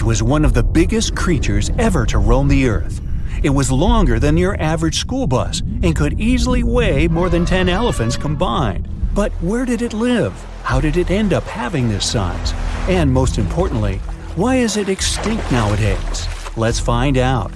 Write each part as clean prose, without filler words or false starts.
was one of the biggest creatures ever to roam the earth. It was longer than your average school bus and could easily weigh more than 10 elephants combined. But where did it live? How did it end up having this size? And most importantly, why is it extinct nowadays? Let's find out.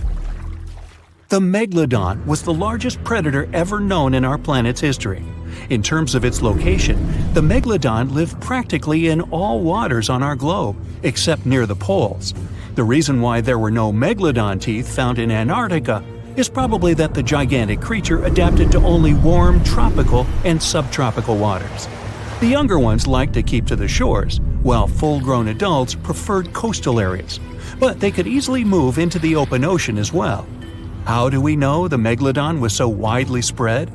The Megalodon was the largest predator ever known in our planet's history. In terms of its location, the Megalodon lived practically in all waters on our globe, except near the poles. The reason why there were no Megalodon teeth found in Antarctica is probably that the gigantic creature adapted to only warm tropical and subtropical waters. The younger ones liked to keep to the shores, while full-grown adults preferred coastal areas, but they could easily move into the open ocean as well. How do we know the Megalodon was so widely spread?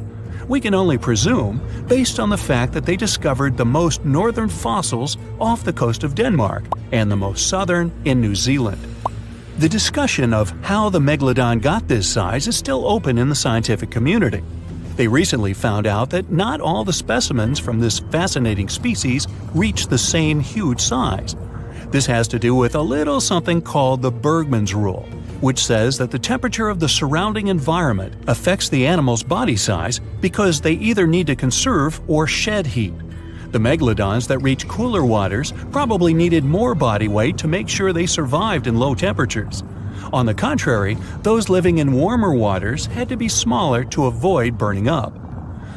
We can only presume, based on the fact that they discovered the most northern fossils off the coast of Denmark and the most southern in New Zealand. The discussion of how the Megalodon got this size is still open in the scientific community. They recently found out that not all the specimens from this fascinating species reach the same huge size. This has to do with a little something called the Bergmann's rule, which says that the temperature of the surrounding environment affects the animal's body size because they either need to conserve or shed heat. The megalodons that reach cooler waters probably needed more body weight to make sure they survived in low temperatures. On the contrary, those living in warmer waters had to be smaller to avoid burning up.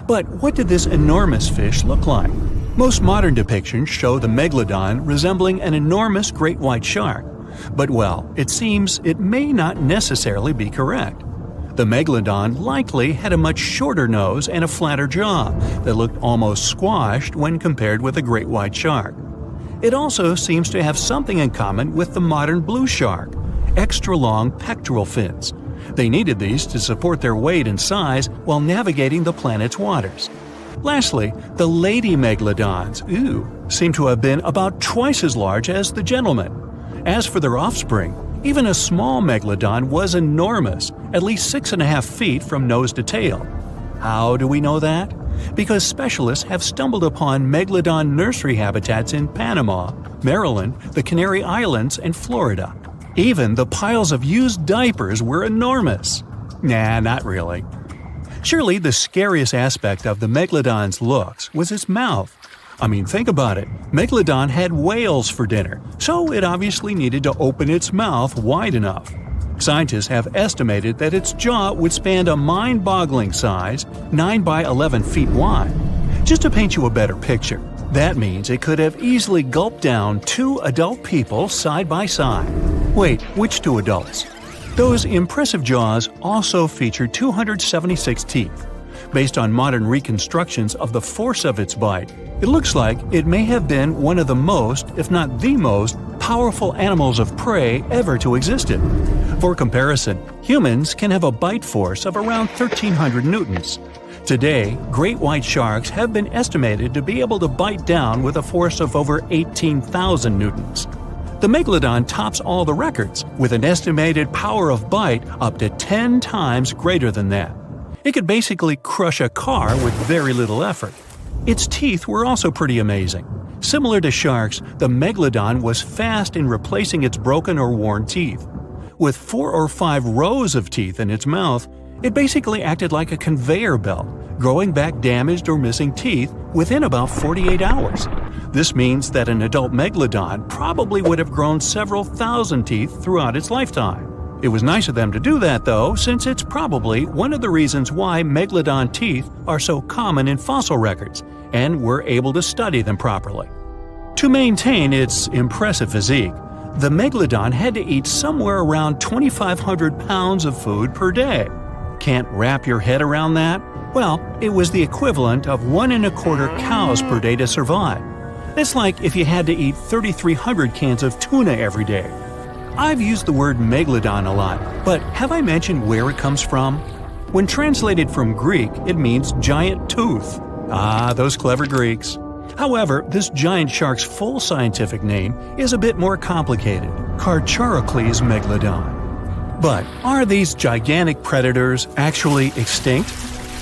But what did this enormous fish look like? Most modern depictions show the megalodon resembling an enormous great white shark. But well, it seems it may not necessarily be correct. The Megalodon likely had a much shorter nose and a flatter jaw that looked almost squashed when compared with a great white shark. It also seems to have something in common with the modern blue shark: extra-long pectoral fins. They needed these to support their weight and size while navigating the planet's waters. Lastly, the lady megalodons, seem to have been about twice as large as the gentlemen. As for their offspring, even a small megalodon was enormous, at least 6.5 feet from nose to tail. How do we know that? Because specialists have stumbled upon megalodon nursery habitats in Panama, Maryland, the Canary Islands, and Florida. Even the piles of used diapers were enormous. Nah, not really. Surely the scariest aspect of the megalodon's looks was its mouth. I mean, think about it. Megalodon had whales for dinner, so it obviously needed to open its mouth wide enough. Scientists have estimated that its jaw would span a mind-boggling size, 9 by 11 feet wide. Just to paint you a better picture, that means it could have easily gulped down 2 adult people side by side. Wait, which 2 adults? Those impressive jaws also feature 276 teeth. Based on modern reconstructions of the force of its bite, it looks like it may have been one of the most, if not the most, powerful animals of prey ever to exist. For comparison, humans can have a bite force of around 1,300 newtons. Today, great white sharks have been estimated to be able to bite down with a force of over 18,000 newtons. The Megalodon tops all the records, with an estimated power of bite up to 10 times greater than that. It could basically crush a car with very little effort. Its teeth were also pretty amazing. Similar to sharks, the Megalodon was fast in replacing its broken or worn teeth. With 4 or 5 rows of teeth in its mouth, it basically acted like a conveyor belt, growing back damaged or missing teeth within about 48 hours. This means that an adult Megalodon probably would have grown several thousand teeth throughout its lifetime. It was nice of them to do that, though, since it's probably one of the reasons why Megalodon teeth are so common in fossil records, and we're able to study them properly. To maintain its impressive physique, the Megalodon had to eat somewhere around 2,500 pounds of food per day. Can't wrap your head around that? Well, it was the equivalent of 1.25 cows per day to survive. That's like if you had to eat 3,300 cans of tuna every day. I've used the word Megalodon a lot, but have I mentioned where it comes from? When translated from Greek, it means giant tooth. Ah, those clever Greeks. However, this giant shark's full scientific name is a bit more complicated: Carcharocles megalodon. But are these gigantic predators actually extinct?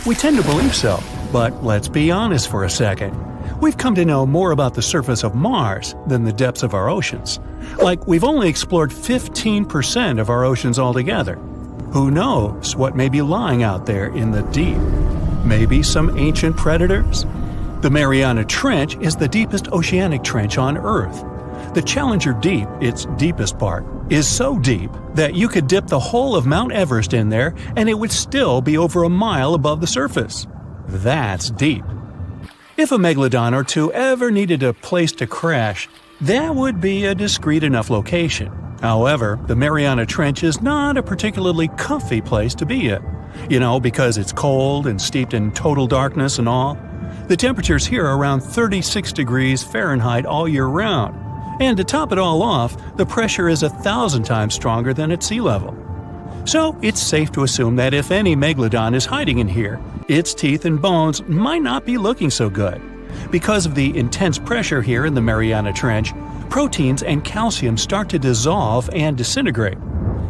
We tend to believe so, but let's be honest for a second. We've come to know more about the surface of Mars than the depths of our oceans. Like, we've only explored 15% of our oceans altogether. Who knows what may be lying out there in the deep? Maybe some ancient predators? The Mariana Trench is the deepest oceanic trench on Earth. The Challenger Deep, its deepest part, is so deep that you could dip the whole of Mount Everest in there and it would still be over a mile above the surface. That's deep. If a megalodon or two ever needed a place to crash, that would be a discreet enough location. However, the Mariana Trench is not a particularly comfy place to be in. Because it's cold and steeped in total darkness and all. The temperatures here are around 36 degrees Fahrenheit all year round. And to top it all off, the pressure is 1,000 times stronger than at sea level. So it's safe to assume that if any megalodon is hiding in here, its teeth and bones might not be looking so good. Because of the intense pressure here in the Mariana Trench, proteins and calcium start to dissolve and disintegrate.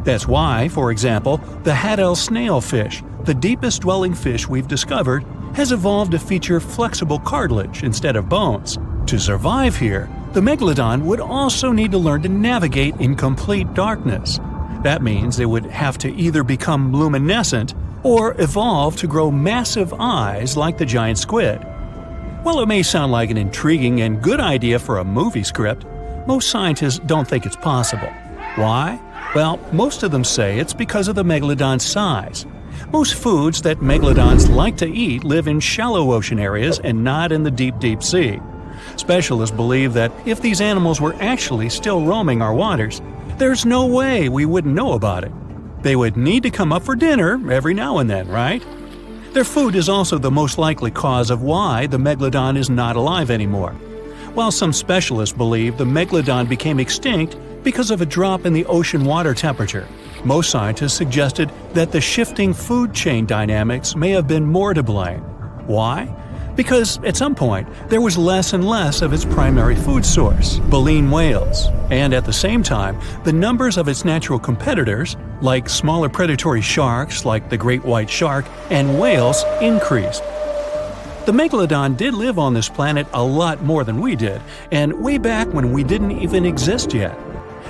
That's why, for example, the Haddell snailfish, the deepest dwelling fish we've discovered, has evolved to feature flexible cartilage instead of bones. To survive here, the megalodon would also need to learn to navigate in complete darkness. That means they would have to either become luminescent or evolve to grow massive eyes like the giant squid. While it may sound like an intriguing and good idea for a movie script, most scientists don't think it's possible. Why? Well, most of them say it's because of the megalodon's size. Most foods that megalodons like to eat live in shallow ocean areas and not in the deep, deep sea. Specialists believe that if these animals were actually still roaming our waters, there's no way we wouldn't know about it. They would need to come up for dinner every now and then, right? Their food is also the most likely cause of why the megalodon is not alive anymore. While some specialists believe the megalodon became extinct because of a drop in the ocean water temperature, most scientists suggested that the shifting food chain dynamics may have been more to blame. Why? Because at some point, there was less and less of its primary food source, baleen whales, and at the same time, the numbers of its natural competitors, like smaller predatory sharks like the great white shark and whales, increased. The megalodon did live on this planet a lot more than we did, and way back when we didn't even exist yet.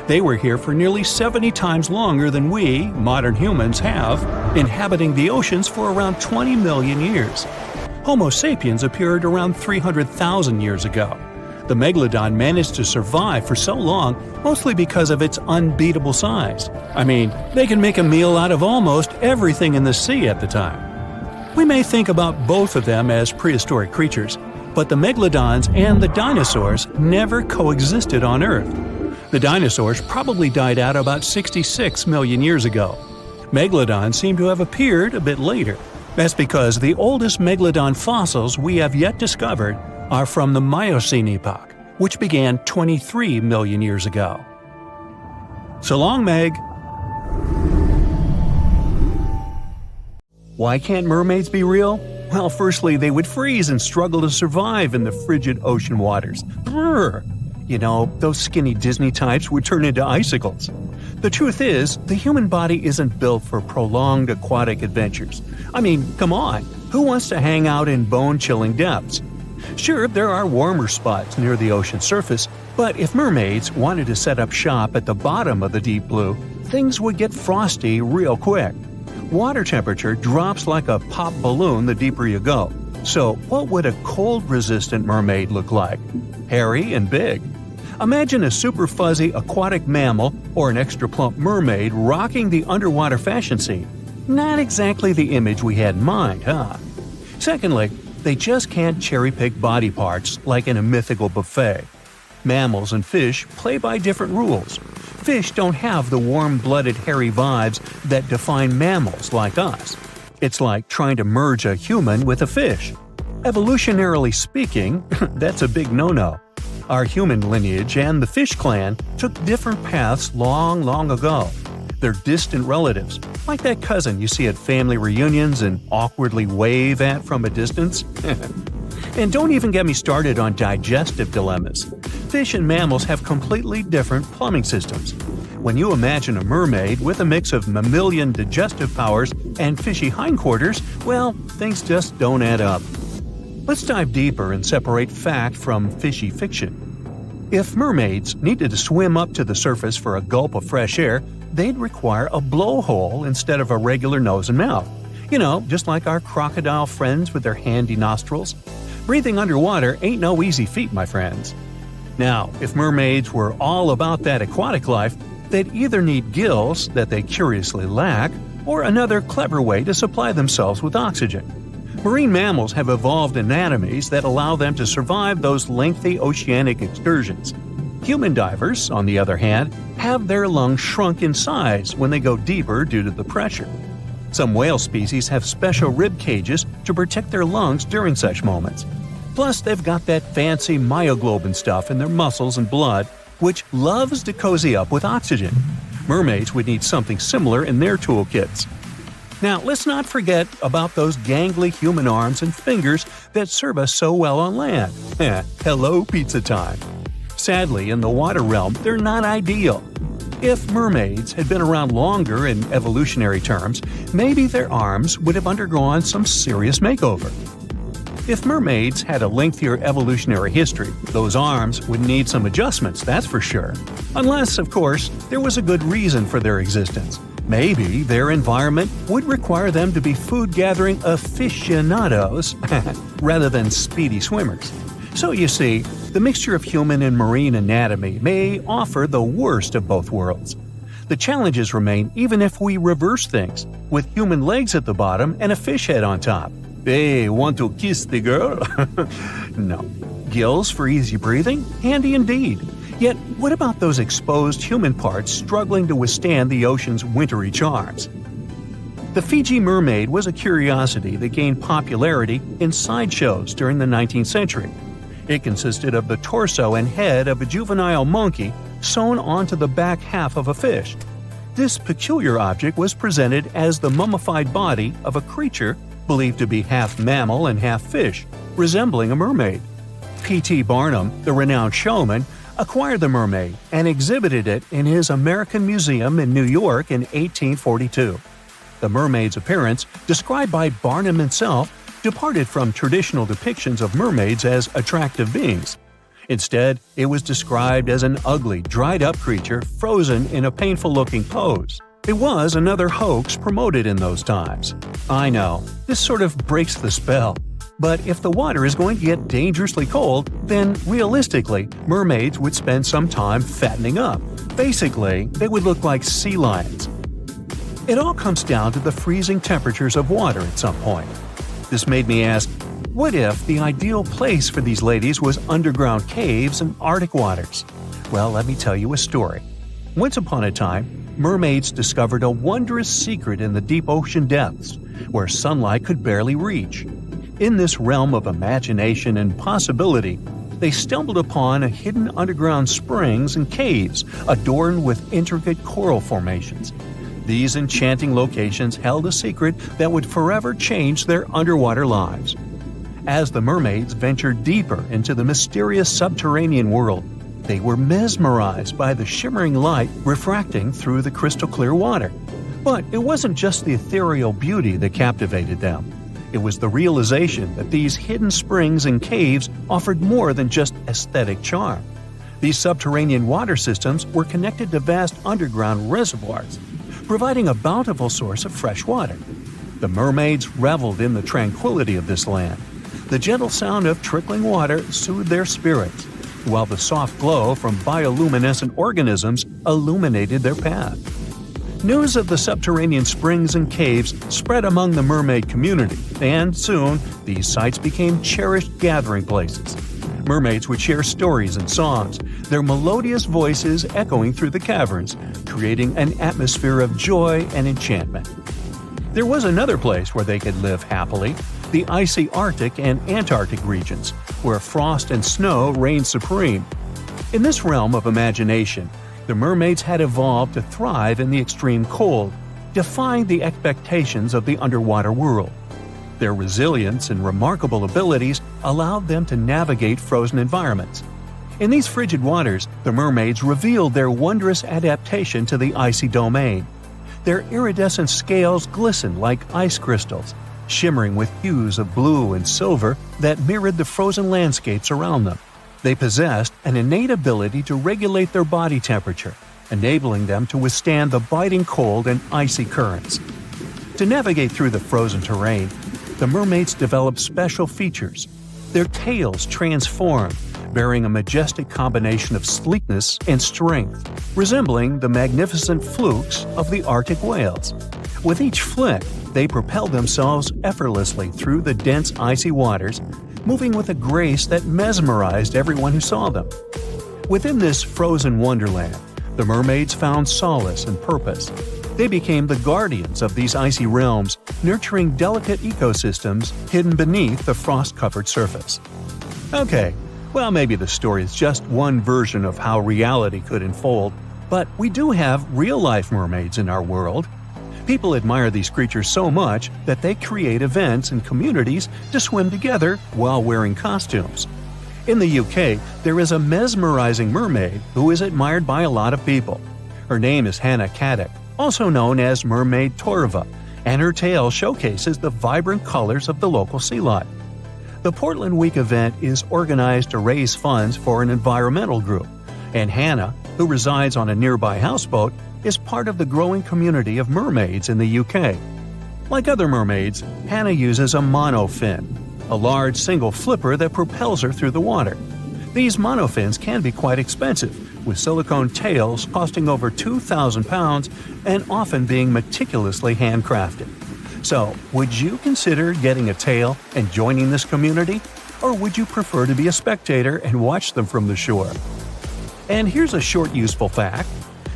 They were here for nearly 70 times longer than we, modern humans, have, inhabiting the oceans for around 20 million years. Homo sapiens appeared around 300,000 years ago. The megalodon managed to survive for so long mostly because of its unbeatable size. I mean, they can make a meal out of almost everything in the sea at the time. We may think about both of them as prehistoric creatures, but the megalodons and the dinosaurs never coexisted on Earth. The dinosaurs probably died out about 66 million years ago. Megalodons seem to have appeared a bit later. That's because the oldest megalodon fossils we have yet discovered are from the Miocene epoch, which began 23 million years ago. So long, Meg! Why can't mermaids be real? Well, firstly, they would freeze and struggle to survive in the frigid ocean waters. Brrr! Those skinny Disney types would turn into icicles. The truth is, the human body isn't built for prolonged aquatic adventures. I mean, come on, who wants to hang out in bone-chilling depths? Sure, there are warmer spots near the ocean surface, but if mermaids wanted to set up shop at the bottom of the deep blue, things would get frosty real quick. Water temperature drops like a pop balloon the deeper you go. So what would a cold-resistant mermaid look like? Hairy and big. Imagine a super fuzzy aquatic mammal or an extra plump mermaid rocking the underwater fashion scene. Not exactly the image we had in mind, huh? Secondly, they just can't cherry-pick body parts like in a mythical buffet. Mammals and fish play by different rules. Fish don't have the warm-blooded hairy vibes that define mammals like us. It's like trying to merge a human with a fish. Evolutionarily speaking, that's a big no-no. Our human lineage and the fish clan took different paths long, long ago. They're distant relatives, like that cousin you see at family reunions and awkwardly wave at from a distance. And don't even get me started on digestive dilemmas. Fish and mammals have completely different plumbing systems. When you imagine a mermaid with a mix of mammalian digestive powers and fishy hindquarters, well, things just don't add up. Let's dive deeper and separate fact from fishy fiction. If mermaids needed to swim up to the surface for a gulp of fresh air, they'd require a blowhole instead of a regular nose and mouth. Just like our crocodile friends with their handy nostrils. Breathing underwater ain't no easy feat, my friends. Now, if mermaids were all about that aquatic life, they'd either need gills that they curiously lack, or another clever way to supply themselves with oxygen. Marine mammals have evolved anatomies that allow them to survive those lengthy oceanic excursions. Human divers, on the other hand, have their lungs shrunk in size when they go deeper due to the pressure. Some whale species have special rib cages to protect their lungs during such moments. Plus, they've got that fancy myoglobin stuff in their muscles and blood, which loves to cozy up with oxygen. Mermaids would need something similar in their toolkits. Now, let's not forget about those gangly human arms and fingers that serve us so well on land. Hello, pizza time! Sadly, in the water realm, they're not ideal. If mermaids had been around longer in evolutionary terms, maybe their arms would have undergone some serious makeover. If mermaids had a lengthier evolutionary history, those arms would need some adjustments, that's for sure. Unless, of course, there was a good reason for their existence. Maybe their environment would require them to be food-gathering aficionados rather than speedy swimmers. So you see, the mixture of human and marine anatomy may offer the worst of both worlds. The challenges remain even if we reverse things, with human legs at the bottom and a fish head on top. Hey, want to kiss the girl? No. Gills for easy breathing? Handy indeed. Yet, what about those exposed human parts struggling to withstand the ocean's wintry charms? The Fiji mermaid was a curiosity that gained popularity in sideshows during the 19th century. It consisted of the torso and head of a juvenile monkey sewn onto the back half of a fish. This peculiar object was presented as the mummified body of a creature believed to be half mammal and half fish, resembling a mermaid. P.T. Barnum, the renowned showman, acquired the mermaid and exhibited it in his American Museum in New York in 1842. The mermaid's appearance, described by Barnum himself, departed from traditional depictions of mermaids as attractive beings. Instead, it was described as an ugly, dried-up creature frozen in a painful-looking pose. It was another hoax promoted in those times. I know, this sort of breaks the spell. But if the water is going to get dangerously cold, then realistically, mermaids would spend some time fattening up. Basically, they would look like sea lions. It all comes down to the freezing temperatures of water at some point. This made me ask, what if the ideal place for these ladies was underground caves and Arctic waters? Well, let me tell you a story. Once upon a time, mermaids discovered a wondrous secret in the deep ocean depths, where sunlight could barely reach. In this realm of imagination and possibility, they stumbled upon a hidden underground springs and caves adorned with intricate coral formations. These enchanting locations held a secret that would forever change their underwater lives. As the mermaids ventured deeper into the mysterious subterranean world, they were mesmerized by the shimmering light refracting through the crystal-clear water. But it wasn't just the ethereal beauty that captivated them. It was the realization that these hidden springs and caves offered more than just aesthetic charm. These subterranean water systems were connected to vast underground reservoirs, providing a bountiful source of fresh water. The mermaids reveled in the tranquility of this land. The gentle sound of trickling water soothed their spirits, while the soft glow from bioluminescent organisms illuminated their path. News of the subterranean springs and caves spread among the mermaid community, and soon these sites became cherished gathering places. Mermaids would share stories and songs, their melodious voices echoing through the caverns, creating an atmosphere of joy and enchantment. There was another place where they could live happily, the icy Arctic and Antarctic regions, where frost and snow reigned supreme. In this realm of imagination, the mermaids had evolved to thrive in the extreme cold, defying the expectations of the underwater world. Their resilience and remarkable abilities allowed them to navigate frozen environments. In these frigid waters, the mermaids revealed their wondrous adaptation to the icy domain. Their iridescent scales glistened like ice crystals, shimmering with hues of blue and silver that mirrored the frozen landscapes around them. They possessed an innate ability to regulate their body temperature, enabling them to withstand the biting cold and icy currents. To navigate through the frozen terrain, the mermaids developed special features. Their tails transformed, bearing a majestic combination of sleekness and strength, resembling the magnificent flukes of the Arctic whales. With each flick, they propelled themselves effortlessly through the dense icy waters, moving with a grace that mesmerized everyone who saw them. Within this frozen wonderland, the mermaids found solace and purpose. They became the guardians of these icy realms, nurturing delicate ecosystems hidden beneath the frost-covered surface. Okay, well, maybe the story is just one version of how reality could unfold, but we do have real-life mermaids in our world. People admire these creatures so much that they create events and communities to swim together while wearing costumes. In the UK, there is a mesmerizing mermaid who is admired by a lot of people. Her name is Hannah Caddick, also known as Mermaid Torva, and her tale showcases the vibrant colors of the local sea life. The Portland Week event is organized to raise funds for an environmental group, and Hannah, who resides on a nearby houseboat, is part of the growing community of mermaids in the UK. Like other mermaids, Hannah uses a monofin, a large single flipper that propels her through the water. These monofins can be quite expensive, with silicone tails costing over £2,000 and often being meticulously handcrafted. So, would you consider getting a tail and joining this community? Or would you prefer to be a spectator and watch them from the shore? And here's a short useful fact.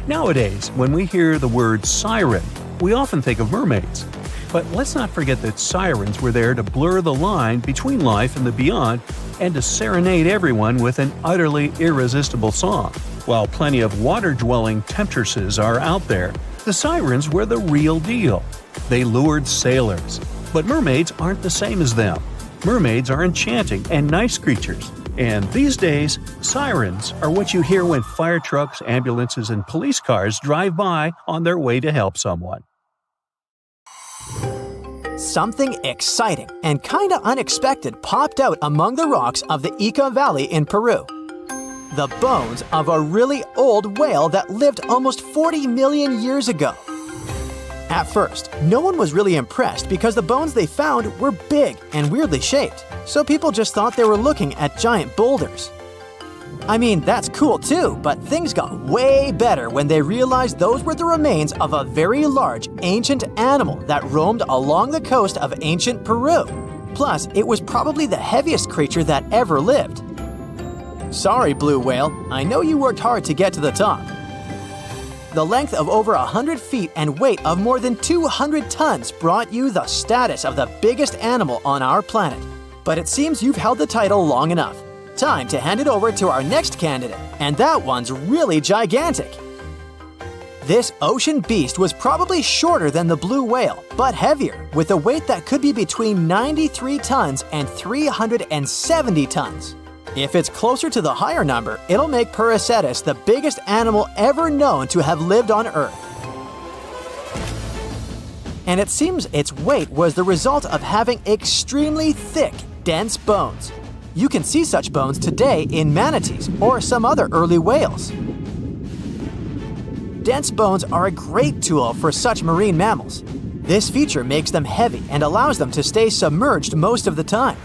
Nowadays, when we hear the word siren, we often think of mermaids. But let's not forget that sirens were there to blur the line between life and the beyond and to serenade everyone with an utterly irresistible song. While plenty of water-dwelling temptresses are out there, the sirens were the real deal. They lured sailors. But mermaids aren't the same as them. Mermaids are enchanting and nice creatures. And these days, sirens are what you hear when fire trucks, ambulances, and police cars drive by on their way to help someone. Something exciting and kinda unexpected popped out among the rocks of the Ica Valley in Peru. The bones of a really old whale that lived almost 40 million years ago. At first, no one was really impressed because the bones they found were big and weirdly shaped, so people just thought they were looking at giant boulders. I mean, that's cool too, but things got way better when they realized those were the remains of a very large, ancient animal that roamed along the coast of ancient Peru. Plus, it was probably the heaviest creature that ever lived. Sorry, blue whale, I know you worked hard to get to the top. The length of over 100 feet and weight of more than 200 tons brought you the status of the biggest animal on our planet. But it seems you've held the title long enough. Time to hand it over to our next candidate, and that one's really gigantic. This ocean beast was probably shorter than the blue whale, but heavier, with a weight that could be between 93 tons and 370 tons. If it's closer to the higher number, it'll make Perseus the biggest animal ever known to have lived on Earth. And it seems its weight was the result of having extremely thick, dense bones. You can see such bones today in manatees or some other early whales. Dense bones are a great tool for such marine mammals. This feature makes them heavy and allows them to stay submerged most of the time.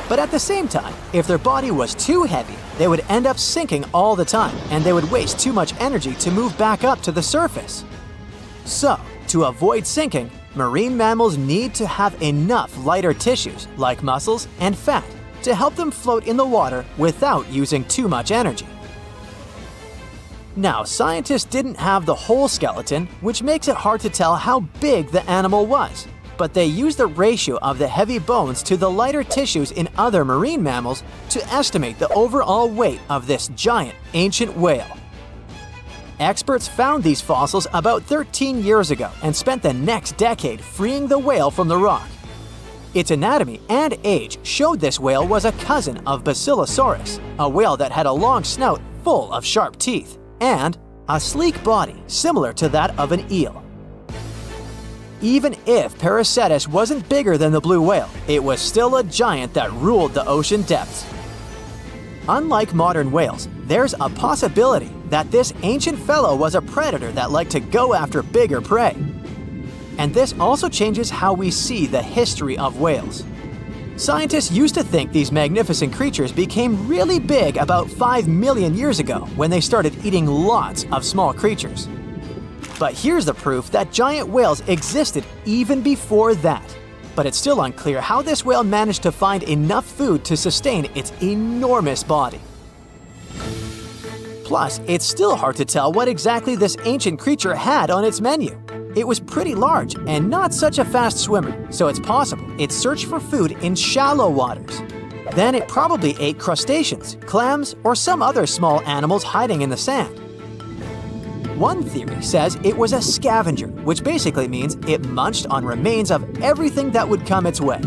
But at the same time, if their body was too heavy, they would end up sinking all the time, and they would waste too much energy to move back up to the surface. So, to avoid sinking, marine mammals need to have enough lighter tissues, like muscles and fat, to help them float in the water without using too much energy. Now, scientists didn't have the whole skeleton, which makes it hard to tell how big the animal was. But they used the ratio of the heavy bones to the lighter tissues in other marine mammals to estimate the overall weight of this giant ancient whale. Experts found these fossils about 13 years ago and spent the next decade freeing the whale from the rock. Its anatomy and age showed this whale was a cousin of Basilosaurus, a whale that had a long snout full of sharp teeth, and a sleek body similar to that of an eel. Even if Paracetus wasn't bigger than the blue whale, it was still a giant that ruled the ocean depths. Unlike modern whales, there's a possibility that this ancient fellow was a predator that liked to go after bigger prey. And this also changes how we see the history of whales. Scientists used to think these magnificent creatures became really big about 5 million years ago when they started eating lots of small creatures. But here's the proof that giant whales existed even before that. But it's still unclear how this whale managed to find enough food to sustain its enormous body. Plus, it's still hard to tell what exactly this ancient creature had on its menu. It was pretty large and not such a fast swimmer, so it's possible it searched for food in shallow waters. Then it probably ate crustaceans, clams, or some other small animals hiding in the sand. One theory says it was a scavenger, which basically means it munched on remains of everything that would come its way.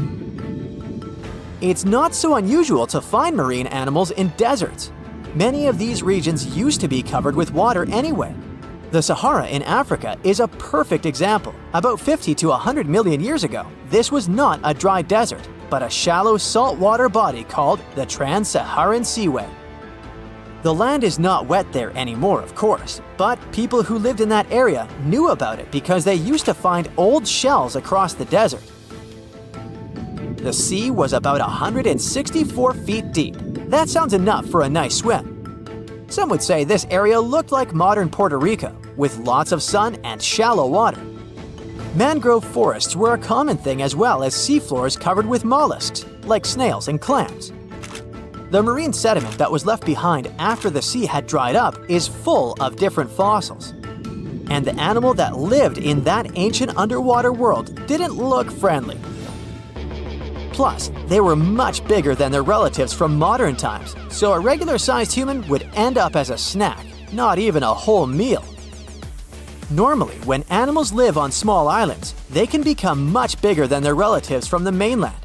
It's not so unusual to find marine animals in deserts. Many of these regions used to be covered with water anyway. The Sahara in Africa is a perfect example. About 50 to 100 million years ago, this was not a dry desert, but a shallow saltwater body called the Trans-Saharan Seaway. The land is not wet there anymore, of course, but people who lived in that area knew about it because they used to find old shells across the desert. The sea was about 164 feet deep. That sounds enough for a nice swim. Some would say this area looked like modern Puerto Rico, with lots of sun and shallow water. Mangrove forests were a common thing as well as seafloors covered with mollusks, like snails and clams. The marine sediment that was left behind after the sea had dried up is full of different fossils. And the animal that lived in that ancient underwater world didn't look friendly. Plus, they were much bigger than their relatives from modern times, so a regular-sized human would end up as a snack, not even a whole meal. Normally, when animals live on small islands, they can become much bigger than their relatives from the mainland.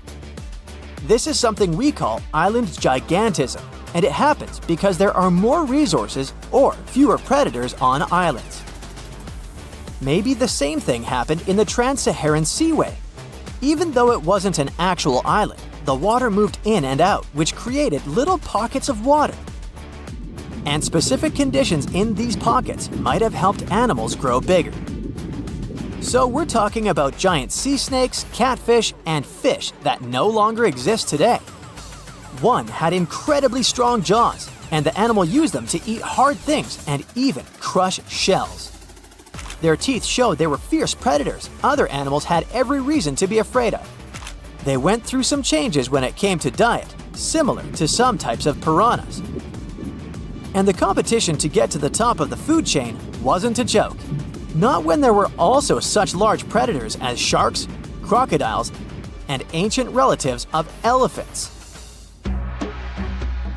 This is something we call island gigantism, and it happens because there are more resources or fewer predators on islands. Maybe the same thing happened in the Trans-Saharan Seaway. Even though it wasn't an actual island, the water moved in and out, which created little pockets of water. And specific conditions in these pockets might have helped animals grow bigger. So we're talking about giant sea snakes, catfish, and fish that no longer exist today. One had incredibly strong jaws, and the animal used them to eat hard things and even crush shells. Their teeth showed they were fierce predators other animals had every reason to be afraid of. They went through some changes when it came to diet, similar to some types of piranhas. And the competition to get to the top of the food chain wasn't a joke. Not when there were also such large predators as sharks, crocodiles, and ancient relatives of elephants.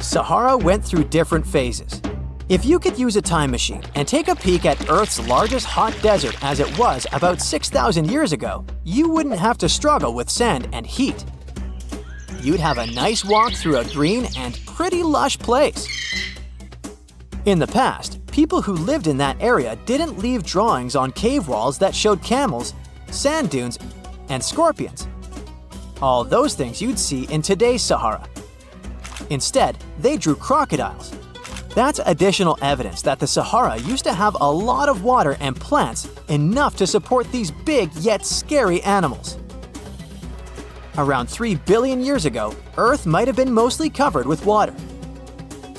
Sahara went through different phases. If you could use a time machine and take a peek at Earth's largest hot desert as it was about 6,000 years ago, you wouldn't have to struggle with sand and heat. You'd have a nice walk through a green and pretty lush place. In the past, people who lived in that area didn't leave drawings on cave walls that showed camels, sand dunes, and scorpions. All those things you'd see in today's Sahara. Instead, they drew crocodiles. That's additional evidence that the Sahara used to have a lot of water and plants enough to support these big yet scary animals. Around 3 billion years ago, Earth might have been mostly covered with water.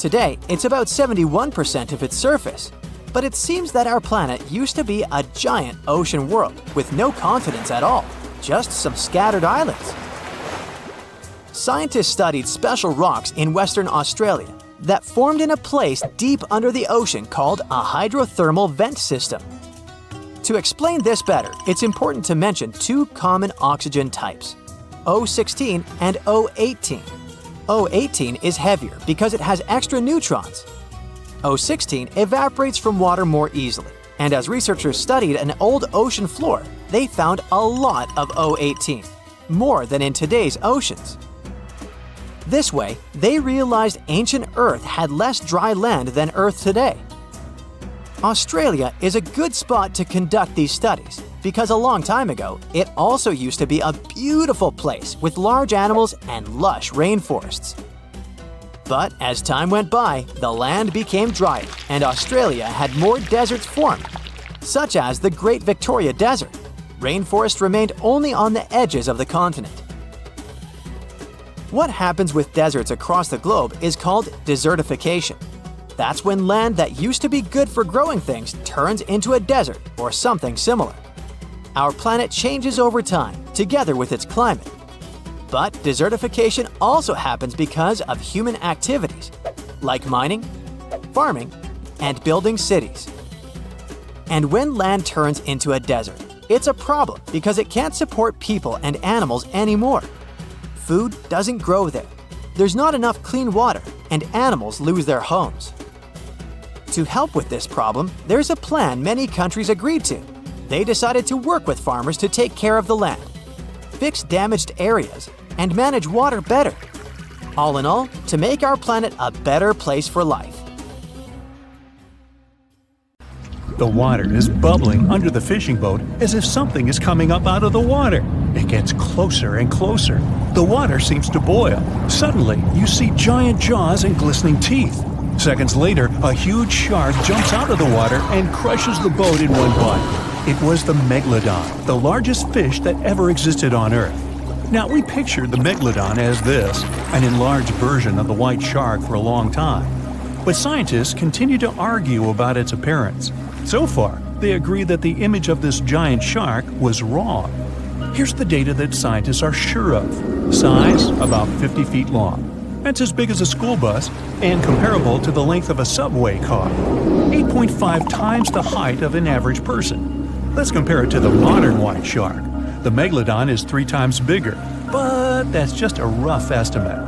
Today, it's about 71% of its surface, but it seems that our planet used to be a giant ocean world with no continents at all, just some scattered islands. Scientists studied special rocks in Western Australia that formed in a place deep under the ocean called a hydrothermal vent system. To explain this better, it's important to mention two common oxygen types, O16 and O18. O18 is heavier because it has extra neutrons. O16 evaporates from water more easily, and as researchers studied an old ocean floor, they found a lot of O18, more than in today's oceans. This way, they realized ancient Earth had less dry land than Earth today. Australia is a good spot to conduct these studies because a long time ago, it also used to be a beautiful place with large animals and lush rainforests. But as time went by, the land became drier and Australia had more deserts formed, such as the Great Victoria Desert. Rainforest remained only on the edges of the continent. What happens with deserts across the globe is called desertification. That's when land that used to be good for growing things turns into a desert or something similar. Our planet changes over time, together with its climate. But desertification also happens because of human activities, like mining, farming, and building cities. And when land turns into a desert, it's a problem because it can't support people and animals anymore. Food doesn't grow there. There's not enough clean water, and animals lose their homes. To help with this problem, there's a plan many countries agreed to. They decided to work with farmers to take care of the land, fix damaged areas, and manage water better. All in all, to make our planet a better place for life. The water is bubbling under the fishing boat as if something is coming up out of the water. It gets closer and closer. The water seems to boil. Suddenly, you see giant jaws and glistening teeth. Seconds later, a huge shark jumps out of the water and crushes the boat in one bite. It was the Megalodon, the largest fish that ever existed on Earth. Now, we pictured the Megalodon as this, an enlarged version of the white shark for a long time. But scientists continue to argue about its appearance. So far, they agree that the image of this giant shark was wrong. Here's the data that scientists are sure of. Size, about 50 feet long. That's as big as a school bus and comparable to the length of a subway car. 8.5 times the height of an average person. Let's compare it to the modern white shark. The Megalodon is 3 times bigger, but that's just a rough estimate.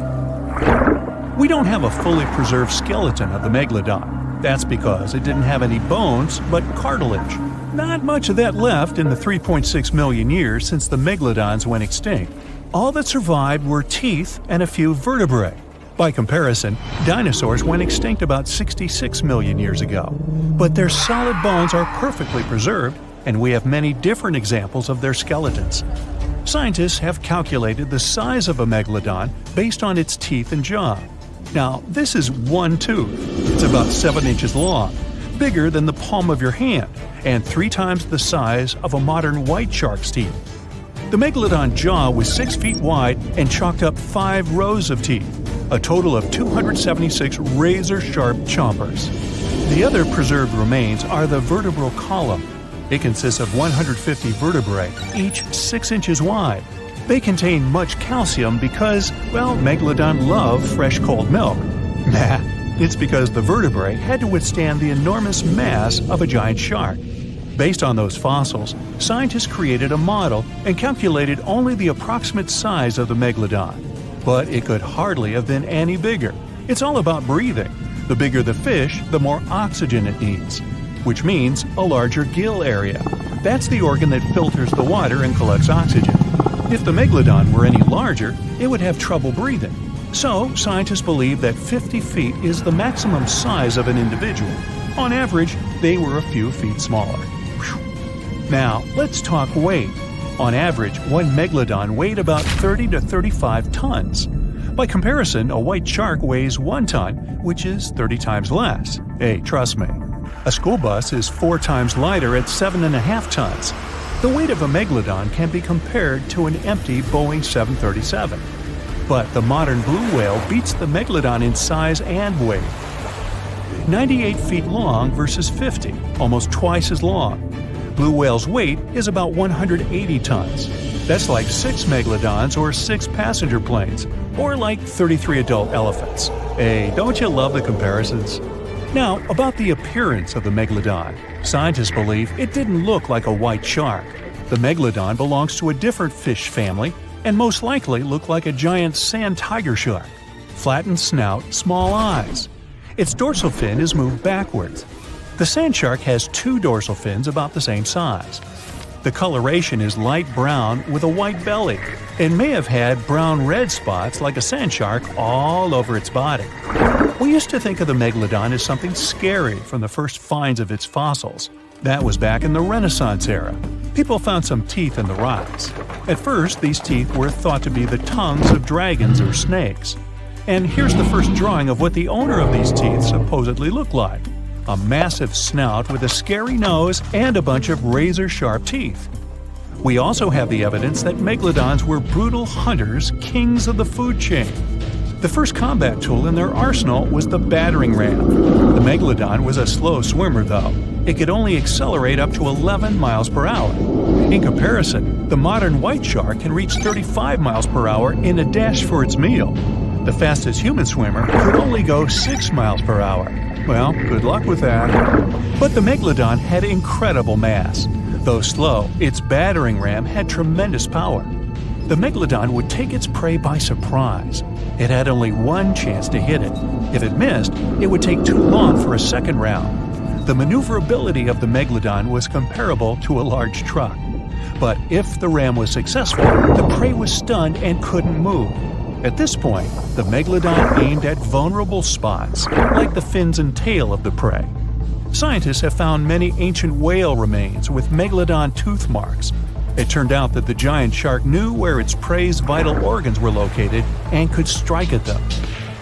We don't have a fully preserved skeleton of the Megalodon. That's because it didn't have any bones, but cartilage. Not much of that left in the 3.6 million years since the Megalodons went extinct. All that survived were teeth and a few vertebrae. By comparison, dinosaurs went extinct about 66 million years ago. But their solid bones are perfectly preserved, and we have many different examples of their skeletons. Scientists have calculated the size of a Megalodon based on its teeth and jaw. Now, this is one tooth. It's about 7 inches long, bigger than the palm of your hand, and 3 times the size of a modern white shark's teeth. The Megalodon jaw was 6 feet wide and chalked up 5 rows of teeth, a total of 276 razor-sharp chompers. The other preserved remains are the vertebral column. It consists of 150 vertebrae, each 6 inches wide. They contain much calcium because, well, Megalodon love fresh cold milk. Nah, it's because the vertebrae had to withstand the enormous mass of a giant shark. Based on those fossils, scientists created a model and calculated only the approximate size of the Megalodon. But it could hardly have been any bigger. It's all about breathing. The bigger the fish, the more oxygen it needs, which means a larger gill area. That's the organ that filters the water and collects oxygen. If the Megalodon were any larger, it would have trouble breathing. So, scientists believe that 50 feet is the maximum size of an individual. On average, they were a few feet smaller. Whew. Now, let's talk weight. On average, one Megalodon weighed about 30 to 35 tons. By comparison, a white shark weighs 1 ton, which is 30 times less. Hey, trust me. A school bus is 4 times lighter at 7.5 tons. The weight of a Megalodon can be compared to an empty Boeing 737. But the modern blue whale beats the Megalodon in size and weight. 98 feet long versus 50, almost twice as long. Blue whale's weight is about 180 tons. That's like 6 Megalodons or 6 passenger planes, or like 33 adult elephants. Hey, don't you love the comparisons? Now, about the appearance of the Megalodon. Scientists believe it didn't look like a white shark. The Megalodon belongs to a different fish family and most likely looked like a giant sand tiger shark. Flattened snout, small eyes. Its dorsal fin is moved backwards. The sand shark has 2 dorsal fins about the same size. The coloration is light brown with a white belly and may have had brown-red spots like a sand shark all over its body. We used to think of the Megalodon as something scary from the first finds of its fossils. That was back in the Renaissance era. People found some teeth in the rocks. At first, these teeth were thought to be the tongues of dragons or snakes. And here's the first drawing of what the owner of these teeth supposedly looked like: a massive snout with a scary nose and a bunch of razor-sharp teeth. We also have the evidence that megalodons were brutal hunters, kings of the food chain. The first combat tool in their arsenal was the battering ram. The megalodon was a slow swimmer, though. It could only accelerate up to 11 miles per hour. In comparison, the modern white shark can reach 35 miles per hour in a dash for its meal. The fastest human swimmer could only go 6 miles per hour. Well, good luck with that. But the megalodon had incredible mass. Though slow, its battering ram had tremendous power. The megalodon would take its prey by surprise. It had only one chance to hit it. If it missed, it would take too long for a second round. The maneuverability of the megalodon was comparable to a large truck. But if the ram was successful, the prey was stunned and couldn't move. At this point, the megalodon aimed at vulnerable spots, like the fins and tail of the prey. Scientists have found many ancient whale remains with megalodon tooth marks. It turned out that the giant shark knew where its prey's vital organs were located and could strike at them.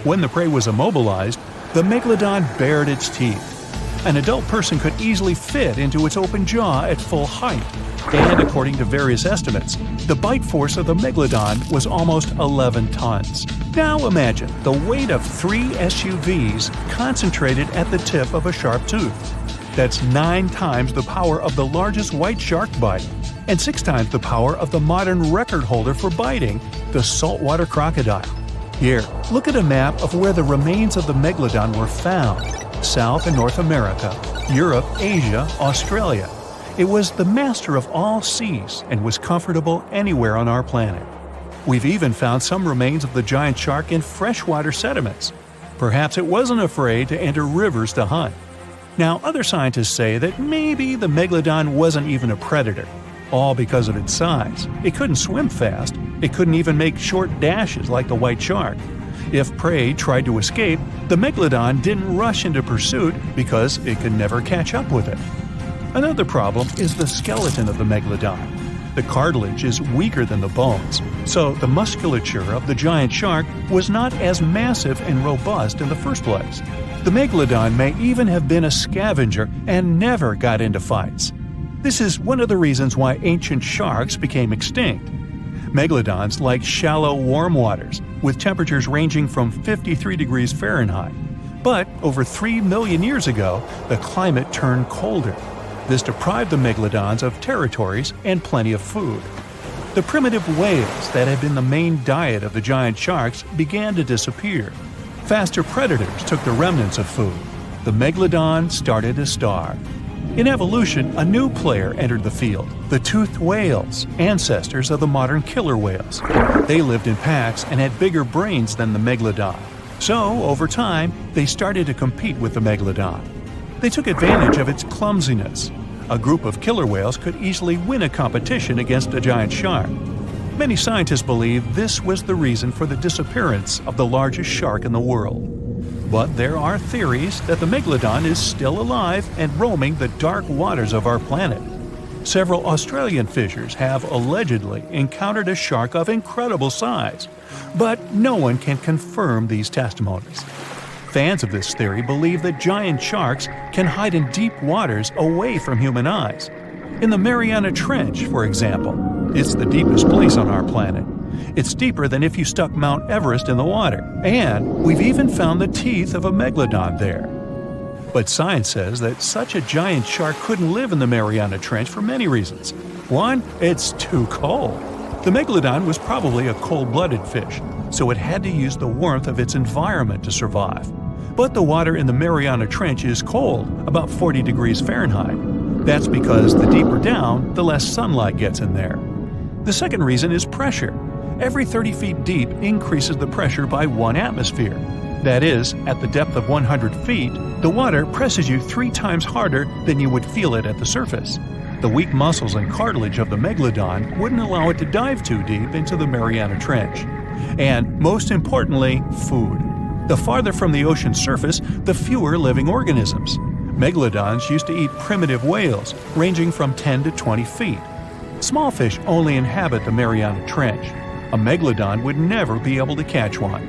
When the prey was immobilized, the megalodon bared its teeth. An adult person could easily fit into its open jaw at full height, and according to various estimates, the bite force of the megalodon was almost 11 tons. Now imagine the weight of 3 SUVs concentrated at the tip of a sharp tooth. That's 9 times the power of the largest white shark bite, and 6 times the power of the modern record holder for biting, the saltwater crocodile. Here, look at a map of where the remains of the megalodon were found: South and North America, Europe, Asia, Australia. It was the master of all seas and was comfortable anywhere on our planet. We've even found some remains of the giant shark in freshwater sediments. Perhaps it wasn't afraid to enter rivers to hunt. Now, other scientists say that maybe the megalodon wasn't even a predator, all because of its size. It couldn't swim fast. It couldn't even make short dashes like the white shark. If prey tried to escape, the megalodon didn't rush into pursuit because it could never catch up with it. Another problem is the skeleton of the megalodon. The cartilage is weaker than the bones, so the musculature of the giant shark was not as massive and robust in the first place. The megalodon may even have been a scavenger and never got into fights. This is one of the reasons why ancient sharks became extinct. Megalodons like shallow, warm waters, with temperatures ranging from 53 degrees Fahrenheit. But over 3 million years ago, the climate turned colder. This deprived the megalodons of territories and plenty of food. The primitive whales that had been the main diet of the giant sharks began to disappear. Faster predators took the remnants of food. The megalodon started to starve. In evolution, a new player entered the field: the toothed whales, ancestors of the modern killer whales. They lived in packs and had bigger brains than the megalodon. So, over time, they started to compete with the megalodon. They took advantage of its clumsiness. A group of killer whales could easily win a competition against a giant shark. Many scientists believe this was the reason for the disappearance of the largest shark in the world. But there are theories that the megalodon is still alive and roaming the dark waters of our planet. Several Australian fishers have allegedly encountered a shark of incredible size, but no one can confirm these testimonies. Fans of this theory believe that giant sharks can hide in deep waters away from human eyes. In the Mariana Trench, for example, it's the deepest place on our planet. It's deeper than if you stuck Mount Everest in the water, and we've even found the teeth of a megalodon there. But science says that such a giant shark couldn't live in the Mariana Trench for many reasons. One, it's too cold. The megalodon was probably a cold-blooded fish, so it had to use the warmth of its environment to survive. But the water in the Mariana Trench is cold, about 40 degrees Fahrenheit. That's because the deeper down, the less sunlight gets in there. The second reason is pressure. Every 30 feet deep increases the pressure by 1 atmosphere. That is, at the depth of 100 feet, the water presses you 3 times harder than you would feel it at the surface. The weak muscles and cartilage of the megalodon wouldn't allow it to dive too deep into the Mariana Trench. And, most importantly, food. The farther from the ocean surface, the fewer living organisms. Megalodons used to eat primitive whales, ranging from 10 to 20 feet. Small fish only inhabit the Mariana Trench. A Megalodon would never be able to catch one.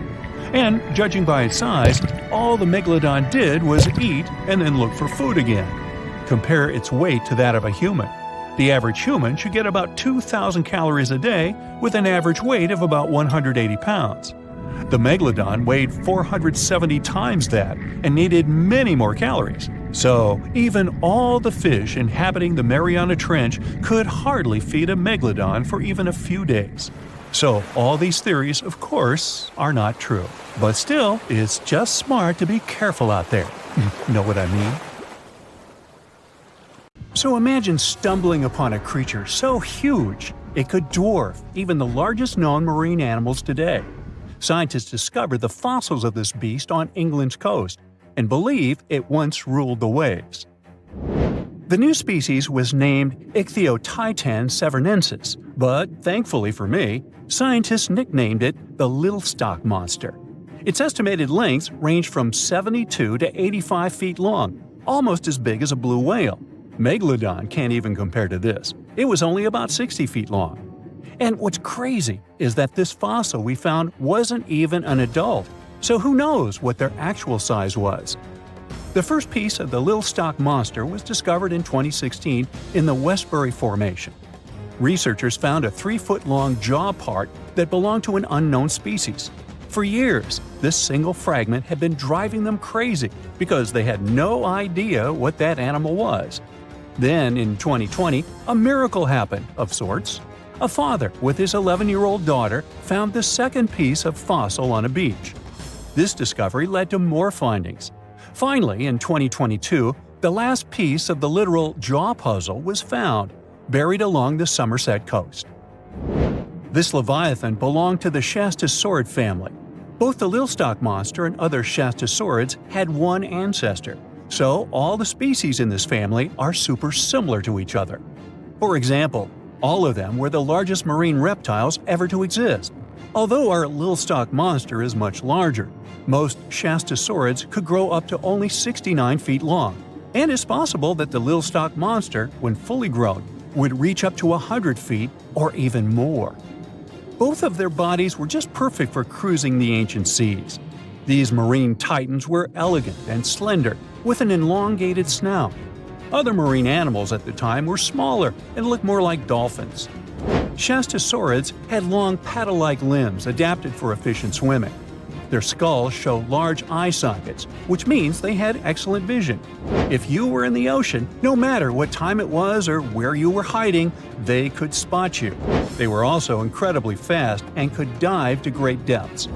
And, judging by its size, all the Megalodon did was eat and then look for food again. Compare its weight to that of a human. The average human should get about 2,000 calories a day with an average weight of about 180 pounds. The Megalodon weighed 470 times that and needed many more calories. So, even all the fish inhabiting the Mariana Trench could hardly feed a Megalodon for even a few days. So, all these theories, of course, are not true. But still, it's just smart to be careful out there. Know what I mean? So imagine stumbling upon a creature so huge it could dwarf even the largest known marine animals today. Scientists discovered the fossils of this beast on England's coast and believe it once ruled the waves. The new species was named Ichthyotitan severnensis, but thankfully for me, scientists nicknamed it the Little Stock Monster. Its estimated lengths range from 72 to 85 feet long, almost as big as a blue whale. Megalodon can't even compare to this. It was only about 60 feet long. And what's crazy is that this fossil we found wasn't even an adult, so who knows what their actual size was. The first piece of the Little Stock Monster was discovered in 2016 in the Westbury Formation. Researchers found a 3-foot-long jaw part that belonged to an unknown species. For years, this single fragment had been driving them crazy because they had no idea what that animal was. Then, in 2020, a miracle happened, of sorts. A father with his 11-year-old daughter found the second piece of fossil on a beach. This discovery led to more findings. Finally, in 2022, the last piece of the literal jaw puzzle was found, buried along the Somerset coast. This leviathan belonged to the Shastasaurid family. Both the Little Stock Monster and other Shastasaurids had one ancestor, so all the species in this family are super similar to each other. For example, all of them were the largest marine reptiles ever to exist. Although our Little Stock Monster is much larger, most Shastasaurids could grow up to only 69 feet long, and it's possible that the Little Stock Monster, when fully grown, would reach up to 100 feet or even more. Both of their bodies were just perfect for cruising the ancient seas. These marine titans were elegant and slender, with an elongated snout. Other marine animals at the time were smaller and looked more like dolphins. Shastasaurids had long paddle-like limbs adapted for efficient swimming. Their skulls show large eye sockets, which means they had excellent vision. If you were in the ocean, no matter what time it was or where you were hiding, they could spot you. They were also incredibly fast and could dive to great depths.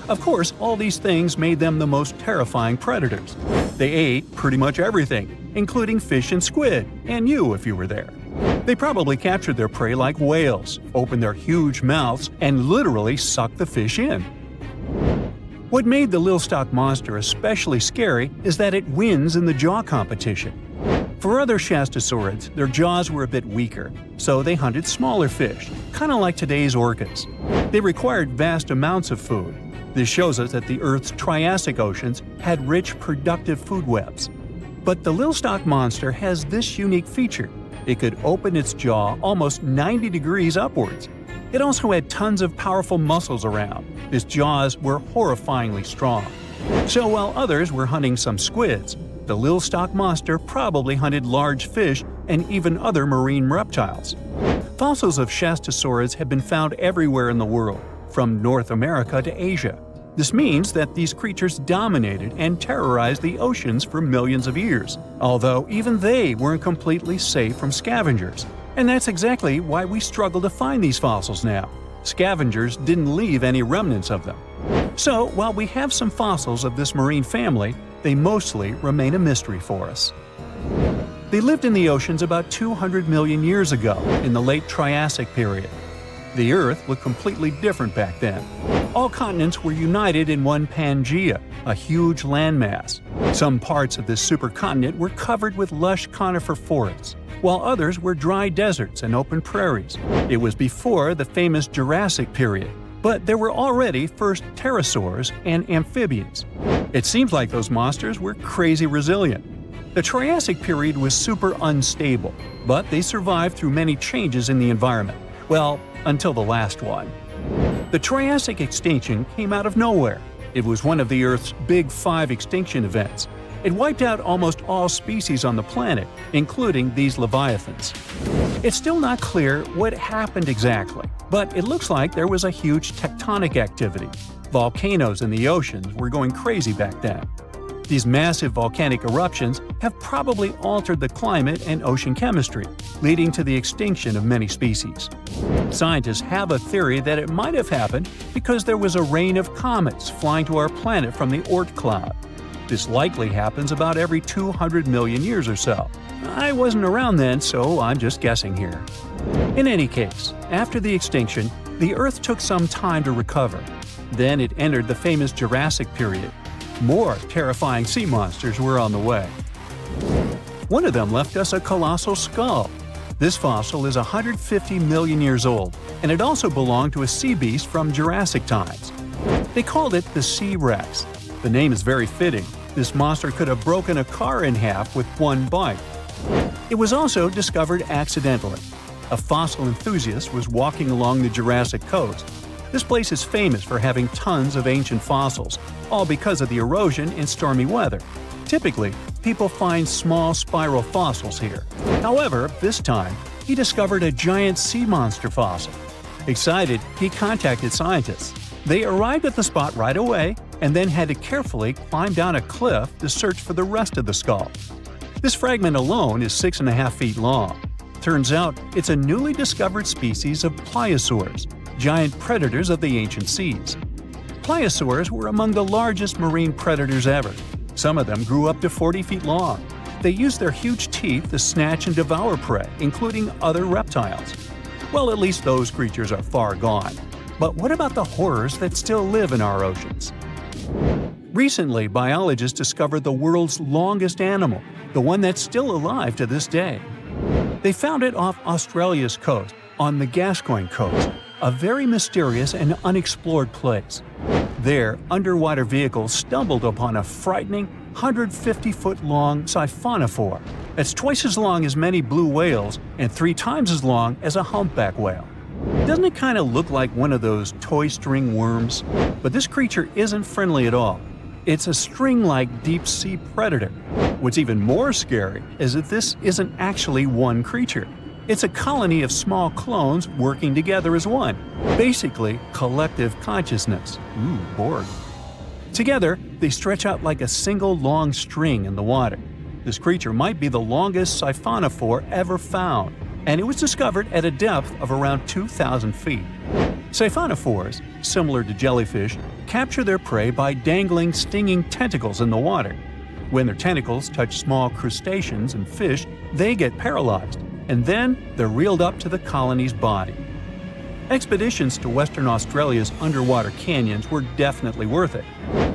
Of course, all these things made them the most terrifying predators. They ate pretty much everything, including fish and squid, and you if you were there. They probably captured their prey like whales, opened their huge mouths, and literally sucked the fish in. What made the Little Stock Monster especially scary is that it wins in the jaw competition. For other Shastasaurids, their jaws were a bit weaker, so they hunted smaller fish, kind of like today's orcas. They required vast amounts of food. This shows us that the Earth's Triassic oceans had rich, productive food webs. But the Little Stock Monster has this unique feature. It could open its jaw almost 90 degrees upwards. It also had tons of powerful muscles around. Its jaws were horrifyingly strong. So while others were hunting some squids, the Little Stock Monster probably hunted large fish and even other marine reptiles. Fossils of Shastasaurids have been found everywhere in the world, from North America to Asia. This means that these creatures dominated and terrorized the oceans for millions of years, although even they weren't completely safe from scavengers. And that's exactly why we struggle to find these fossils now. Scavengers didn't leave any remnants of them. So, while we have some fossils of this marine family, they mostly remain a mystery for us. They lived in the oceans about 200 million years ago, in the late Triassic period. The Earth looked completely different back then. All continents were united in one Pangaea, a huge landmass. Some parts of this supercontinent were covered with lush conifer forests, while others were dry deserts and open prairies. It was before the famous Jurassic period, but there were already first pterosaurs and amphibians. It seems like those monsters were crazy resilient. The Triassic period was super unstable, but they survived through many changes in the environment. Well, until the last one. The Triassic extinction came out of nowhere. It was one of the Earth's big 5 extinction events. It wiped out almost all species on the planet, including these leviathans. It's still not clear what happened exactly, but it looks like there was a huge tectonic activity. Volcanoes in the oceans were going crazy back then. These massive volcanic eruptions have probably altered the climate and ocean chemistry, leading to the extinction of many species. Scientists have a theory that it might have happened because there was a rain of comets flying to our planet from the Oort cloud. This likely happens about every 200 million years or so. I wasn't around then, so I'm just guessing here. In any case, after the extinction, the Earth took some time to recover. Then it entered the famous Jurassic period. More terrifying sea monsters were on the way. One of them left us a colossal skull. This fossil is 150 million years old, and it also belonged to a sea beast from Jurassic times. They called it the Sea Rex. The name is very fitting. This monster could have broken a car in half with one bite. It was also discovered accidentally. A fossil enthusiast was walking along the Jurassic coast. This place is famous for having tons of ancient fossils, all because of the erosion and stormy weather. Typically, people find small spiral fossils here. However, this time, he discovered a giant sea monster fossil. Excited, he contacted scientists. They arrived at the spot right away and then had to carefully climb down a cliff to search for the rest of the skull. This fragment alone is 6.5 feet long. Turns out it's a newly discovered species of pliosaurs, giant predators of the ancient seas. Pliosaurs were among the largest marine predators ever. Some of them grew up to 40 feet long. They used their huge teeth to snatch and devour prey, including other reptiles. Well, at least those creatures are far gone. But what about the horrors that still live in our oceans? Recently, biologists discovered the world's longest animal, the one that's still alive to this day. They found it off Australia's coast, on the Gascoyne coast, a very mysterious and unexplored place. There, underwater vehicles stumbled upon a frightening 150-foot-long siphonophore. That's twice as long as many blue whales and 3 times as long as a humpback whale. Doesn't it kind of look like one of those toy string worms? But this creature isn't friendly at all. It's a string-like deep-sea predator. What's even more scary is that this isn't actually one creature. It's a colony of small clones working together as one. Basically, collective consciousness. Ooh, Borg. Together, they stretch out like a single long string in the water. This creature might be the longest siphonophore ever found, and it was discovered at a depth of around 2,000 feet. Siphonophores, similar to jellyfish, capture their prey by dangling stinging tentacles in the water. When their tentacles touch small crustaceans and fish, they get paralyzed, and then they're reeled up to the colony's body. Expeditions to Western Australia's underwater canyons were definitely worth it.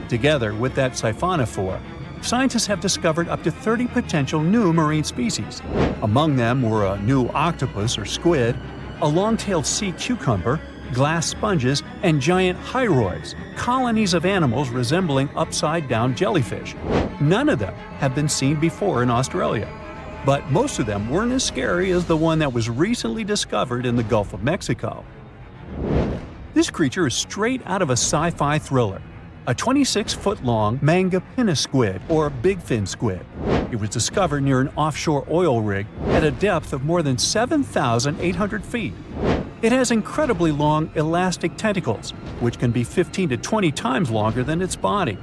Together with that siphonophore, scientists have discovered up to 30 potential new marine species. Among them were a new octopus or squid, a long-tailed sea cucumber, glass sponges, and giant hyroids, colonies of animals resembling upside-down jellyfish. None of them have been seen before in Australia. But most of them weren't as scary as the one that was recently discovered in the Gulf of Mexico. This creature is straight out of a sci-fi thriller, a 26-foot-long mangapinna squid or bigfin squid. It was discovered near an offshore oil rig at a depth of more than 7,800 feet. It has incredibly long elastic tentacles, which can be 15 to 20 times longer than its body.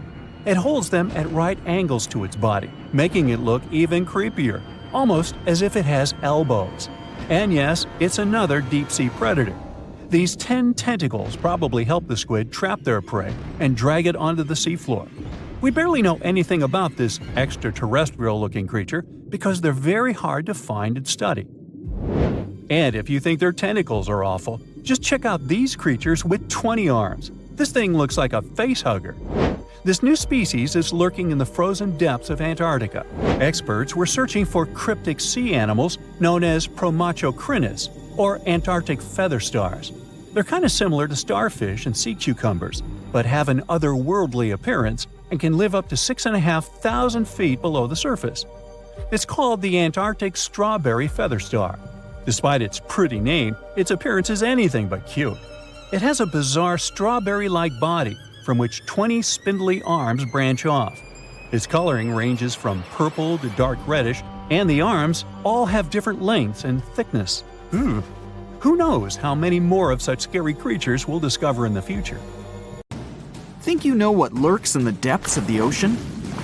It holds them at right angles to its body, making it look even creepier, almost as if it has elbows. And yes, it's another deep-sea predator. These 10 tentacles probably help the squid trap their prey and drag it onto the seafloor. We barely know anything about this extraterrestrial-looking creature because they're very hard to find and study. And if you think their tentacles are awful, just check out these creatures with 20 arms. This thing looks like a facehugger. This new species is lurking in the frozen depths of Antarctica. Experts were searching for cryptic sea animals known as Promachocrinus, or Antarctic feather stars. They're kind of similar to starfish and sea cucumbers, but have an otherworldly appearance and can live up to 6,500 feet below the surface. It's called the Antarctic strawberry feather star. Despite its pretty name, its appearance is anything but cute. It has a bizarre strawberry-like body from which 20 spindly arms branch off. Its coloring ranges from purple to dark reddish, and the arms all have different lengths and thickness. Who knows how many more of such scary creatures we'll discover in the future? Think you know what lurks in the depths of the ocean?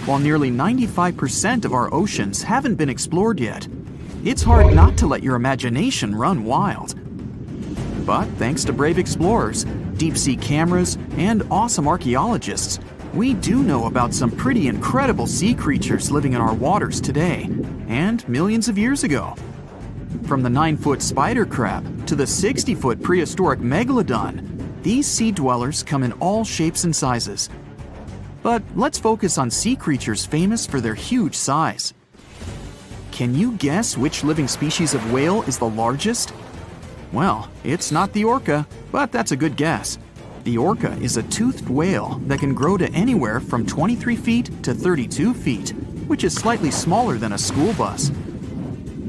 While nearly 95% of our oceans haven't been explored yet, it's hard not to let your imagination run wild. But thanks to brave explorers, deep-sea cameras, and awesome archaeologists, we do know about some pretty incredible sea creatures living in our waters today, and millions of years ago. From the 9-foot spider crab to the 60-foot prehistoric Megalodon, these sea dwellers come in all shapes and sizes. But let's focus on sea creatures famous for their huge size. Can you guess which living species of whale is the largest? Well, it's not the orca, but that's a good guess. The orca is a toothed whale that can grow to anywhere from 23 feet to 32 feet, which is slightly smaller than a school bus.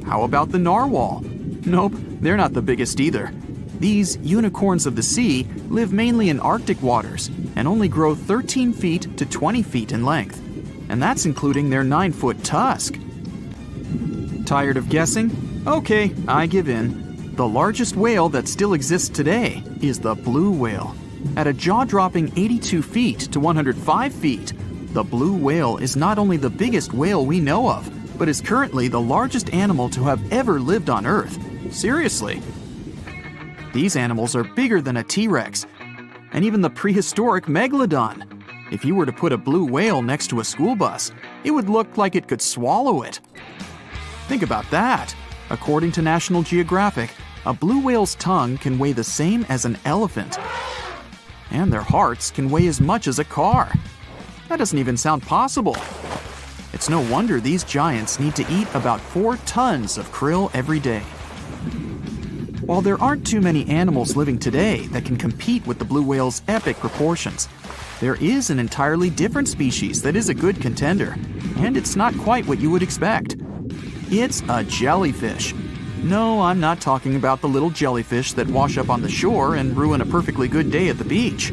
How about the narwhal? Nope, they're not the biggest either. These unicorns of the sea live mainly in Arctic waters and only grow 13 feet to 20 feet in length, and that's including their 9-foot tusk. Tired of guessing? Okay, I give in. The largest whale that still exists today is the blue whale. At a jaw-dropping 82 feet to 105 feet, the blue whale is not only the biggest whale we know of, but is currently the largest animal to have ever lived on Earth. Seriously. These animals are bigger than a T-Rex, and even the prehistoric Megalodon. If you were to put a blue whale next to a school bus, it would look like it could swallow it. Think about that. According to National Geographic, a blue whale's tongue can weigh the same as an elephant. And their hearts can weigh as much as a car. That doesn't even sound possible. It's no wonder these giants need to eat about 4 tons of krill every day. While there aren't too many animals living today that can compete with the blue whale's epic proportions, there is an entirely different species that is a good contender, and it's not quite what you would expect. It's a jellyfish. No, I'm not talking about the little jellyfish that wash up on the shore and ruin a perfectly good day at the beach.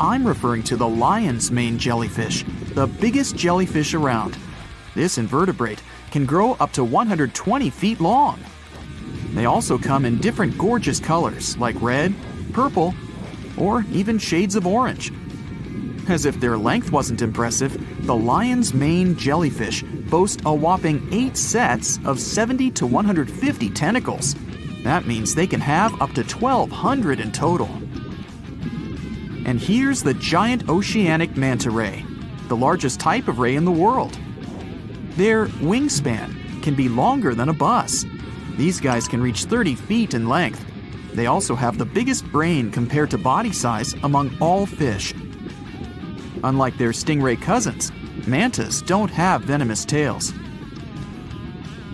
I'm referring to the lion's mane jellyfish, the biggest jellyfish around. This invertebrate can grow up to 120 feet long. They also come in different gorgeous colors like red, purple, or even shades of orange. As if their length wasn't impressive, the lion's mane jellyfish boast a whopping 8 sets of 70 to 150 tentacles. That means they can have up to 1,200 in total. And here's the giant oceanic manta ray, the largest type of ray in the world. Their wingspan can be longer than a bus. These guys can reach 30 feet in length. They also have the biggest brain compared to body size among all fish. Unlike their stingray cousins, mantas don't have venomous tails.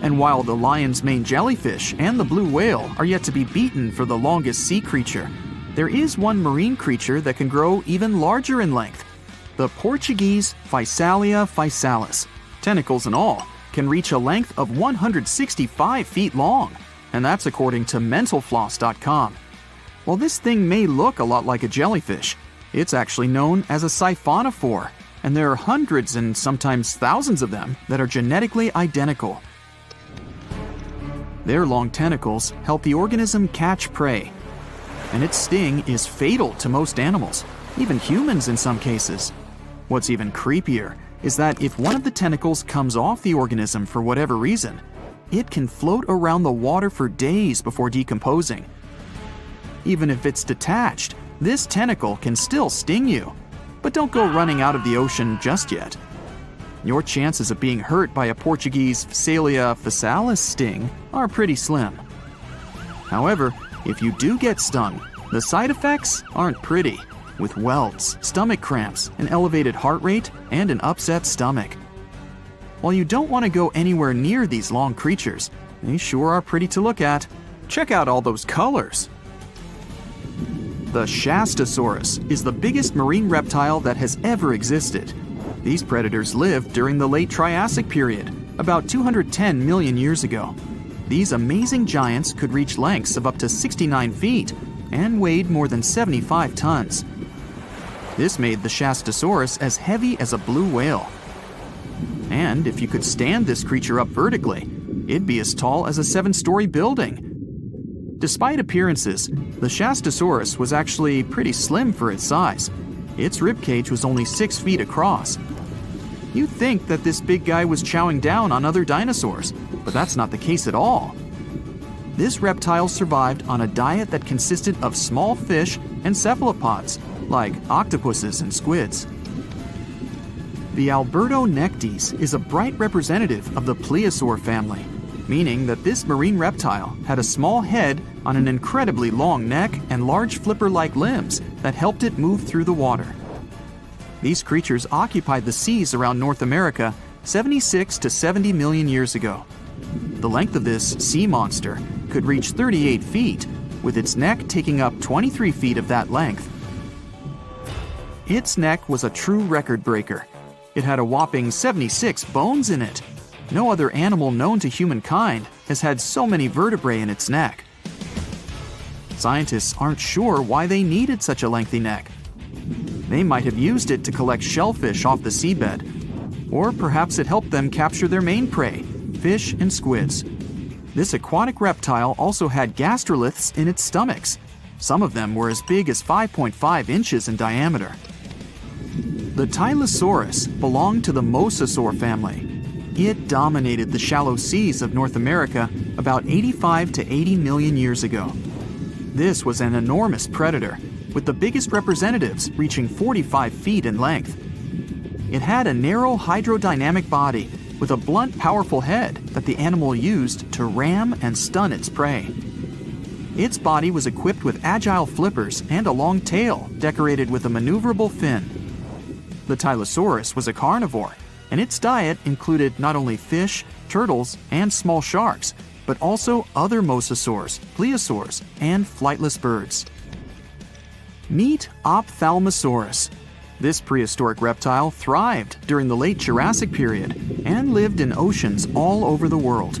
And while the lion's mane jellyfish and the blue whale are yet to be beaten for the longest sea creature, there is one marine creature that can grow even larger in length. The Portuguese Physalia physalis, tentacles and all, can reach a length of 165 feet long, and that's according to mentalfloss.com. While this thing may look a lot like a jellyfish, it's actually known as a siphonophore, and there are hundreds and sometimes thousands of them that are genetically identical. Their long tentacles help the organism catch prey, and its sting is fatal to most animals, even humans in some cases. What's even creepier is that if one of the tentacles comes off the organism for whatever reason, it can float around the water for days before decomposing. Even if it's detached, this tentacle can still sting you. But don't go running out of the ocean just yet. Your chances of being hurt by a Portuguese Physalia physalis sting are pretty slim. However, if you do get stung, the side effects aren't pretty, with welts, stomach cramps, an elevated heart rate, and an upset stomach. While you don't want to go anywhere near these long creatures, they sure are pretty to look at. Check out all those colors. The Shastasaurus is the biggest marine reptile that has ever existed. These predators lived during the late Triassic period, about 210 million years ago. These amazing giants could reach lengths of up to 69 feet and weighed more than 75 tons. This made the Shastosaurus as heavy as a blue whale. And if you could stand this creature up vertically, it'd be as tall as a 7-story building. Despite appearances, the Shastosaurus was actually pretty slim for its size. Its ribcage was only 6 feet across. You'd think that this big guy was chowing down on other dinosaurs, but that's not the case at all. This reptile survived on a diet that consisted of small fish and cephalopods, like octopuses and squids. The Albertonectes is a bright representative of the plesiosaur family, meaning that this marine reptile had a small head on an incredibly long neck and large flipper-like limbs that helped it move through the water. These creatures occupied the seas around North America 76 to 70 million years ago. The length of this sea monster could reach 38 feet, with its neck taking up 23 feet of that length. Its neck was a true record breaker. It had a whopping 76 bones in it. No other animal known to humankind has had so many vertebrae in its neck. Scientists aren't sure why they needed such a lengthy neck. They might have used it to collect shellfish off the seabed, or perhaps it helped them capture their main prey, fish and squids. This aquatic reptile also had gastroliths in its stomachs. Some of them were as big as 5.5 inches in diameter. The Tylosaurus belonged to the Mosasaur family. It dominated the shallow seas of North America about 85 to 80 million years ago. This was an enormous predator, with the biggest representatives reaching 45 feet in length. It had a narrow hydrodynamic body with a blunt, powerful head that the animal used to ram and stun its prey. Its body was equipped with agile flippers and a long tail decorated with a maneuverable fin. The Tylosaurus was a carnivore, and its diet included not only fish, turtles, and small sharks, but also other mosasaurs, plesiosaurs, and flightless birds. Meet Ophthalmosaurus. This prehistoric reptile thrived during the late Jurassic period and lived in oceans all over the world.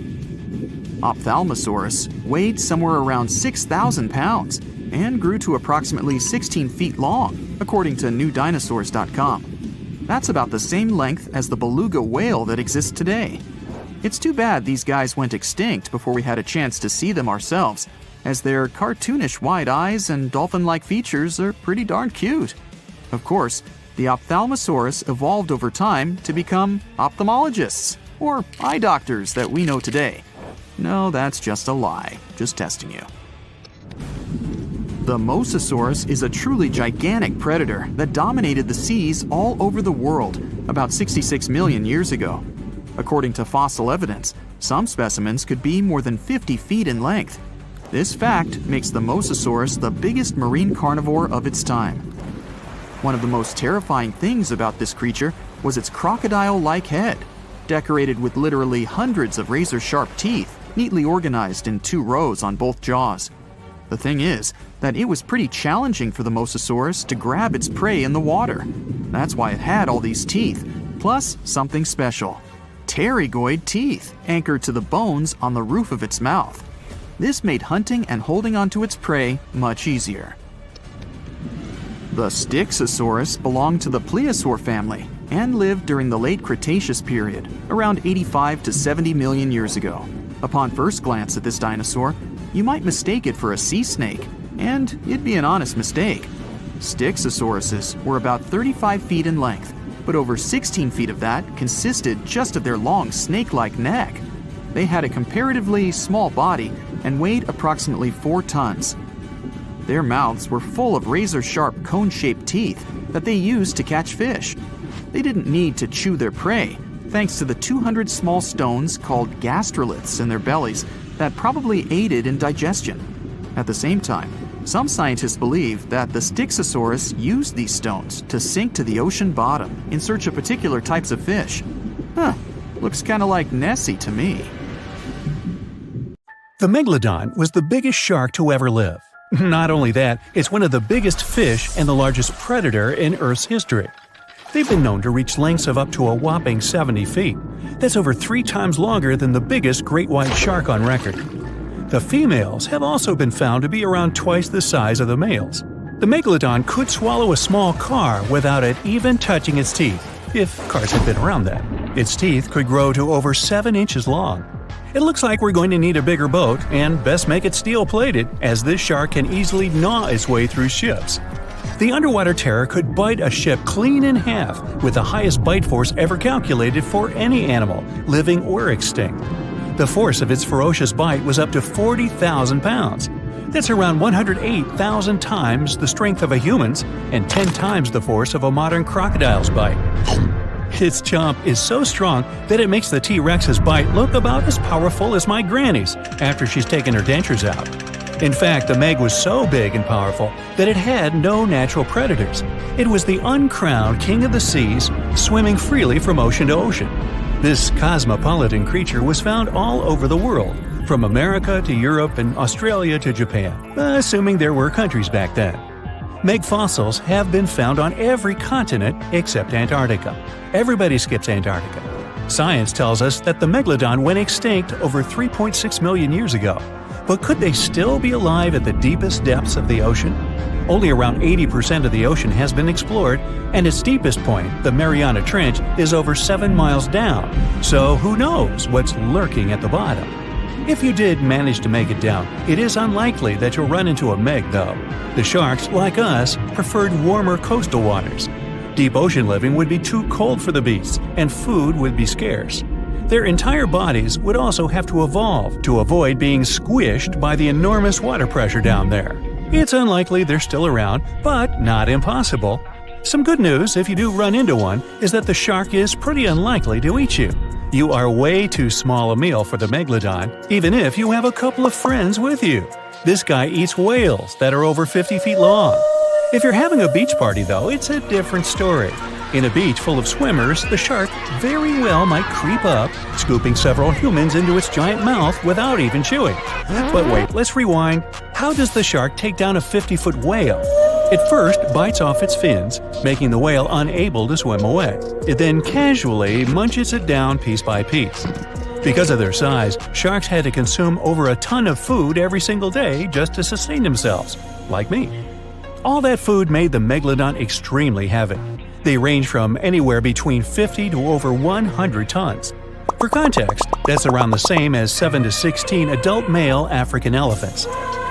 Ophthalmosaurus weighed somewhere around 6,000 pounds and grew to approximately 16 feet long, according to newdinosaurs.com. That's about the same length as the beluga whale that exists today. It's too bad these guys went extinct before we had a chance to see them ourselves, as their cartoonish wide eyes and dolphin-like features are pretty darn cute. Of course, the Ophthalmosaurus evolved over time to become ophthalmologists, or eye doctors that we know today. No, that's just a lie. Just testing you. The Mosasaurus is a truly gigantic predator that dominated the seas all over the world about 66 million years ago. According to fossil evidence, some specimens could be more than 50 feet in length. This fact makes the Mosasaurus the biggest marine carnivore of its time. One of the most terrifying things about this creature was its crocodile-like head, decorated with literally hundreds of razor-sharp teeth, neatly organized in 2 rows on both jaws. The thing is that it was pretty challenging for the Mosasaurus to grab its prey in the water. That's why it had all these teeth, plus something special: pterygoid teeth anchored to the bones on the roof of its mouth. This made hunting and holding onto its prey much easier. The Styxosaurus belonged to the plesiosaur family and lived during the late Cretaceous period, around 85 to 70 million years ago. Upon first glance at this dinosaur, you might mistake it for a sea snake, and it'd be an honest mistake. Styxosauruses were about 35 feet in length, but over 16 feet of that consisted just of their long snake-like neck. They had a comparatively small body and weighed approximately 4 tons. Their mouths were full of razor-sharp cone-shaped teeth that they used to catch fish. They didn't need to chew their prey, thanks to the 200 small stones called gastroliths in their bellies that probably aided in digestion. At the same time, some scientists believe that the Styxosaurus used these stones to sink to the ocean bottom in search of particular types of fish. Looks kinda like Nessie to me. The Megalodon was the biggest shark to ever live. Not only that, it's one of the biggest fish and the largest predator in Earth's history. They've been known to reach lengths of up to a whopping 70 feet. That's over 3 times longer than the biggest great white shark on record. The females have also been found to be around twice the size of the males. The Megalodon could swallow a small car without it even touching its teeth, if cars had been around then. Its teeth could grow to over 7 inches long. It looks like we're going to need a bigger boat, and best make it steel-plated, as this shark can easily gnaw its way through ships. The underwater terror could bite a ship clean in half, with the highest bite force ever calculated for any animal, living or extinct. The force of its ferocious bite was up to 40,000 pounds. That's around 108,000 times the strength of a human's and 10 times the force of a modern crocodile's bite. Its chomp is so strong that it makes the T-Rex's bite look about as powerful as my granny's after she's taken her dentures out. In fact, the Meg was so big and powerful that it had no natural predators. It was the uncrowned king of the seas, swimming freely from ocean to ocean. This cosmopolitan creature was found all over the world, from America to Europe and Australia to Japan, assuming there were countries back then. Meg fossils have been found on every continent except Antarctica. Everybody skips Antarctica. Science tells us that the Megalodon went extinct over 3.6 million years ago. But could they still be alive at the deepest depths of the ocean? Only around 80% of the ocean has been explored, and its deepest point, the Mariana Trench, is over 7 miles down. So who knows what's lurking at the bottom? If you did manage to make it down, it is unlikely that you'll run into a Meg, though. The sharks, like us, preferred warmer coastal waters. Deep ocean living would be too cold for the beasts, and food would be scarce. Their entire bodies would also have to evolve to avoid being squished by the enormous water pressure down there. It's unlikely they're still around, but not impossible. Some good news, if you do run into one, is that the shark is pretty unlikely to eat you. You are way too small a meal for the Megalodon, even if you have a couple of friends with you. This guy eats whales that are over 50 feet long. If you're having a beach party, though, it's a different story. In a beach full of swimmers, the shark very well might creep up, scooping several humans into its giant mouth without even chewing. But wait, let's rewind. How does the shark take down a 50-foot whale? It first bites off its fins, making the whale unable to swim away. It then casually munches it down piece by piece. Because of their size, sharks had to consume over a ton of food every single day just to sustain themselves, like me. All that food made the Megalodon extremely heavy. They range from anywhere between 50 to over 100 tons. For context, that's around the same as 7 to 16 adult male African elephants.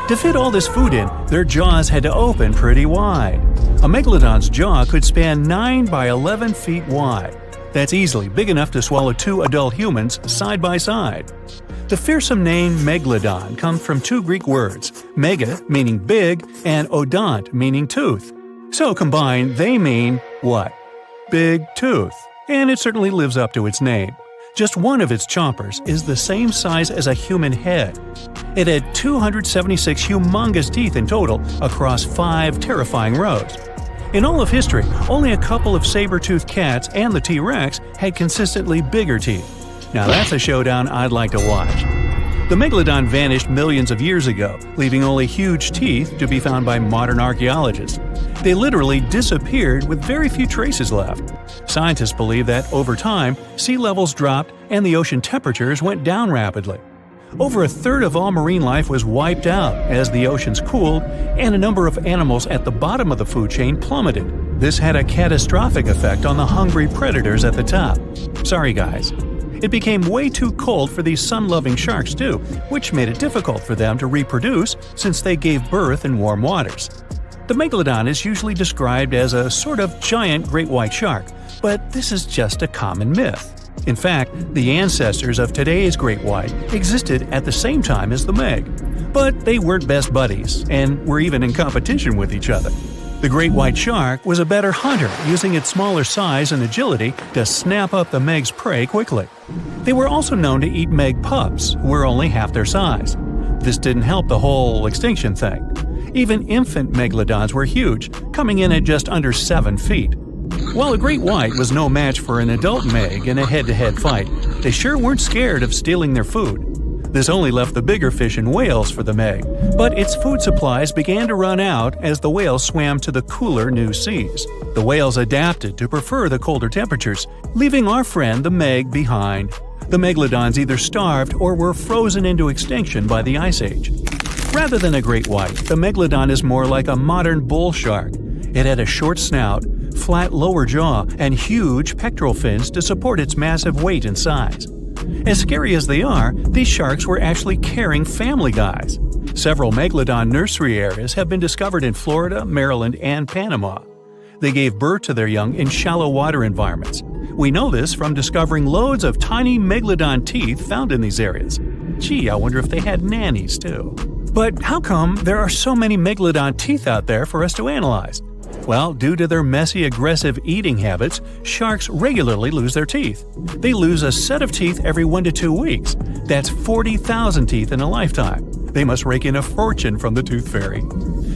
To fit all this food in, their jaws had to open pretty wide. A Megalodon's jaw could span 9 by 11 feet wide. That's easily big enough to swallow 2 adult humans side by side. The fearsome name Megalodon comes from 2 Greek words, mega meaning big and odont meaning tooth. So combined, they mean what? Big tooth. And it certainly lives up to its name. Just one of its chompers is the same size as a human head. It had 276 humongous teeth in total across 5 terrifying rows. In all of history, only a couple of saber-toothed cats and the T-Rex had consistently bigger teeth. Now that's a showdown I'd like to watch. The Megalodon vanished millions of years ago, leaving only huge teeth to be found by modern archaeologists. They literally disappeared with very few traces left. Scientists believe that, over time, sea levels dropped and the ocean temperatures went down rapidly. Over a third of all marine life was wiped out as the oceans cooled, and a number of animals at the bottom of the food chain plummeted. This had a catastrophic effect on the hungry predators at the top. Sorry guys. It became way too cold for these sun-loving sharks too, which made it difficult for them to reproduce since they gave birth in warm waters. The Megalodon is usually described as a sort of giant great white shark, but this is just a common myth. In fact, the ancestors of today's great white existed at the same time as the Meg. But they weren't best buddies, and were even in competition with each other. The great white shark was a better hunter, using its smaller size and agility to snap up the Meg's prey quickly. They were also known to eat Meg pups, who were only half their size. This didn't help the whole extinction thing. Even infant Megalodons were huge, coming in at just under 7 feet. While a great white was no match for an adult Meg in a head-to-head fight, they sure weren't scared of stealing their food. This only left the bigger fish and whales for the meg, but its food supplies began to run out as the whales swam to the cooler new seas. The whales adapted to prefer the colder temperatures, leaving our friend the meg behind. The megalodons either starved or were frozen into extinction by the Ice Age. Rather than a great white, the megalodon is more like a modern bull shark. It had a short snout, flat lower jaw, and huge pectoral fins to support its massive weight and size. As scary as they are, these sharks were actually caring family guys. Several megalodon nursery areas have been discovered in Florida, Maryland, and Panama. They gave birth to their young in shallow water environments. We know this from discovering loads of tiny megalodon teeth found in these areas. Gee, I wonder if they had nannies too. But how come there are so many megalodon teeth out there for us to analyze? Well, due to their messy, aggressive eating habits, sharks regularly lose their teeth. They lose a set of teeth every 1 to 2 weeks. That's 40,000 teeth in a lifetime. They must rake in a fortune from the tooth fairy.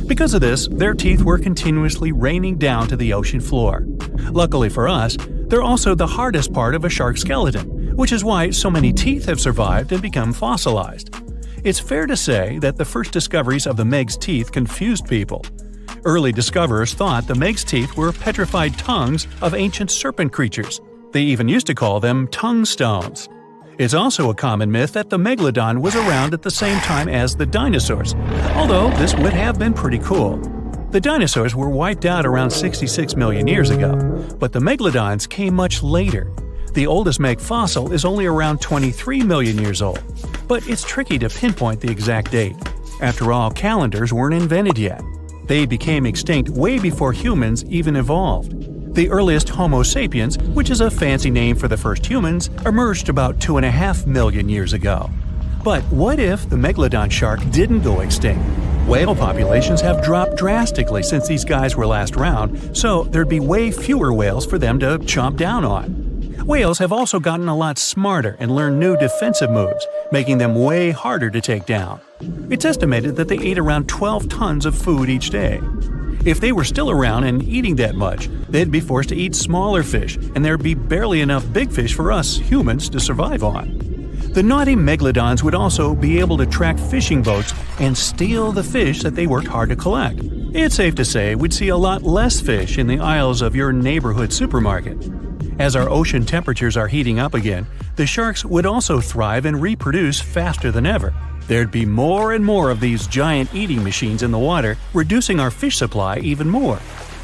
Because of this, their teeth were continuously raining down to the ocean floor. Luckily for us, they're also the hardest part of a shark skeleton, which is why so many teeth have survived and become fossilized. It's fair to say that the first discoveries of the meg's teeth confused people. Early discoverers thought the meg's teeth were petrified tongues of ancient serpent creatures. They even used to call them tongue stones. It's also a common myth that the megalodon was around at the same time as the dinosaurs, although this would have been pretty cool. The dinosaurs were wiped out around 66 million years ago, but the megalodons came much later. The oldest meg fossil is only around 23 million years old, but it's tricky to pinpoint the exact date. After all, calendars weren't invented yet. They became extinct way before humans even evolved. The earliest Homo sapiens, which is a fancy name for the first humans, emerged about 2.5 million years ago. But what if the megalodon shark didn't go extinct? Whale populations have dropped drastically since these guys were last around, so there'd be way fewer whales for them to chomp down on. Whales have also gotten a lot smarter and learned new defensive moves, making them way harder to take down. It's estimated that they ate around 12 tons of food each day. If they were still around and eating that much, they'd be forced to eat smaller fish, and there'd be barely enough big fish for us humans to survive on. The naughty megalodons would also be able to track fishing boats and steal the fish that they worked hard to collect. It's safe to say we'd see a lot less fish in the aisles of your neighborhood supermarket. As our ocean temperatures are heating up again, the sharks would also thrive and reproduce faster than ever. There'd be more and more of these giant eating machines in the water, reducing our fish supply even more.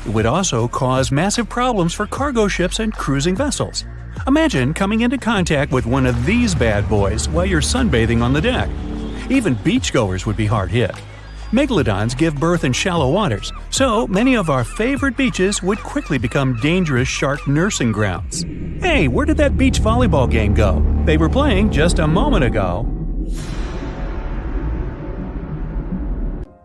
It would also cause massive problems for cargo ships and cruising vessels. Imagine coming into contact with one of these bad boys while you're sunbathing on the deck. Even beachgoers would be hard hit. Megalodons give birth in shallow waters, so many of our favorite beaches would quickly become dangerous shark nursing grounds. Hey, where did that beach volleyball game go? They were playing just a moment ago.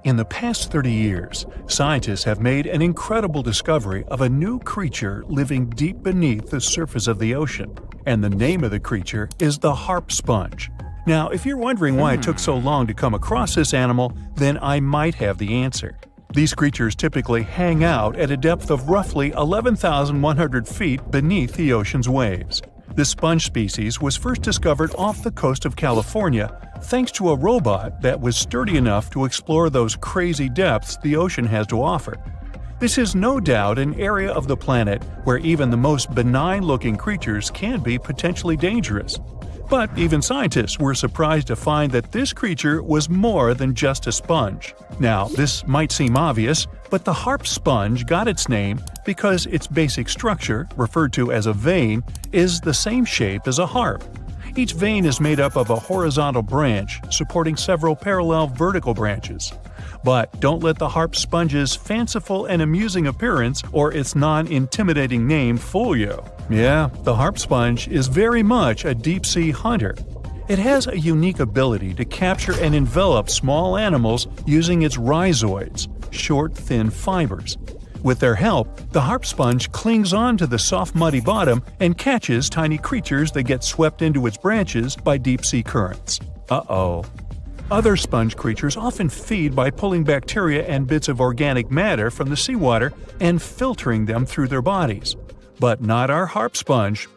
In the past 30 years, scientists have made an incredible discovery of a new creature living deep beneath the surface of the ocean. And the name of the creature is the harp sponge. Now, if you're wondering why it took so long to come across this animal, then I might have the answer. These creatures typically hang out at a depth of roughly 11,100 feet beneath the ocean's waves. The sponge species was first discovered off the coast of California thanks to a robot that was sturdy enough to explore those crazy depths the ocean has to offer. This is no doubt an area of the planet where even the most benign-looking creatures can be potentially dangerous. But even scientists were surprised to find that this creature was more than just a sponge. Now, this might seem obvious, but the harp sponge got its name because its basic structure, referred to as a vein, is the same shape as a harp. Each vein is made up of a horizontal branch supporting several parallel vertical branches. But don't let the harp sponge's fanciful and amusing appearance or its non-intimidating name fool you. Yeah, the harp sponge is very much a deep-sea hunter. It has a unique ability to capture and envelop small animals using its rhizoids, short, thin fibers. With their help, the harp sponge clings on to the soft, muddy bottom and catches tiny creatures that get swept into its branches by deep-sea currents. Uh-oh. Other sponge creatures often feed by pulling bacteria and bits of organic matter from the seawater and filtering them through their bodies. But not our harp sponge.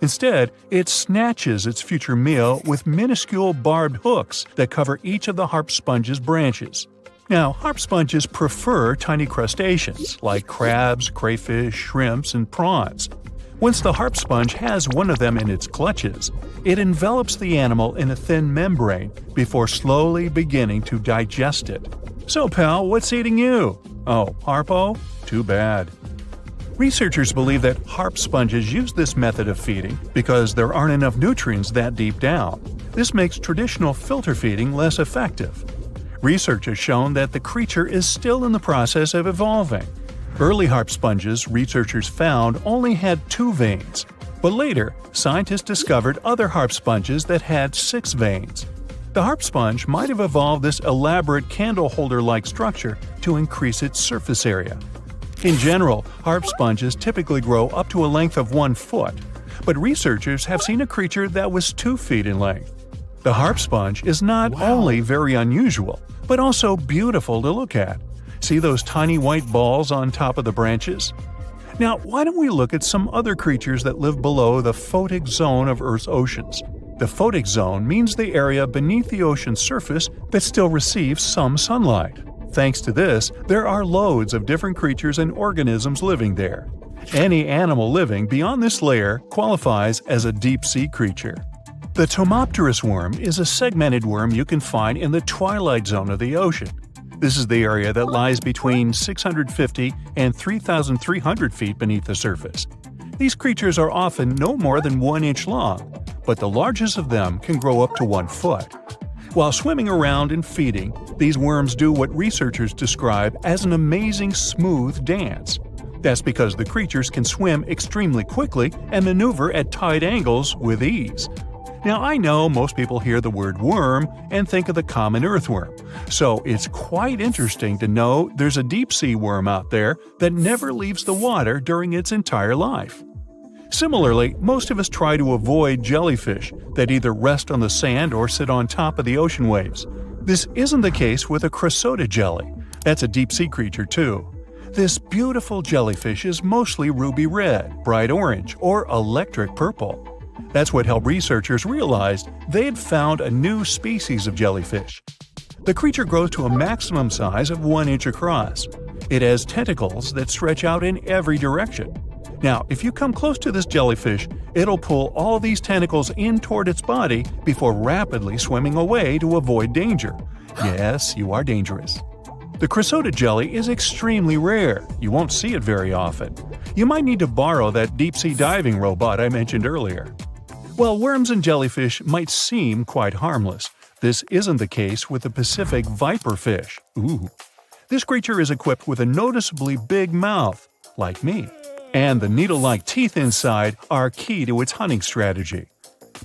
Instead, it snatches its future meal with minuscule barbed hooks that cover each of the harp sponge's branches. Now, harp sponges prefer tiny crustaceans like crabs, crayfish, shrimps, and prawns. Once the harp sponge has one of them in its clutches, it envelops the animal in a thin membrane before slowly beginning to digest it. So, pal, what's eating you? Oh, Harpo? Too bad. Researchers believe that harp sponges use this method of feeding because there aren't enough nutrients that deep down. This makes traditional filter feeding less effective. Research has shown that the creature is still in the process of evolving. Early harp sponges, researchers found, only had 2 veins, but later, scientists discovered other harp sponges that had 6 veins. The harp sponge might have evolved this elaborate candle holder-like structure to increase its surface area. In general, harp sponges typically grow up to a length of 1 foot, but researchers have seen a creature that was 2 feet in length. The harp sponge is not only very unusual, but also beautiful to look at. See those tiny white balls on top of the branches? Now, why don't we look at some other creatures that live below the photic zone of Earth's oceans? The photic zone means the area beneath the ocean's surface that still receives some sunlight. Thanks to this, there are loads of different creatures and organisms living there. Any animal living beyond this layer qualifies as a deep-sea creature. The Tomopterus worm is a segmented worm you can find in the twilight zone of the ocean. This is the area that lies between 650 and 3,300 feet beneath the surface. These creatures are often no more than 1 inch long, but the largest of them can grow up to 1 foot. While swimming around and feeding, these worms do what researchers describe as an amazing smooth dance. That's because the creatures can swim extremely quickly and maneuver at tight angles with ease. Now, I know most people hear the word worm and think of the common earthworm, so it's quite interesting to know there's a deep-sea worm out there that never leaves the water during its entire life. Similarly, most of us try to avoid jellyfish that either rest on the sand or sit on top of the ocean waves. This isn't the case with a chrysota jelly. That's a deep-sea creature too. This beautiful jellyfish is mostly ruby red, bright orange, or electric purple. That's what helped researchers realize they had found a new species of jellyfish. The creature grows to a maximum size of 1 inch across. It has tentacles that stretch out in every direction. Now, if you come close to this jellyfish, it'll pull all these tentacles in toward its body before rapidly swimming away to avoid danger. Yes, you are dangerous. The chrysota jelly is extremely rare. You won't see it very often. You might need to borrow that deep-sea diving robot I mentioned earlier. While worms and jellyfish might seem quite harmless, this isn't the case with the Pacific viperfish. Ooh. This creature is equipped with a noticeably big mouth, like me, and the needle-like teeth inside are key to its hunting strategy.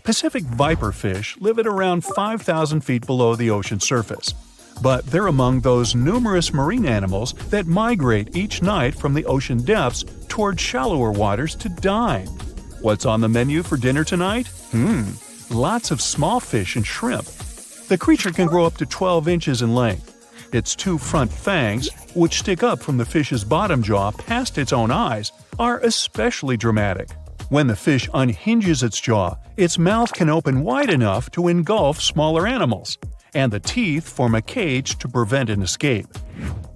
Pacific viperfish live at around 5,000 feet below the ocean surface, but they're among those numerous marine animals that migrate each night from the ocean depths toward shallower waters to dine. What's on the menu for dinner tonight? Lots of small fish and shrimp. The creature can grow up to 12 inches in length. Its 2 front fangs, which stick up from the fish's bottom jaw past its own eyes, are especially dramatic. When the fish unhinges its jaw, its mouth can open wide enough to engulf smaller animals, and the teeth form a cage to prevent an escape.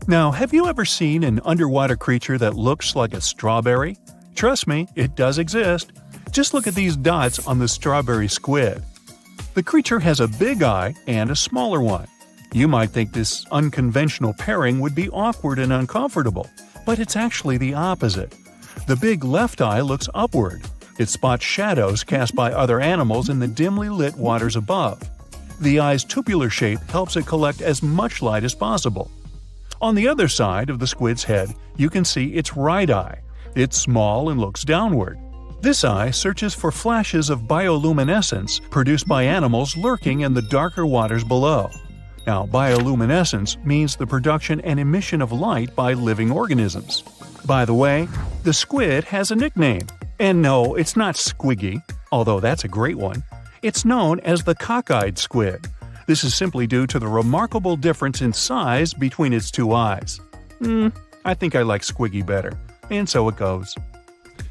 Now, have you ever seen an underwater creature that looks like a strawberry? Trust me, it does exist. Just look at these dots on the strawberry squid. The creature has a big eye and a smaller one. You might think this unconventional pairing would be awkward and uncomfortable, but it's actually the opposite. The big left eye looks upward. It spots shadows cast by other animals in the dimly lit waters above. The eye's tubular shape helps it collect as much light as possible. On the other side of the squid's head, you can see its right eye. It's small and looks downward. This eye searches for flashes of bioluminescence produced by animals lurking in the darker waters below. Now, bioluminescence means the production and emission of light by living organisms. By the way, the squid has a nickname. And no, it's not Squiggy, although that's a great one. It's known as the cockeyed squid. This is simply due to the remarkable difference in size between its 2 eyes. I think I like Squiggy better, and so it goes.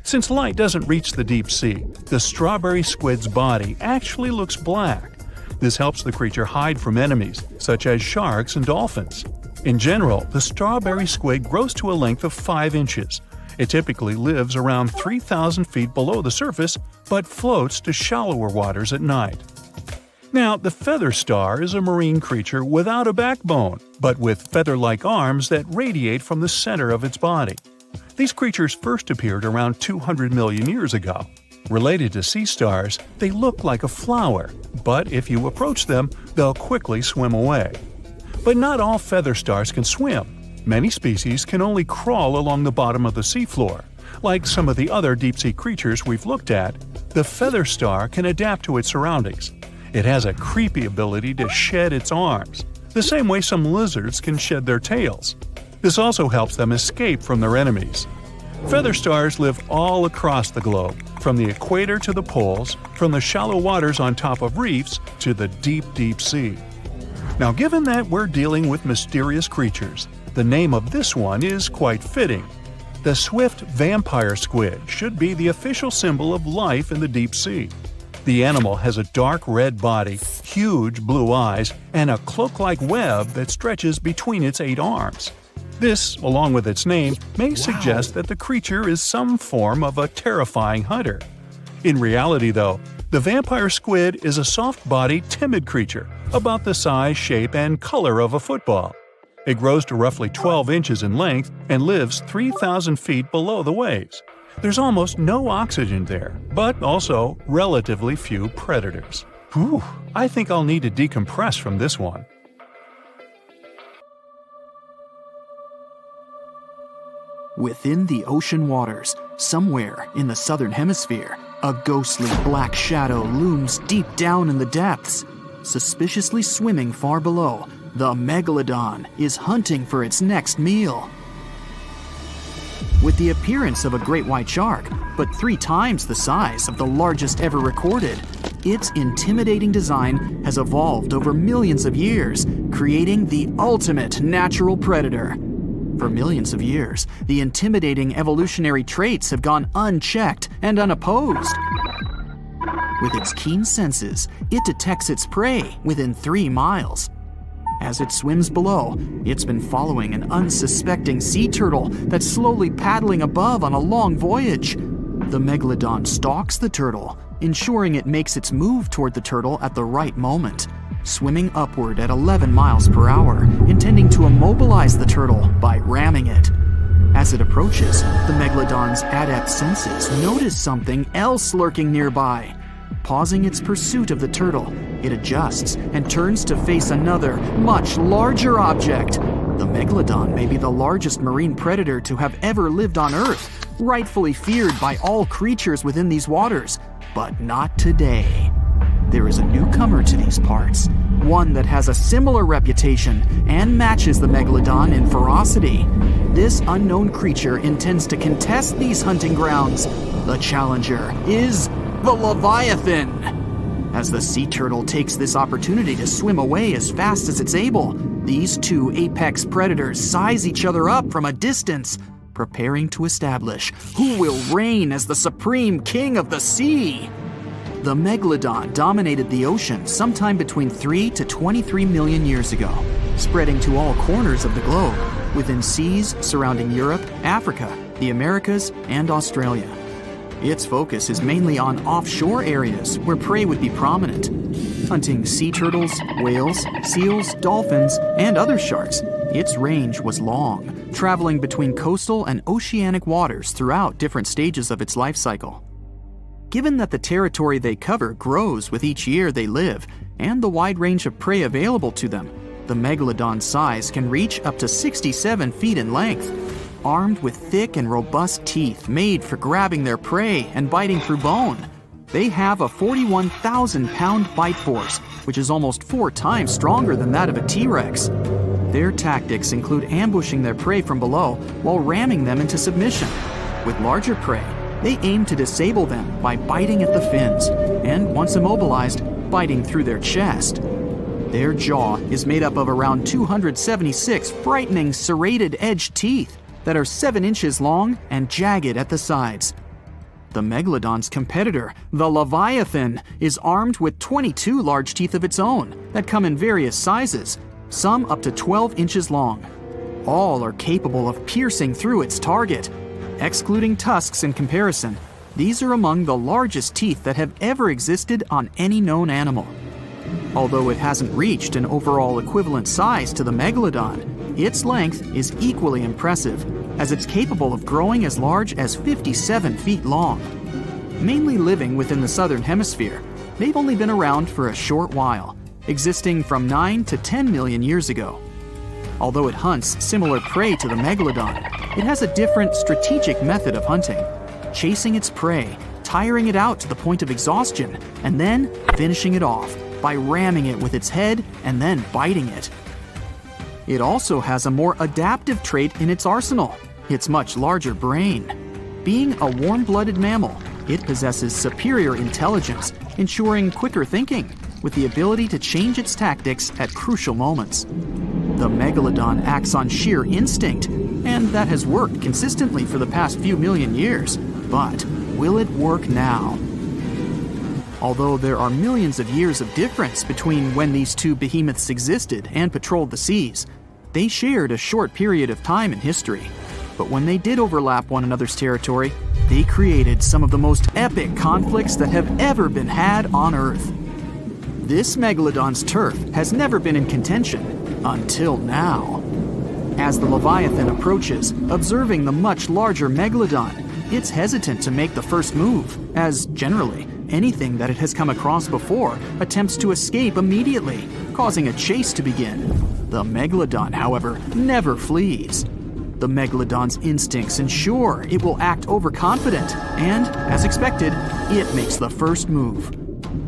Since light doesn't reach the deep sea, the strawberry squid's body actually looks black. This helps the creature hide from enemies, such as sharks and dolphins. In general, the strawberry squid grows to a length of 5 inches. It typically lives around 3,000 feet below the surface, but floats to shallower waters at night. Now, the feather star is a marine creature without a backbone, but with feather-like arms that radiate from the center of its body. These creatures first appeared around 200 million years ago. Related to sea stars, they look like a flower, but if you approach them, they'll quickly swim away. But not all feather stars can swim. Many species can only crawl along the bottom of the seafloor. Like some of the other deep-sea creatures we've looked at, the feather star can adapt to its surroundings. It has a creepy ability to shed its arms, the same way some lizards can shed their tails. This also helps them escape from their enemies. Feather stars live all across the globe, from the equator to the poles, from the shallow waters on top of reefs to the deep, deep sea. Now, given that we're dealing with mysterious creatures, the name of this one is quite fitting. The swift vampire squid should be the official symbol of life in the deep sea. The animal has a dark red body, huge blue eyes, and a cloak-like web that stretches between its 8 arms. This, along with its name, may suggest that the creature is some form of a terrifying hunter. In reality, though, the vampire squid is a soft-bodied, timid creature, about the size, shape, and color of a football. It grows to roughly 12 inches in length and lives 3,000 feet below the waves. There's almost no oxygen there, but also relatively few predators. Whew, I think I'll need to decompress from this one. Within the ocean waters, somewhere in the southern hemisphere, a ghostly black shadow looms deep down in the depths. Suspiciously swimming far below, the Megalodon is hunting for its next meal. With the appearance of a great white shark, but 3 times the size of the largest ever recorded, its intimidating design has evolved over millions of years, creating the ultimate natural predator. For millions of years, the intimidating evolutionary traits have gone unchecked and unopposed. With its keen senses, it detects its prey within 3 miles. As it swims below, it's been following an unsuspecting sea turtle that's slowly paddling above on a long voyage. The Megalodon stalks the turtle, ensuring it makes its move toward the turtle at the right moment, swimming upward at 11 miles per hour, intending to immobilize the turtle by ramming it. As it approaches, the Megalodon's adept senses notice something else lurking nearby. Pausing its pursuit of the turtle, it adjusts and turns to face another, much larger object. The Megalodon may be the largest marine predator to have ever lived on Earth, rightfully feared by all creatures within these waters, but not today. There is a newcomer to these parts, one that has a similar reputation and matches the Megalodon in ferocity. This unknown creature intends to contest these hunting grounds. The challenger is the Leviathan. As the sea turtle takes this opportunity to swim away as fast as it's able, these 2 apex predators size each other up from a distance, preparing to establish who will reign as the supreme king of the sea. The Megalodon dominated the ocean sometime between 3 to 23 million years ago, spreading to all corners of the globe, within seas surrounding Europe, Africa, the Americas, and Australia. Its focus is mainly on offshore areas where prey would be prominent, hunting sea turtles, whales, seals, dolphins, and other sharks. Its range was long, traveling between coastal and oceanic waters throughout different stages of its life cycle. Given that the territory they cover grows with each year they live, and the wide range of prey available to them, the Megalodon's size can reach up to 67 feet in length. Armed with thick and robust teeth made for grabbing their prey and biting through bone, they have a 41,000-pound bite force, which is almost 4 times stronger than that of a T-Rex. Their tactics include ambushing their prey from below while ramming them into submission. With larger prey, they aim to disable them by biting at the fins, and once immobilized, biting through their chest. Their jaw is made up of around 276 frightening serrated edged teeth that are 7 inches long and jagged at the sides. The Megalodon's competitor, the Leviathan, is armed with 22 large teeth of its own that come in various sizes, some up to 12 inches long. All are capable of piercing through its target. Excluding tusks in comparison, these are among the largest teeth that have ever existed on any known animal. Although it hasn't reached an overall equivalent size to the Megalodon, its length is equally impressive, as it's capable of growing as large as 57 feet long. Mainly living within the southern hemisphere, they've only been around for a short while, existing from 9 to 10 million years ago. Although it hunts similar prey to the Megalodon, it has a different strategic method of hunting, chasing its prey, tiring it out to the point of exhaustion, and then finishing it off by ramming it with its head and then biting it. It also has a more adaptive trait in its arsenal, its much larger brain. Being a warm-blooded mammal, it possesses superior intelligence, ensuring quicker thinking, with the ability to change its tactics at crucial moments. The Megalodon acts on sheer instinct, and that has worked consistently for the past few million years. But will it work now? Although there are millions of years of difference between when these two behemoths existed and patrolled the seas, they shared a short period of time in history. But when they did overlap one another's territory, they created some of the most epic conflicts that have ever been had on Earth. This Megalodon's turf has never been in contention until now. As the Leviathan approaches, observing the much larger Megalodon, it's hesitant to make the first move, as generally, anything that it has come across before attempts to escape immediately, causing a chase to begin. The Megalodon, however, never flees. The Megalodon's instincts ensure it will act overconfident, and, as expected, it makes the first move.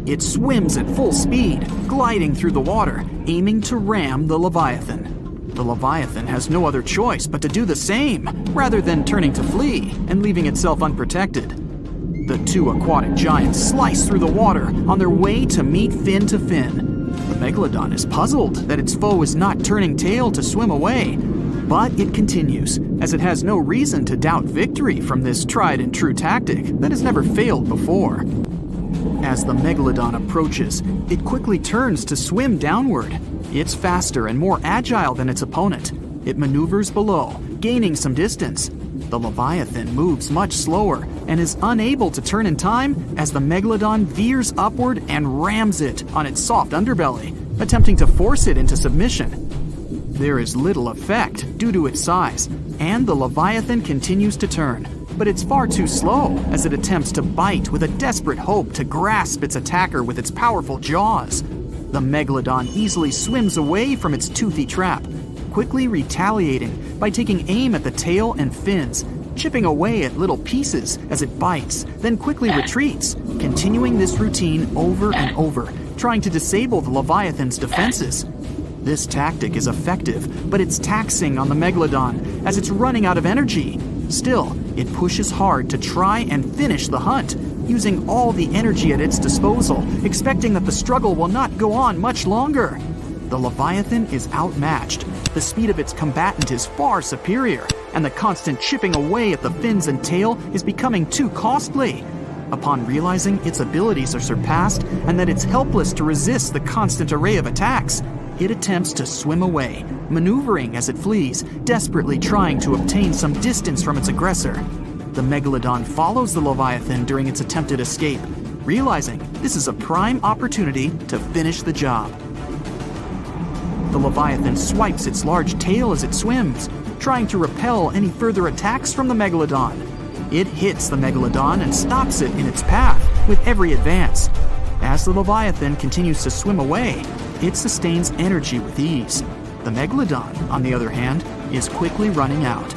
It swims at full speed, gliding through the water, aiming to ram the Leviathan. The Leviathan has no other choice but to do the same, rather than turning to flee and leaving itself unprotected. The two aquatic giants slice through the water on their way to meet fin to fin. The Megalodon is puzzled that its foe is not turning tail to swim away, but it continues, as it has no reason to doubt victory from this tried and true tactic that has never failed before. As the Megalodon approaches, it quickly turns to swim downward. It's faster and more agile than its opponent. It maneuvers below, gaining some distance. The Leviathan moves much slower and is unable to turn in time as the Megalodon veers upward and rams it on its soft underbelly, attempting to force it into submission. There is little effect due to its size, and the Leviathan continues to turn, but it's far too slow as it attempts to bite with a desperate hope to grasp its attacker with its powerful jaws. The Megalodon easily swims away from its toothy trap, quickly retaliating by taking aim at the tail and fins, chipping away at little pieces as it bites, then quickly retreats, continuing this routine over and over, trying to disable the Leviathan's defenses. This tactic is effective, but it's taxing on the Megalodon as it's running out of energy. Still, it pushes hard to try and finish the hunt, using all the energy at its disposal, expecting that the struggle will not go on much longer. The Leviathan is outmatched. The speed of its combatant is far superior, and the constant chipping away at the fins and tail is becoming too costly. Upon realizing its abilities are surpassed and that it's helpless to resist the constant array of attacks, it attempts to swim away, maneuvering as it flees, desperately trying to obtain some distance from its aggressor. The Megalodon follows the Leviathan during its attempted escape, realizing this is a prime opportunity to finish the job. The Leviathan swipes its large tail as it swims, trying to repel any further attacks from the Megalodon. It hits the Megalodon and stops it in its path with every advance. As the Leviathan continues to swim away, it sustains energy with ease. The Megalodon, on the other hand, is quickly running out.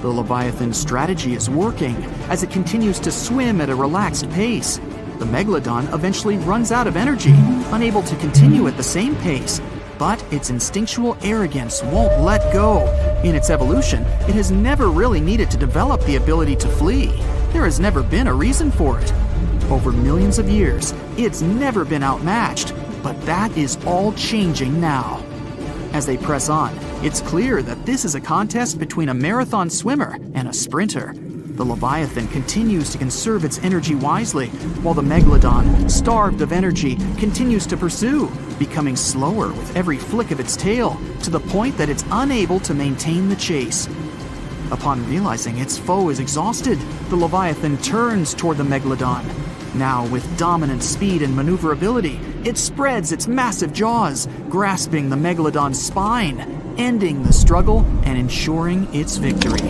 The Leviathan's strategy is working as it continues to swim at a relaxed pace. The Megalodon eventually runs out of energy, unable to continue at the same pace, but its instinctual arrogance won't let go. In its evolution, it has never really needed to develop the ability to flee. There has never been a reason for it. Over millions of years, it's never been outmatched, but that is all changing now. As they press on, it's clear that this is a contest between a marathon swimmer and a sprinter. The Leviathan continues to conserve its energy wisely, while the Megalodon, starved of energy, continues to pursue, becoming slower with every flick of its tail, to the point that it's unable to maintain the chase. Upon realizing its foe is exhausted, the Leviathan turns toward the Megalodon. Now, with dominant speed and maneuverability, it spreads its massive jaws, grasping the Megalodon's spine, ending the struggle and ensuring its victory.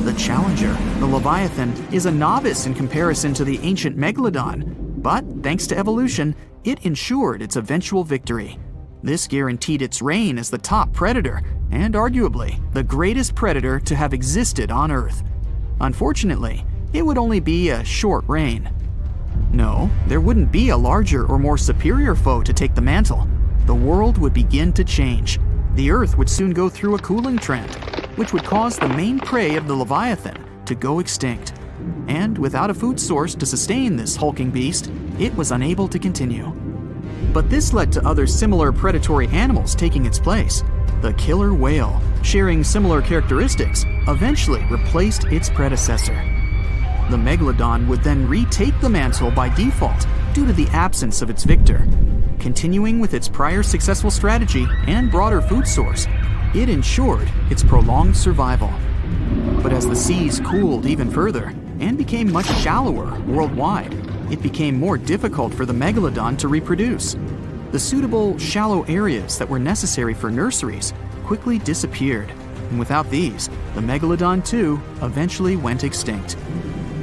The challenger, the Leviathan, is a novice in comparison to the ancient Megalodon, but thanks to evolution, it ensured its eventual victory. This guaranteed its reign as the top predator, and arguably the greatest predator to have existed on Earth. Unfortunately, it would only be a short reign. No, there wouldn't be a larger or more superior foe to take the mantle. The world would begin to change. The Earth would soon go through a cooling trend, which would cause the main prey of the Leviathan to go extinct. And without a food source to sustain this hulking beast, it was unable to continue. But this led to other similar predatory animals taking its place. The killer whale, sharing similar characteristics, eventually replaced its predecessor. The Megalodon would then retake the mantle by default due to the absence of its victor. Continuing with its prior successful strategy and broader food source, it ensured its prolonged survival. But as the seas cooled even further and became much shallower worldwide, it became more difficult for the Megalodon to reproduce. The suitable shallow areas that were necessary for nurseries quickly disappeared, and without these, the Megalodon too eventually went extinct.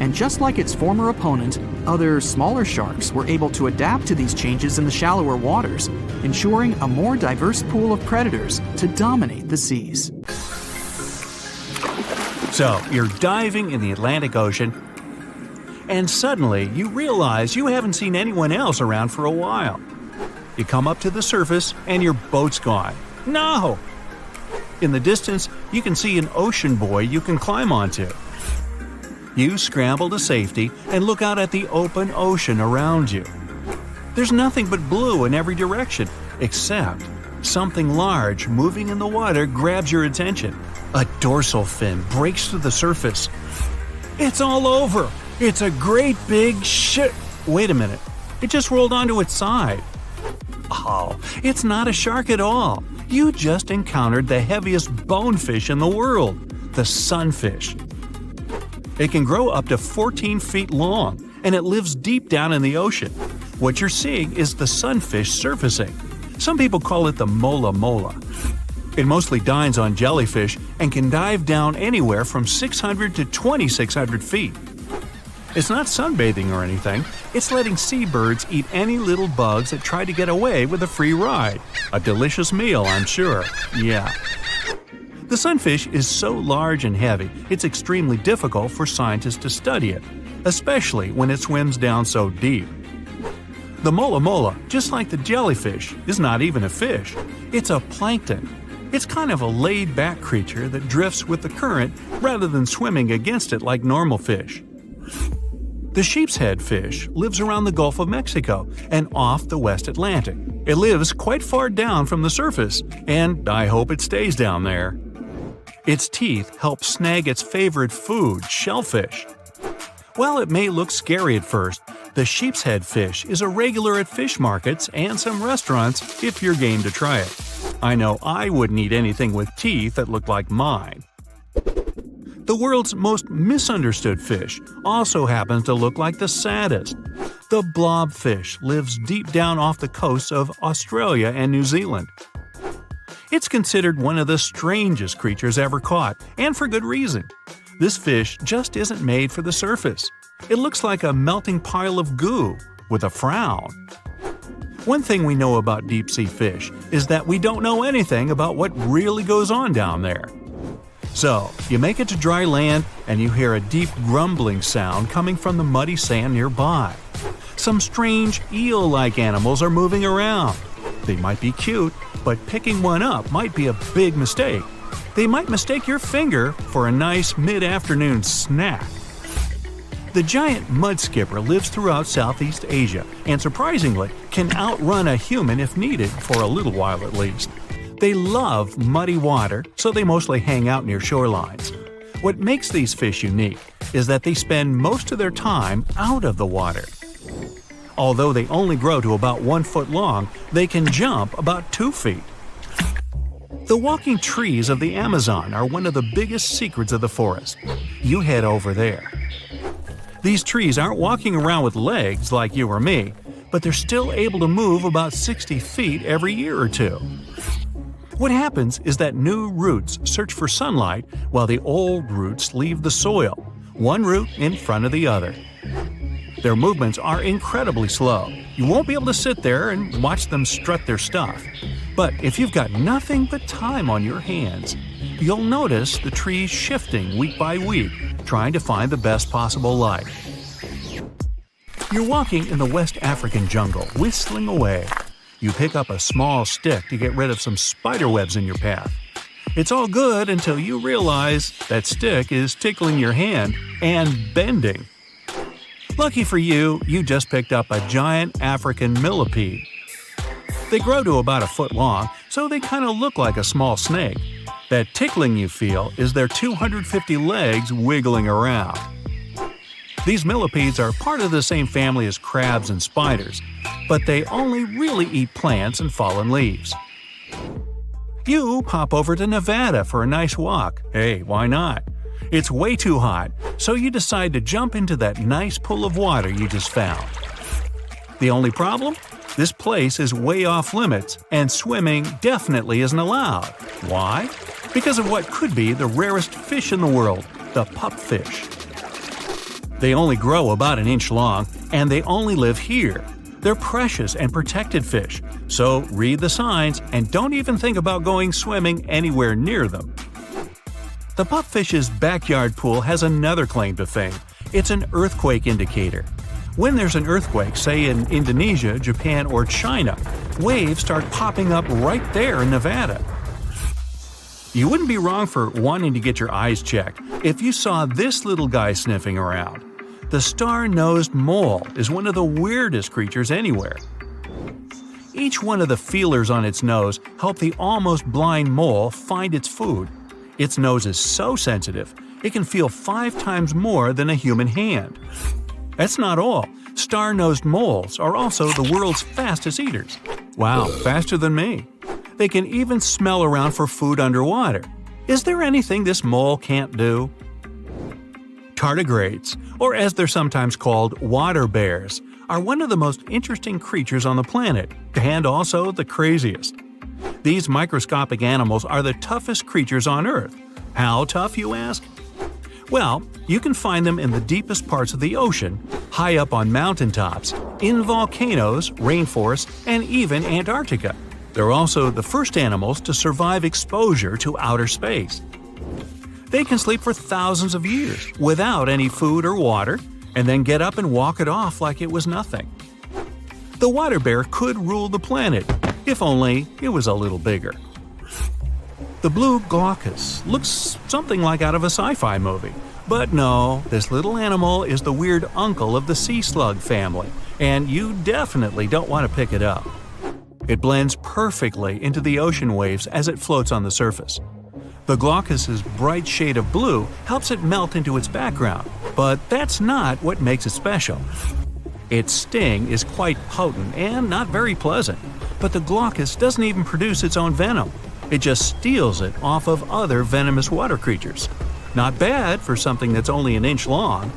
And just like its former opponent, other smaller sharks were able to adapt to these changes in the shallower waters, ensuring a more diverse pool of predators to dominate the seas. So, you're diving in the Atlantic Ocean, and suddenly you realize you haven't seen anyone else around for a while. You come up to the surface and your boat's gone. No! In the distance, you can see an ocean buoy you can climb onto. You scramble to safety and look out at the open ocean around you. There's nothing but blue in every direction, except something large moving in the water grabs your attention. A dorsal fin breaks through the surface. It's all over! It's a great big shit. Wait a minute. It just rolled onto its side. Oh, it's not a shark at all. You just encountered the heaviest bonefish in the world, the sunfish. It can grow up to 14 feet long, and it lives deep down in the ocean. What you're seeing is the sunfish surfacing. Some people call it the mola mola. It mostly dines on jellyfish and can dive down anywhere from 600 to 2,600 feet. It's not sunbathing or anything, it's letting seabirds eat any little bugs that try to get away with a free ride. A delicious meal, I'm sure. Yeah. The sunfish is so large and heavy, it's extremely difficult for scientists to study it, especially when it swims down so deep. The mola mola, just like the jellyfish, is not even a fish. It's a plankton. It's kind of a laid-back creature that drifts with the current rather than swimming against it like normal fish. The sheep's head fish lives around the Gulf of Mexico and off the West Atlantic. It lives quite far down from the surface, and I hope it stays down there. Its teeth help snag its favorite food, shellfish. While it may look scary at first, the sheep's head fish is a regular at fish markets and some restaurants if you're game to try it. I know I wouldn't eat anything with teeth that looked like mine. The world's most misunderstood fish also happens to look like the saddest. The blobfish lives deep down off the coasts of Australia and New Zealand. It's considered one of the strangest creatures ever caught, and for good reason. This fish just isn't made for the surface. It looks like a melting pile of goo, with a frown. One thing we know about deep-sea fish is that we don't know anything about what really goes on down there. So, you make it to dry land and you hear a deep grumbling sound coming from the muddy sand nearby. Some strange eel-like animals are moving around. They might be cute, but picking one up might be a big mistake. They might mistake your finger for a nice mid-afternoon snack. The giant mud skipper lives throughout Southeast Asia and surprisingly can outrun a human if needed for a little while at least. They love muddy water, so they mostly hang out near shorelines. What makes these fish unique is that they spend most of their time out of the water. Although they only grow to about 1 foot long, they can jump about 2 feet. The walking trees of the Amazon are one of the biggest secrets of the forest. You head over there. These trees aren't walking around with legs like you or me, but they're still able to move about 60 feet every year or two. What happens is that new roots search for sunlight while the old roots leave the soil, one root in front of the other. Their movements are incredibly slow. You won't be able to sit there and watch them strut their stuff. But if you've got nothing but time on your hands, you'll notice the trees shifting week by week, trying to find the best possible light. You're walking in the West African jungle, whistling away. You pick up a small stick to get rid of some spider webs in your path. It's all good until you realize that stick is tickling your hand and bending. Lucky for you, you just picked up a giant African millipede. They grow to about 1 foot long, so they kind of look like a small snake. That tickling you feel is their 250 legs wiggling around. These millipedes are part of the same family as crabs and spiders, but they only really eat plants and fallen leaves. You pop over to Nevada for a nice walk. Hey, why not? It's way too hot, so you decide to jump into that nice pool of water you just found. The only problem? This place is way off limits, and swimming definitely isn't allowed. Why? Because of what could be the rarest fish in the world, the pupfish. They only grow about 1 inch long, and they only live here. They're precious and protected fish, so read the signs and don't even think about going swimming anywhere near them. The pupfish's backyard pool has another claim to fame. It's an earthquake indicator. When there's an earthquake, say in Indonesia, Japan, or China, waves start popping up right there in Nevada. You wouldn't be wrong for wanting to get your eyes checked if you saw this little guy sniffing around. The star-nosed mole is one of the weirdest creatures anywhere. Each one of the feelers on its nose help the almost blind mole find its food. Its nose is so sensitive, it can feel 5 times more than a human hand. That's not all. Star-nosed moles are also the world's fastest eaters. Wow, faster than me. They can even smell around for food underwater. Is there anything this mole can't do? Tardigrades, or as they're sometimes called, water bears, are one of the most interesting creatures on the planet, and also the craziest. These microscopic animals are the toughest creatures on Earth. How tough, you ask? Well, you can find them in the deepest parts of the ocean, high up on mountaintops, in volcanoes, rainforests, and even Antarctica. They're also the first animals to survive exposure to outer space. They can sleep for thousands of years without any food or water, and then get up and walk it off like it was nothing. The water bear could rule the planet, if only it was a little bigger. The blue glaucus looks something like out of a sci-fi movie. But no, this little animal is the weird uncle of the sea slug family, and you definitely don't want to pick it up. It blends perfectly into the ocean waves as it floats on the surface. The glaucus's bright shade of blue helps it melt into its background, but that's not what makes it special. Its sting is quite potent and not very pleasant, but the glaucus doesn't even produce its own venom. It just steals it off of other venomous water creatures. Not bad for something that's only 1 inch long.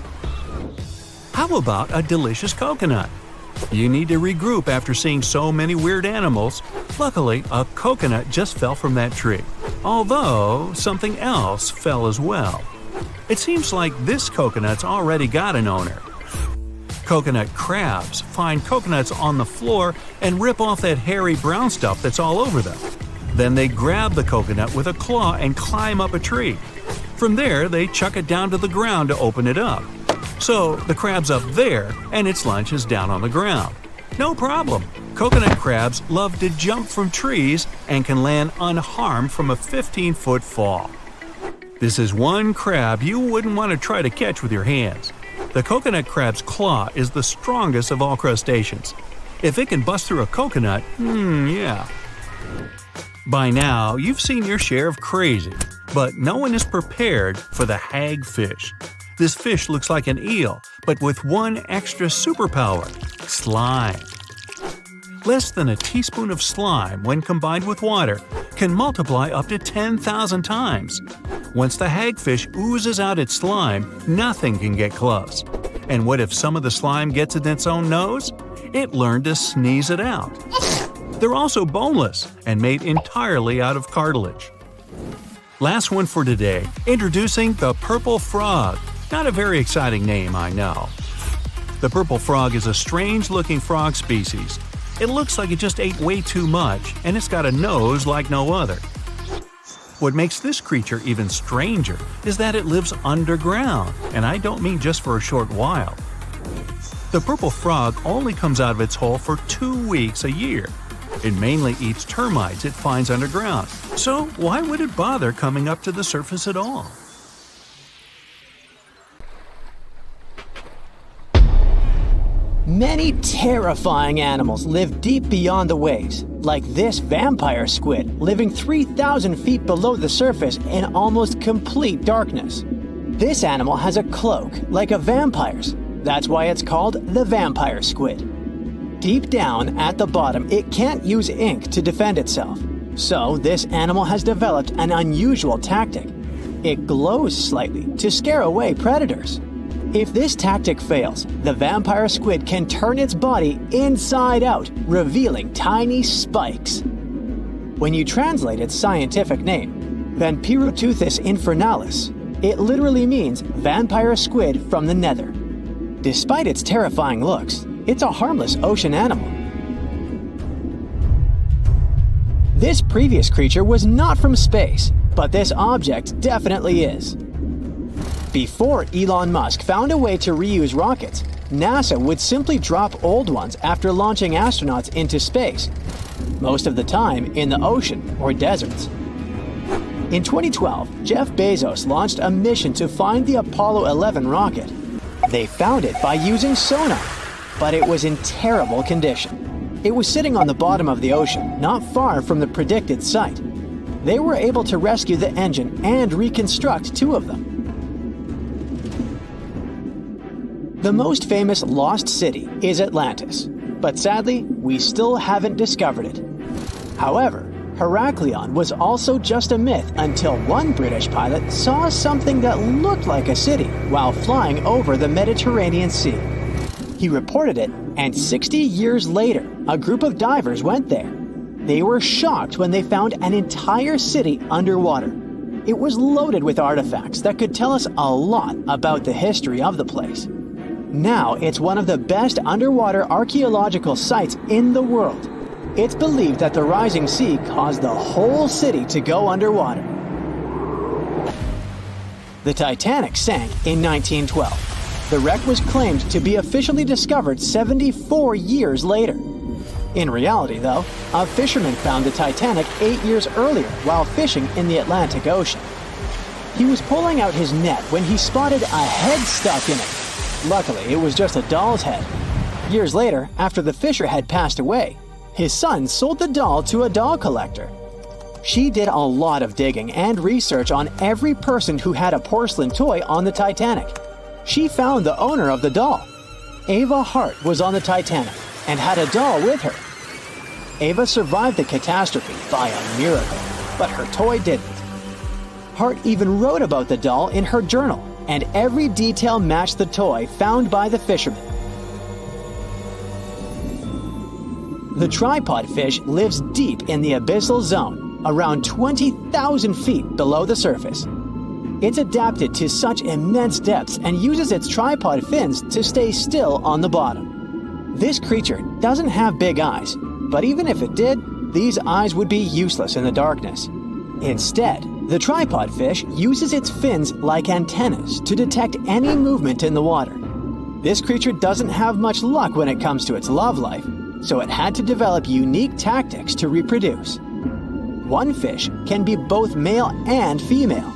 How about a delicious coconut? You need to regroup after seeing so many weird animals. Luckily, a coconut just fell from that tree, although something else fell as well. It seems like this coconut's already got an owner. Coconut crabs find coconuts on the floor and rip off that hairy brown stuff that's all over them. Then they grab the coconut with a claw and climb up a tree. From there, they chuck it down to the ground to open it up. So the crab's up there and its lunch is down on the ground. No problem. Coconut crabs love to jump from trees and can land unharmed from a 15-foot fall. This is one crab you wouldn't want to try to catch with your hands. The coconut crab's claw is the strongest of all crustaceans. If it can bust through a coconut, yeah. By now, you've seen your share of crazy, but no one is prepared for the hagfish. This fish looks like an eel, but with one extra superpower: slime. Less than a teaspoon of slime, when combined with water, can multiply up to 10,000 times. Once the hagfish oozes out its slime, nothing can get close. And what if some of the slime gets in its own nose? It learned to sneeze it out. They're also boneless and made entirely out of cartilage. Last one for today, introducing the purple frog. Not a very exciting name, I know. The purple frog is a strange-looking frog species. It looks like it just ate way too much, and it's got a nose like no other. What makes this creature even stranger is that it lives underground, and I don't mean just for a short while. The purple frog only comes out of its hole for 2 weeks a year. It mainly eats termites it finds underground, so why would it bother coming up to the surface at all? Many terrifying animals live deep beyond the waves, like this vampire squid living 3,000 feet below the surface in almost complete darkness. This animal has a cloak, like a vampire's. That's why it's called the vampire squid. Deep down at the bottom, it can't use ink to defend itself. So this animal has developed an unusual tactic. It glows slightly to scare away predators. If this tactic fails, the vampire squid can turn its body inside out, revealing tiny spikes. When you translate its scientific name, Vampiroteuthis infernalis, it literally means vampire squid from the nether. Despite its terrifying looks, it's a harmless ocean animal. This previous creature was not from space, but this object definitely is. Before Elon Musk found a way to reuse rockets, NASA would simply drop old ones after launching astronauts into space, most of the time in the ocean or deserts. In 2012, Jeff Bezos launched a mission to find the Apollo 11 rocket. They found it by using sonar, but it was in terrible condition. It was sitting on the bottom of the ocean, not far from the predicted site. They were able to rescue the engine and reconstruct 2 of them. The most famous lost city is Atlantis, but sadly, we still haven't discovered it. However, Heraklion was also just a myth until one British pilot saw something that looked like a city while flying over the Mediterranean Sea. He reported it, and 60 years later, a group of divers went there. They were shocked when they found an entire city underwater. It was loaded with artifacts that could tell us a lot about the history of the place. Now it's one of the best underwater archaeological sites in the world. It's believed that the rising sea caused the whole city to go underwater. The Titanic sank in 1912. The wreck was claimed to be officially discovered 74 years later. In reality, though, a fisherman found the Titanic 8 years earlier while fishing in the Atlantic Ocean. He was pulling out his net when he spotted a head stuck in it. Luckily, it was just a doll's head. Years later, after the fisher had passed away, his son sold the doll to a doll collector. She did a lot of digging and research on every person who had a porcelain toy on the Titanic. She found the owner of the doll. Ava Hart was on the Titanic and had a doll with her. Ava survived the catastrophe by a miracle, but her toy didn't. Hart even wrote about the doll in her journal, and every detail matched the toy found by the fisherman. The tripod fish lives deep in the abyssal zone, around 20,000 feet below the surface. It's adapted to such immense depths and uses its tripod fins to stay still on the bottom. This creature doesn't have big eyes, but even if it did, these eyes would be useless in the darkness. Instead, the tripod fish uses its fins like antennas to detect any movement in the water. This creature doesn't have much luck when it comes to its love life, so it had to develop unique tactics to reproduce. One fish can be both male and female.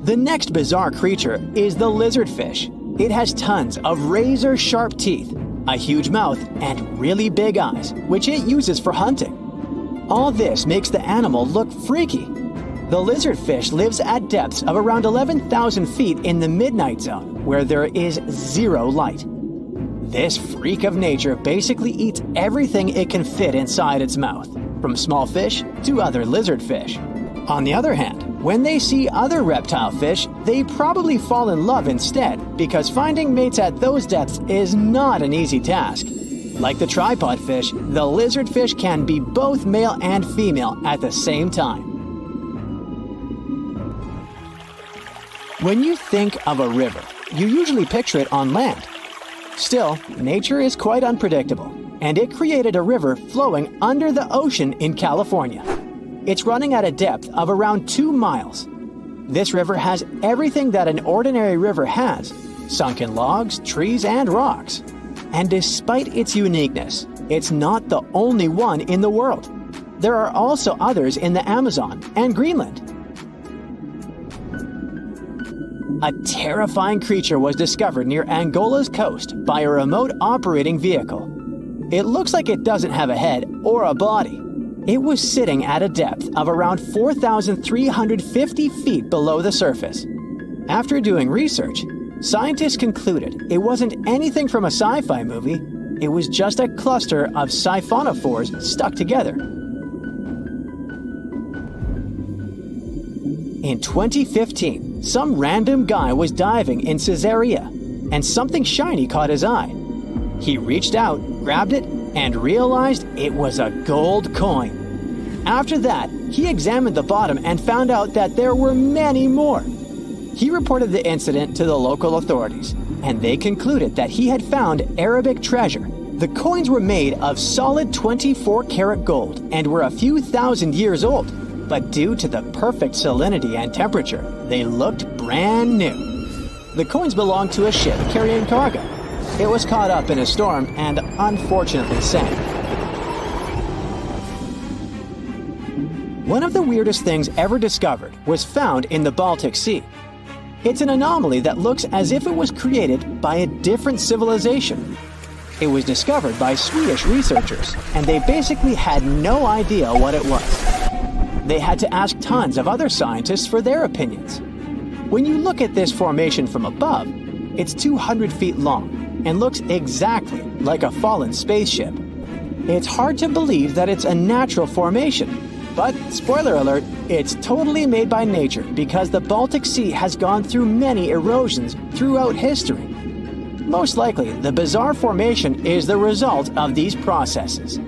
The next bizarre creature is the lizardfish. It has tons of razor-sharp teeth, a huge mouth, and really big eyes, which it uses for hunting. All this makes the animal look freaky. The lizardfish lives at depths of around 11,000 feet in the midnight zone, where there is zero light. This freak of nature basically eats everything it can fit inside its mouth, from small fish to other lizardfish. On the other hand, when they see other reptile fish, they probably fall in love instead, because finding mates at those depths is not an easy task. Like the tripod fish, the lizardfish can be both male and female at the same time. When you think of a river, you usually picture it on land. Still, nature is quite unpredictable, and it created a river flowing under the ocean in California. It's running at a depth of around 2 miles. This river has everything that an ordinary river has: sunken logs, trees, and rocks. And despite its uniqueness, it's not the only one in the world. There are also others in the Amazon and Greenland. A terrifying creature was discovered near Angola's coast by a remote operating vehicle. It looks like it doesn't have a head or a body. It was sitting at a depth of around 4,350 feet below the surface. After doing research, scientists concluded it wasn't anything from a sci-fi movie. It was just a cluster of siphonophores stuck together. In 2015, some random guy was diving in Caesarea, and something shiny caught his eye. He reached out, grabbed it, and realized it was a gold coin. After that, he examined the bottom and found out that there were many more. He reported the incident to the local authorities, and they concluded that he had found Arabic treasure. The coins were made of solid 24-karat gold and were a few thousand years old. But due to the perfect salinity and temperature, they looked brand new. The coins belonged to a ship carrying cargo. It was caught up in a storm and unfortunately sank. One of the weirdest things ever discovered was found in the Baltic Sea. It's an anomaly that looks as if it was created by a different civilization. It was discovered by Swedish researchers, and they basically had no idea what it was. They had to ask tons of other scientists for their opinions. When you look at this formation from above, it's 200 feet long and looks exactly like a fallen spaceship. It's hard to believe that it's a natural formation, but spoiler alert, it's totally made by nature because the Baltic Sea has gone through many erosions throughout history. Most likely, the bizarre formation is the result of these processes.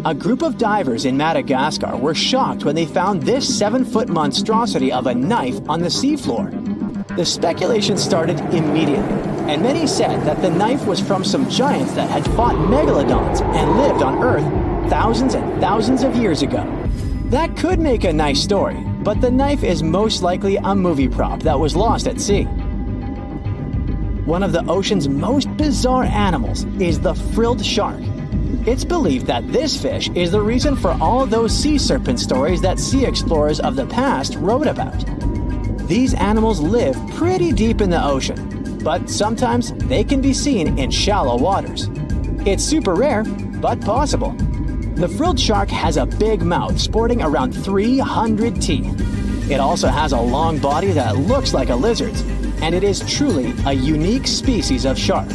A group of divers in Madagascar were shocked when they found this 7-foot monstrosity of a knife on the seafloor. The speculation started immediately, and many said that the knife was from some giants that had fought megalodons and lived on Earth thousands and thousands of years ago. That could make a nice story, but the knife is most likely a movie prop that was lost at sea. One of the ocean's most bizarre animals is the frilled shark. It's believed that this fish is the reason for all those sea serpent stories that sea explorers of the past wrote about. These animals live pretty deep in the ocean, but sometimes they can be seen in shallow waters. It's super rare, but possible. The frilled shark has a big mouth sporting around 300 teeth. It also has a long body that looks like a lizard's, and it is truly a unique species of shark.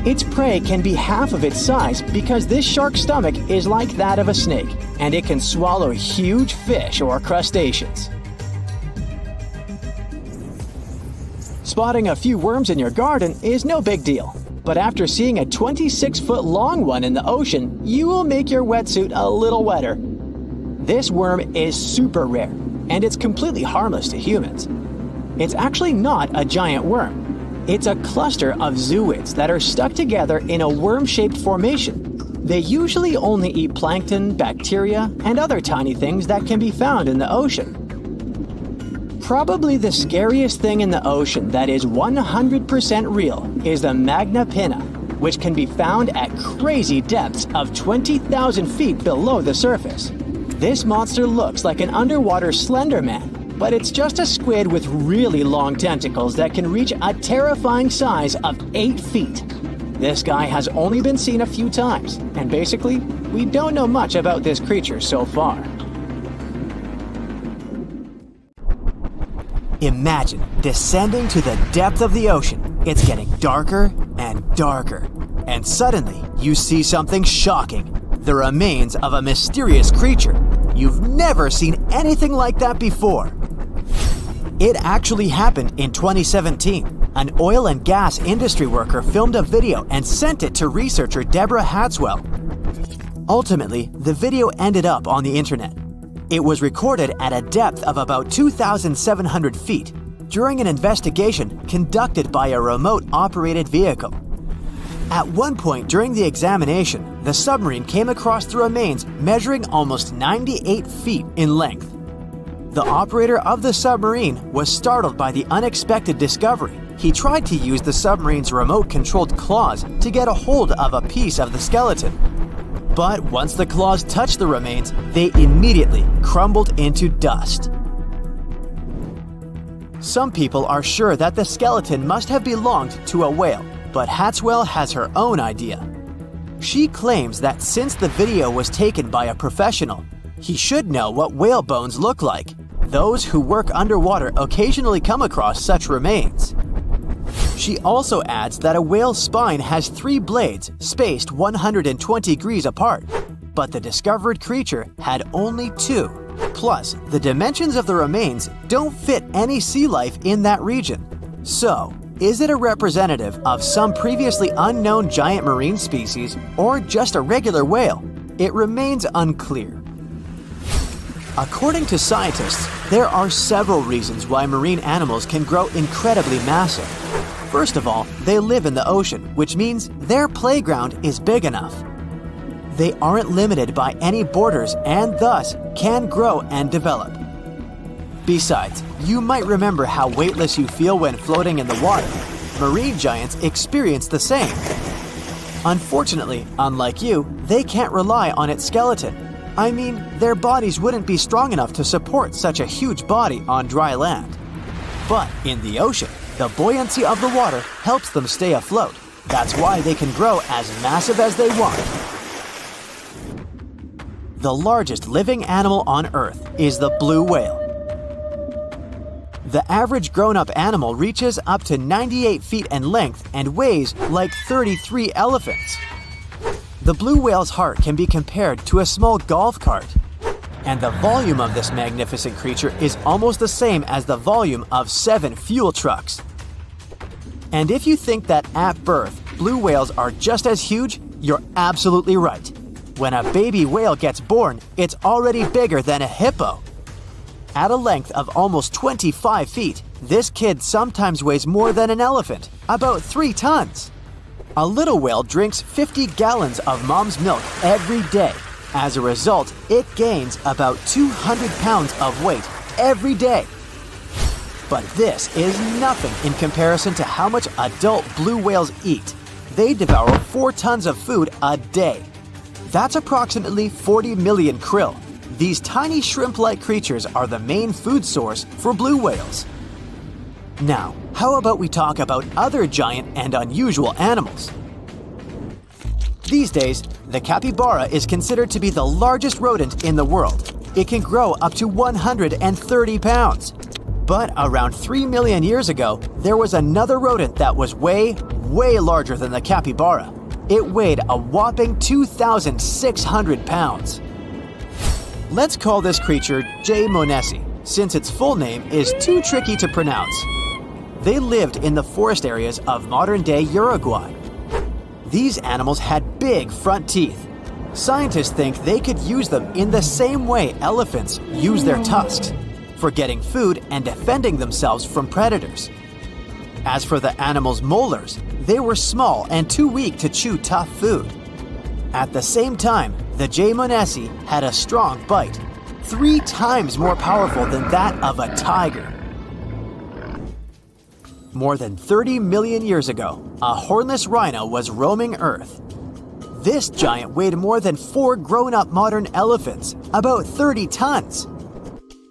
Its prey can be half of its size because this shark's stomach is like that of a snake, and it can swallow huge fish or crustaceans. Spotting a few worms in your garden is no big deal, but after seeing a 26-foot-long one in the ocean, you will make your wetsuit a little wetter. This worm is super rare, and it's completely harmless to humans. It's actually not a giant worm. It's a cluster of zooids that are stuck together in a worm-shaped formation. They usually only eat plankton, bacteria, and other tiny things that can be found in the ocean. Probably the scariest thing in the ocean that is 100% real is the magna pinna, which can be found at crazy depths of 20,000 feet below the surface. This monster looks like an underwater Slender Man, but it's just a squid with really long tentacles that can reach a terrifying size of 8 feet. This guy has only been seen a few times, and basically, we don't know much about this creature so far. Imagine descending to the depth of the ocean. It's getting darker and darker, and suddenly you see something shocking. The remains of a mysterious creature. You've never seen anything like that before. It actually happened in 2017. An oil and gas industry worker filmed a video and sent it to researcher Deborah Hatswell. Ultimately, the video ended up on the internet. It was recorded at a depth of about 2,700 feet during an investigation conducted by a remote-operated vehicle. At one point during the examination, the submarine came across the remains measuring almost 98 feet in length. The operator of the submarine was startled by the unexpected discovery. He tried to use the submarine's remote-controlled claws to get a hold of a piece of the skeleton. But once the claws touched the remains, they immediately crumbled into dust. Some people are sure that the skeleton must have belonged to a whale, but Hatswell has her own idea. She claims that since the video was taken by a professional, he should know what whale bones look like. Those who work underwater occasionally come across such remains. She also adds that a whale's spine has 3 blades spaced 120 degrees apart, but the discovered creature had only 2. Plus, the dimensions of the remains don't fit any sea life in that region. So, is it a representative of some previously unknown giant marine species or just a regular whale? It remains unclear. According to scientists, there are several reasons why marine animals can grow incredibly massive. First of all, they live in the ocean, which means their playground is big enough. They aren't limited by any borders and thus can grow and develop. Besides, you might remember how weightless you feel when floating in the water. Marine giants experience the same. Unfortunately, unlike you, they can't rely on its skeleton. I mean, their bodies wouldn't be strong enough to support such a huge body on dry land. But in the ocean, the buoyancy of the water helps them stay afloat. That's why they can grow as massive as they want. The largest living animal on Earth is the blue whale. The average grown-up animal reaches up to 98 feet in length and weighs like 33 elephants. The blue whale's heart can be compared to a small golf cart, and the volume of this magnificent creature is almost the same as the volume of 7 fuel trucks. And if you think that at birth, blue whales are just as huge, you're absolutely right. When a baby whale gets born, it's already bigger than a hippo. At a length of almost 25 feet, this kid sometimes weighs more than an elephant, about 3 tons. A little whale drinks 50 gallons of mom's milk every day. As a result, it gains about 200 pounds of weight every day. But this is nothing in comparison to how much adult blue whales eat. They devour 4 tons of food a day. That's approximately 40 million krill. These tiny shrimp-like creatures are the main food source for blue whales. Now, how about we talk about other giant and unusual animals? These days, the capybara is considered to be the largest rodent in the world. It can grow up to 130 pounds. But around 3 million years ago, there was another rodent that was way larger than the capybara. It weighed a whopping 2,600 pounds. Let's call this creature J. monesi, since its full name is too tricky to pronounce. They lived in the forest areas of modern-day Uruguay. These animals had big front teeth. Scientists think they could use them in the same way elephants use their tusks, for getting food and defending themselves from predators. As for the animal's molars, they were small and too weak to chew tough food. At the same time, the J. monesi had a strong bite, 3 times more powerful than that of a tiger. More than 30 million years ago, a hornless rhino was roaming Earth. This giant weighed more than 4 grown-up modern elephants, about 30 tons.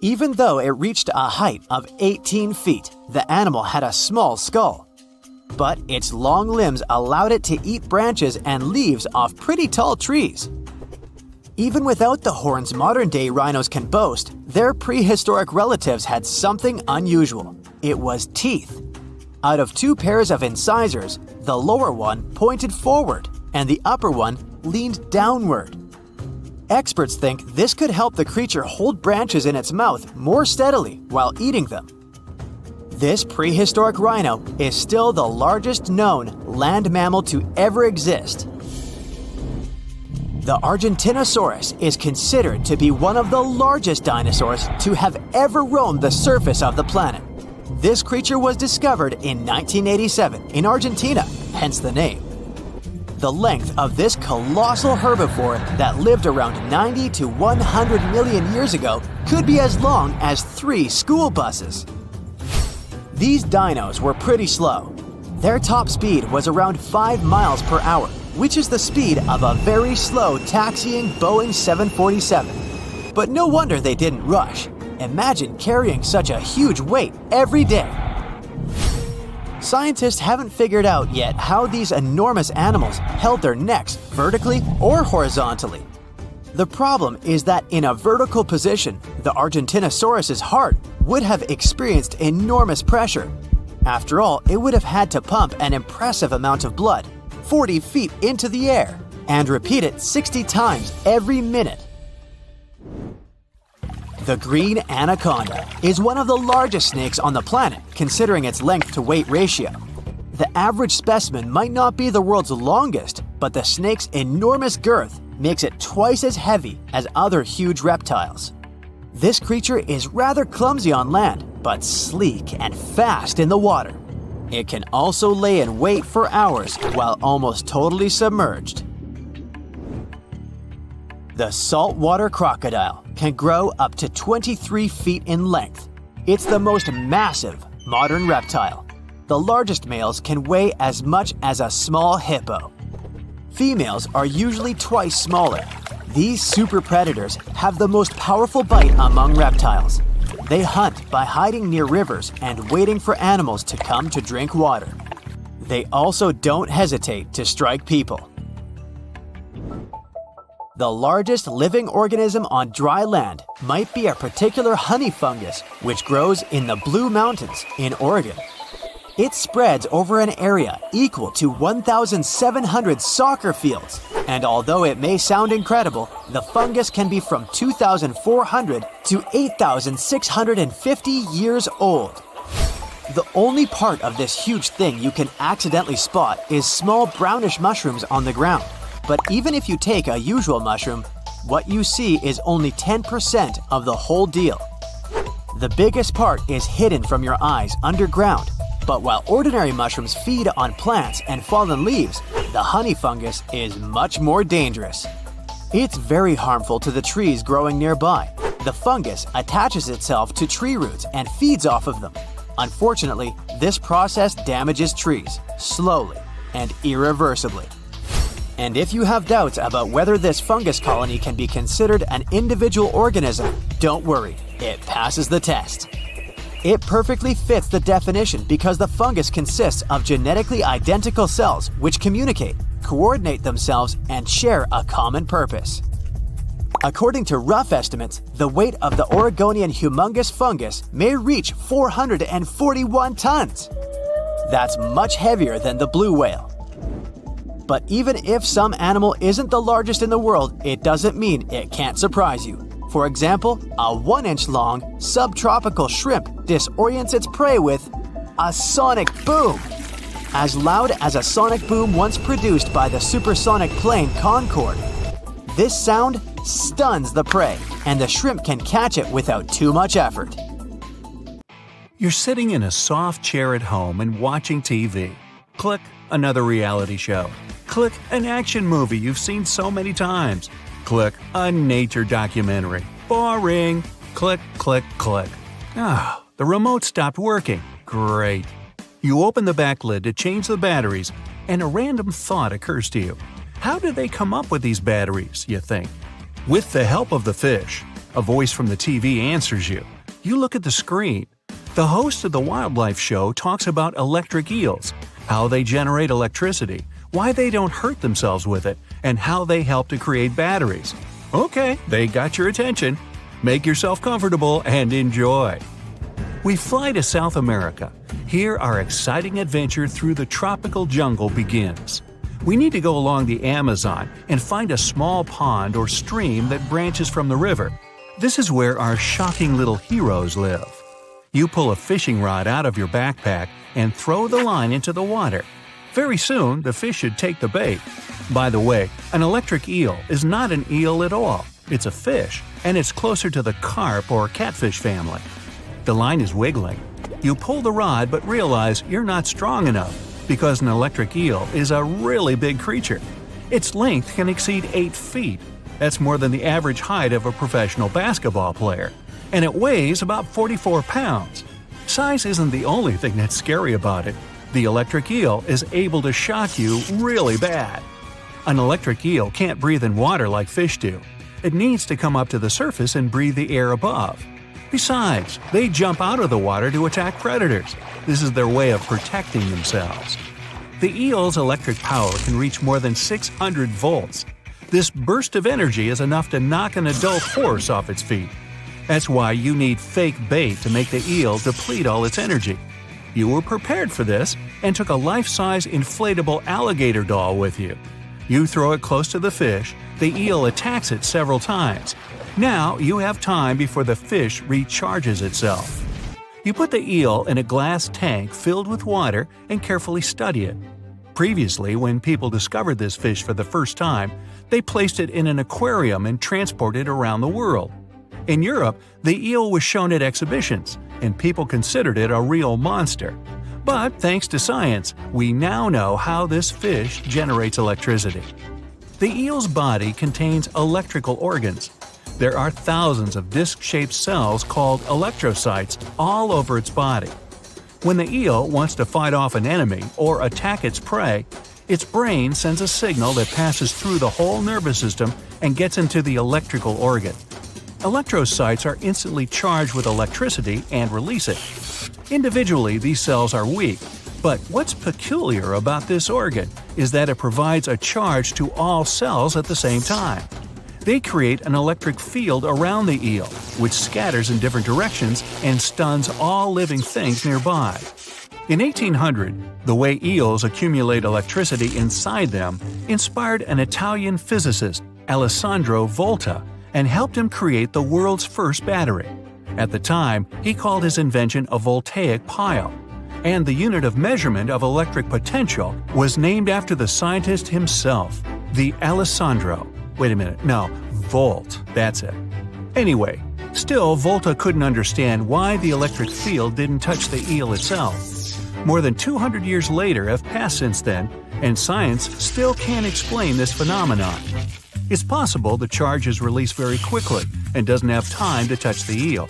Even though it reached a height of 18 feet, the animal had a small skull. but its long limbs allowed it to eat branches and leaves off pretty tall trees. Even without the horns modern-day rhinos can boast, their prehistoric relatives had something unusual. It was teeth. Out of two pairs of incisors, the lower one pointed forward and the upper one leaned downward. Experts think this could help the creature hold branches in its mouth more steadily while eating them. This prehistoric rhino is still the largest known land mammal to ever exist. The Argentinosaurus is considered to be one of the largest dinosaurs to have ever roamed the surface of the planet. This creature was discovered in 1987 in Argentina, hence the name. The length of this colossal herbivore that lived around 90 to 100 million years ago could be as long as 3 school buses. These dinos were pretty slow. Their top speed was around 5 miles per hour, which is the speed of a very slow taxiing Boeing 747. But no wonder they didn't rush. Imagine carrying such a huge weight every day. Scientists haven't figured out yet how these enormous animals held their necks vertically or horizontally. The problem is that in a vertical position, the Argentinosaurus's heart would have experienced enormous pressure. After all, it would have had to pump an impressive amount of blood, 40 feet into the air, and repeat it 60 times every minute. The green anaconda is one of the largest snakes on the planet, considering its length-to-weight ratio. The average specimen might not be the world's longest, but the snake's enormous girth makes it twice as heavy as other huge reptiles. This creature is rather clumsy on land, but sleek and fast in the water. It can also lay in wait for hours while almost totally submerged. The saltwater crocodile can grow up to 23 feet in length. It's the most massive modern reptile. The largest males can weigh as much as a small hippo. Females are usually twice smaller. These super predators have the most powerful bite among reptiles. They hunt by hiding near rivers and waiting for animals to come to drink water. They also don't hesitate to strike people. The largest living organism on dry land might be a particular honey fungus which grows in the Blue Mountains in Oregon. It spreads over an area equal to 1,700 soccer fields, and although it may sound incredible, the fungus can be from 2,400 to 8,650 years old. The only part of this huge thing you can accidentally spot is small brownish mushrooms on the ground. But even if you take a usual mushroom, what you see is only 10% of the whole deal. The biggest part is hidden from your eyes underground. But while ordinary mushrooms feed on plants and fallen leaves, the honey fungus is much more dangerous. It's very harmful to the trees growing nearby. The fungus attaches itself to tree roots and feeds off of them. Unfortunately, this process damages trees, slowly and irreversibly. And if you have doubts about whether this fungus colony can be considered an individual organism, don't worry, it passes the test. It perfectly fits the definition because the fungus consists of genetically identical cells which communicate, coordinate themselves, and share a common purpose. According to rough estimates, the weight of the Oregonian humongous fungus may reach 441 tons. That's much heavier than the blue whale. But even if some animal isn't the largest in the world, it doesn't mean it can't surprise you. For example, a 1-inch long subtropical shrimp disorients its prey with a sonic boom. As loud as a sonic boom once produced by the supersonic plane Concorde. This sound stuns the prey, and the shrimp can catch it without too much effort. You're sitting in a soft chair at home and watching TV. Click, another reality show. Click, an action movie you've seen so many times. Click, a nature documentary. Boring. Click, click, click. The remote stopped working. Great. You open the back lid to change the batteries, and a random thought occurs to you. How did they come up with these batteries, you think? With the help of the fish, a voice from the TV answers you. You look at the screen. The host of the wildlife show talks about electric eels. how they generate electricity, why they don't hurt themselves with it, and how they help to create batteries. Okay, they got your attention. Make yourself comfortable and enjoy. We fly to South America. Here our exciting adventure through the tropical jungle begins. We need to go along the Amazon and find a small pond or stream that branches from the river. This is where our shocking little heroes live. You pull a fishing rod out of your backpack and throw the line into the water. Very soon, the fish should take the bait. By the way, an electric eel is not an eel at all. It's a fish, and it's closer to the carp or catfish family. The line is wiggling. You pull the rod but realize you're not strong enough because an electric eel is a really big creature. Its length can exceed 8 feet. That's more than the average height of a professional basketball player. And it weighs about 44 pounds. Size isn't the only thing that's scary about it. The electric eel is able to shock you really bad. An electric eel can't breathe in water like fish do. It needs to come up to the surface and breathe the air above. Besides, they jump out of the water to attack predators. This is their way of protecting themselves. The eel's electric power can reach more than 600 volts. This burst of energy is enough to knock an adult horse off its feet. That's why you need fake bait to make the eel deplete all its energy. You were prepared for this and took a life-size inflatable alligator doll with you. You throw it close to the fish, the eel attacks it several times. Now you have time before the fish recharges itself. You put the eel in a glass tank filled with water and carefully study it. Previously, when people discovered this fish for the first time, they placed it in an aquarium and transported it around the world. In Europe, the eel was shown at exhibitions, and people considered it a real monster. But thanks to science, we now know how this fish generates electricity. The eel's body contains electrical organs. There are thousands of disc-shaped cells called electrocytes all over its body. When the eel wants to fight off an enemy or attack its prey, its brain sends a signal that passes through the whole nervous system and gets into the electrical organ. Electrocytes are instantly charged with electricity and release it. Individually, these cells are weak, but what's peculiar about this organ is that it provides a charge to all cells at the same time. They create an electric field around the eel, which scatters in different directions and stuns all living things nearby. In 1800, the way eels accumulate electricity inside them inspired an Italian physicist, Alessandro Volta, and helped him create the world's first battery. At the time, he called his invention a voltaic pile, and the unit of measurement of electric potential was named after the scientist himself, the Alessandro. Wait a minute, no, volt, that's it. Anyway, still Volta couldn't understand why the electric field didn't touch the eel itself. More than 200 years later have passed since then, and science still can't explain this phenomenon. It's possible the charge is released very quickly and doesn't have time to touch the eel.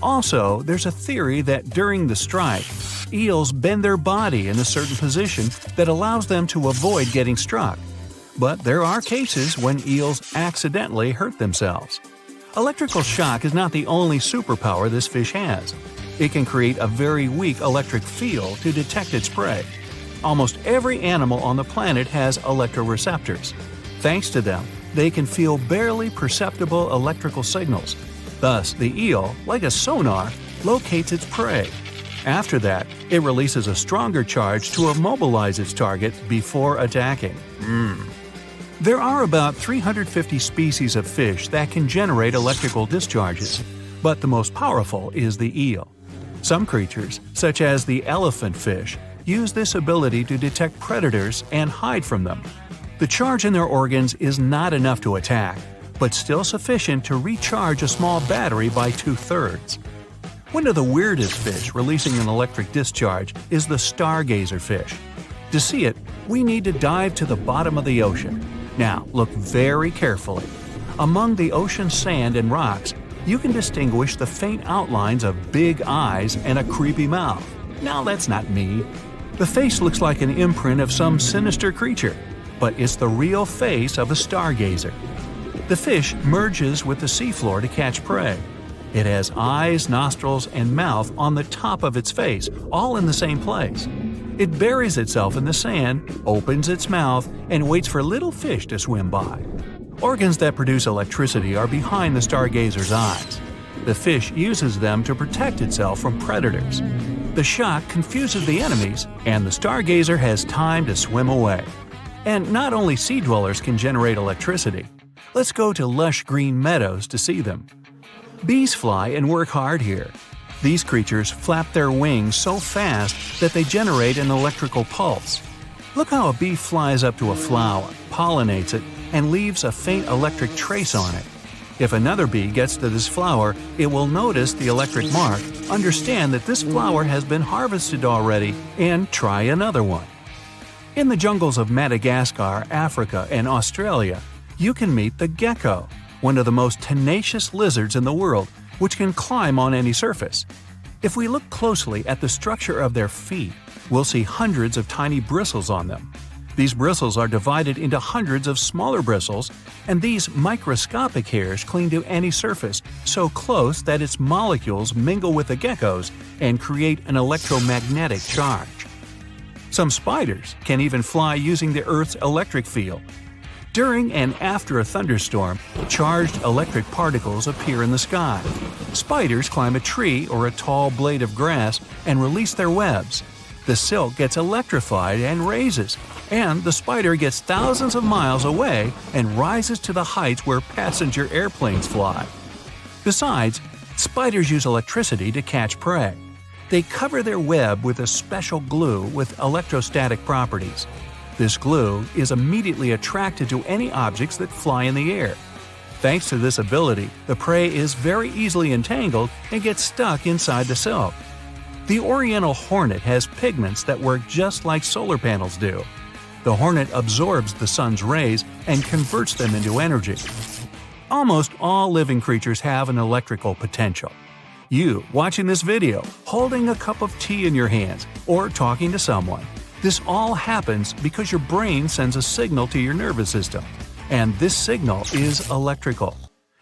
Also, there's a theory that during the strike, eels bend their body in a certain position that allows them to avoid getting struck. But there are cases when eels accidentally hurt themselves. Electrical shock is not the only superpower this fish has. It can create a very weak electric field to detect its prey. Almost every animal on the planet has electroreceptors. Thanks to them, they can feel barely perceptible electrical signals. Thus, the eel, like a sonar, locates its prey. After that, it releases a stronger charge to immobilize its target before attacking. There are about 350 species of fish that can generate electrical discharges, but the most powerful is the eel. Some creatures, such as the elephant fish, use this ability to detect predators and hide from them. The charge in their organs is not enough to attack, but still sufficient to recharge a small battery by 2/3. One of the weirdest fish releasing an electric discharge is the stargazer fish. To see it, we need to dive to the bottom of the ocean. Now, look very carefully. Among the ocean's sand and rocks, you can distinguish the faint outlines of big eyes and a creepy mouth. Now, that's not me. The face looks like an imprint of some sinister creature, but it's the real face of a stargazer. The fish merges with the seafloor to catch prey. It has eyes, nostrils, and mouth on the top of its face, all in the same place. It buries itself in the sand, opens its mouth, and waits for little fish to swim by. Organs that produce electricity are behind the stargazer's eyes. The fish uses them to protect itself from predators. The shock confuses the enemies, and the stargazer has time to swim away. And not only sea dwellers can generate electricity. Let's go to lush green meadows to see them. Bees fly and work hard here. These creatures flap their wings so fast that they generate an electrical pulse. Look how a bee flies up to a flower, pollinates it, and leaves a faint electric trace on it. If another bee gets to this flower, it will notice the electric mark, understand that this flower has been harvested already, and try another one. In the jungles of Madagascar, Africa, and Australia, you can meet the gecko, one of the most tenacious lizards in the world, which can climb on any surface. If we look closely at the structure of their feet, we'll see hundreds of tiny bristles on them. These bristles are divided into hundreds of smaller bristles, and these microscopic hairs cling to any surface so close that its molecules mingle with the gecko's and create an electromagnetic charge. Some spiders can even fly using the Earth's electric field. During and after a thunderstorm, charged electric particles appear in the sky. Spiders climb a tree or a tall blade of grass and release their webs. The silk gets electrified and raises, and the spider gets thousands of miles away and rises to the heights where passenger airplanes fly. Besides, spiders use electricity to catch prey. They cover their web with a special glue with electrostatic properties. This glue is immediately attracted to any objects that fly in the air. Thanks to this ability, the prey is very easily entangled and gets stuck inside the silk. The oriental hornet has pigments that work just like solar panels do. The hornet absorbs the sun's rays and converts them into energy. Almost all living creatures have an electrical potential. You, watching this video, holding a cup of tea in your hands, or talking to someone. This all happens because your brain sends a signal to your nervous system, and this signal is electrical.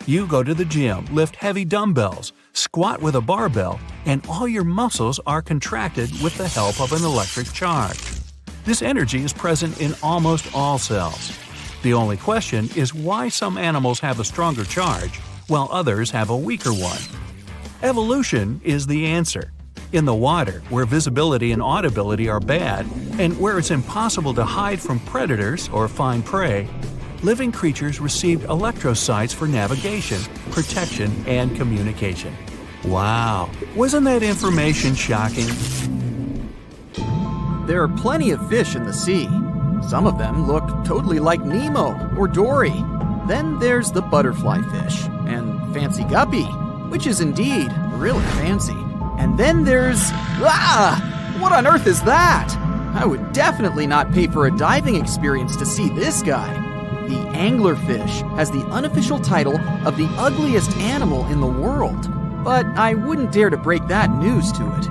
You go to the gym, lift heavy dumbbells, squat with a barbell, and all your muscles are contracted with the help of an electric charge. This energy is present in almost all cells. The only question is why some animals have a stronger charge, while others have a weaker one. Evolution is the answer. In the water, where visibility and audibility are bad, and where it's impossible to hide from predators or find prey, living creatures received electrosites for navigation, protection, and communication. Wow! Wasn't that information shocking? There are plenty of fish in the sea. Some of them look totally like Nemo or Dory. Then there's the butterfly fish and fancy guppy, which is indeed really fancy. And then there's… What on earth is that? I would definitely not pay for a diving experience to see this guy. The anglerfish has the unofficial title of the ugliest animal in the world, but I wouldn't dare to break that news to it.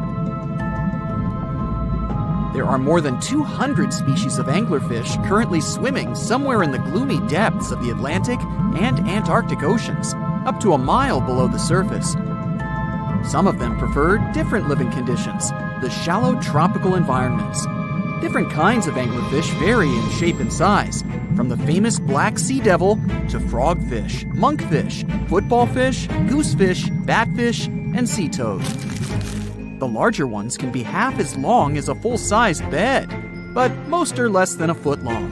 There are more than 200 species of anglerfish currently swimming somewhere in the gloomy depths of the Atlantic and Antarctic oceans, up to a mile below the surface. Some of them prefer different living conditions, the shallow tropical environments. Different kinds of anglerfish vary in shape and size, from the famous black sea devil to frogfish, monkfish, footballfish, goosefish, batfish, and sea toad. The larger ones can be half as long as a full-sized bed, but most are less than a foot long.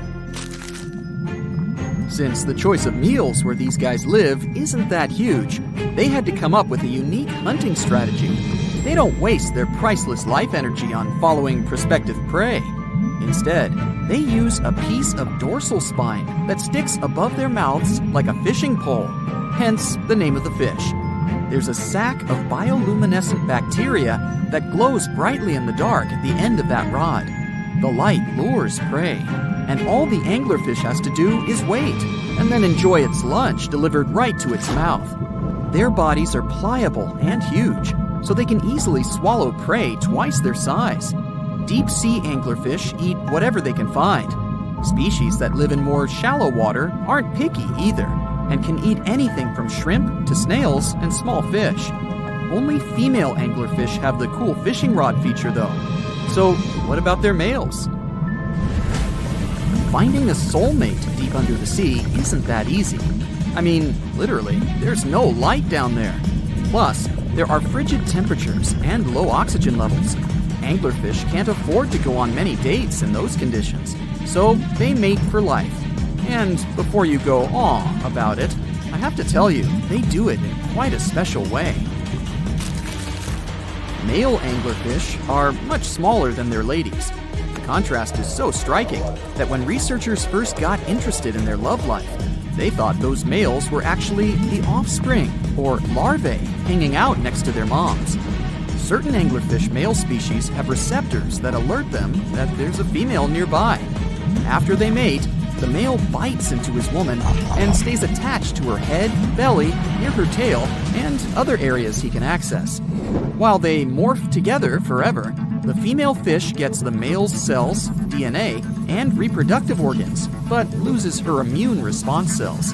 Since the choice of meals where these guys live isn't that huge, they had to come up with a unique hunting strategy. They don't waste their priceless life energy on following prospective prey. Instead, they use a piece of dorsal spine that sticks above their mouths like a fishing pole, hence the name of the fish. There's a sac of bioluminescent bacteria that glows brightly in the dark at the end of that rod. The light lures prey, and all the anglerfish has to do is wait, and then enjoy its lunch delivered right to its mouth. Their bodies are pliable and huge, so they can easily swallow prey twice their size. Deep-sea anglerfish eat whatever they can find. Species that live in more shallow water aren't picky either, and can eat anything from shrimp to snails and small fish. Only female anglerfish have the cool fishing rod feature though, so So what about their males? Finding a soulmate deep under the sea isn't that easy. I mean, literally, there's no light down there. Plus, there are frigid temperatures and low oxygen levels. Anglerfish can't afford to go on many dates in those conditions, so they mate for life. And before you go aw about it, I have to tell you, they do it in quite a special way. Male anglerfish are much smaller than their ladies. The contrast is so striking that when researchers first got interested in their love life, they thought those males were actually the offspring, or larvae, hanging out next to their moms. Certain anglerfish male species have receptors that alert them that there's a female nearby. After they mate, the male bites into his woman and stays attached to her head, belly, near her tail, and other areas he can access. While they morph together forever, the female fish gets the male's cells, DNA, and reproductive organs, but loses her immune response cells.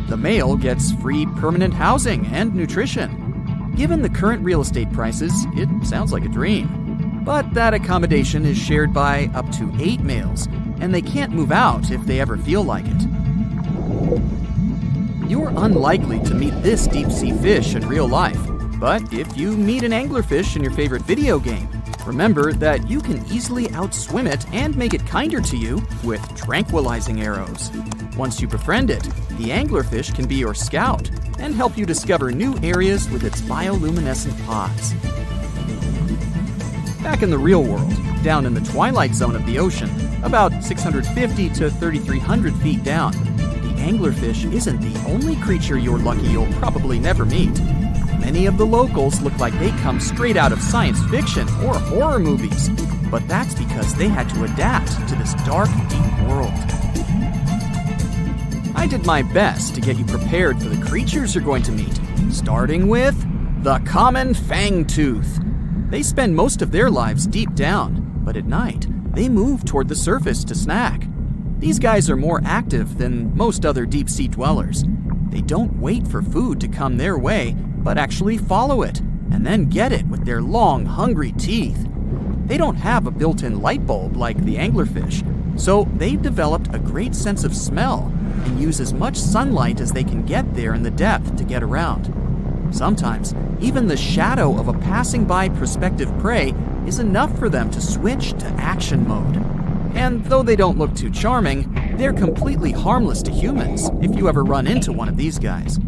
The male gets free permanent housing and nutrition. Given the current real estate prices, it sounds like a dream. But that accommodation is shared by up to 8 males, and they can't move out if they ever feel like it. You're unlikely to meet this deep-sea fish in real life, but if you meet an anglerfish in your favorite video game, remember that you can easily outswim it and make it kinder to you with tranquilizing arrows. Once you befriend it, the anglerfish can be your scout and help you discover new areas with its bioluminescent pods. Back in the real world, down in the twilight zone of the ocean, about 650 to 3,300 feet down, the anglerfish isn't the only creature you're lucky you'll probably never meet. Many of the locals look like they come straight out of science fiction or horror movies, but that's because they had to adapt to this dark, deep world. I did my best to get you prepared for the creatures you're going to meet, starting with the common fangtooth. They spend most of their lives deep down, but at night, they move toward the surface to snack. These guys are more active than most other deep-sea dwellers. They don't wait for food to come their way, but actually follow it, and then get it with their long, hungry teeth. They don't have a built-in light bulb like the anglerfish, so they've developed a great sense of smell and use as much sunlight as they can get there in the depth to get around. Sometimes, even the shadow of a passing by prospective prey is enough for them to switch to action mode. And though they don't look too charming, they're completely harmless to humans if you ever run into one of these guys.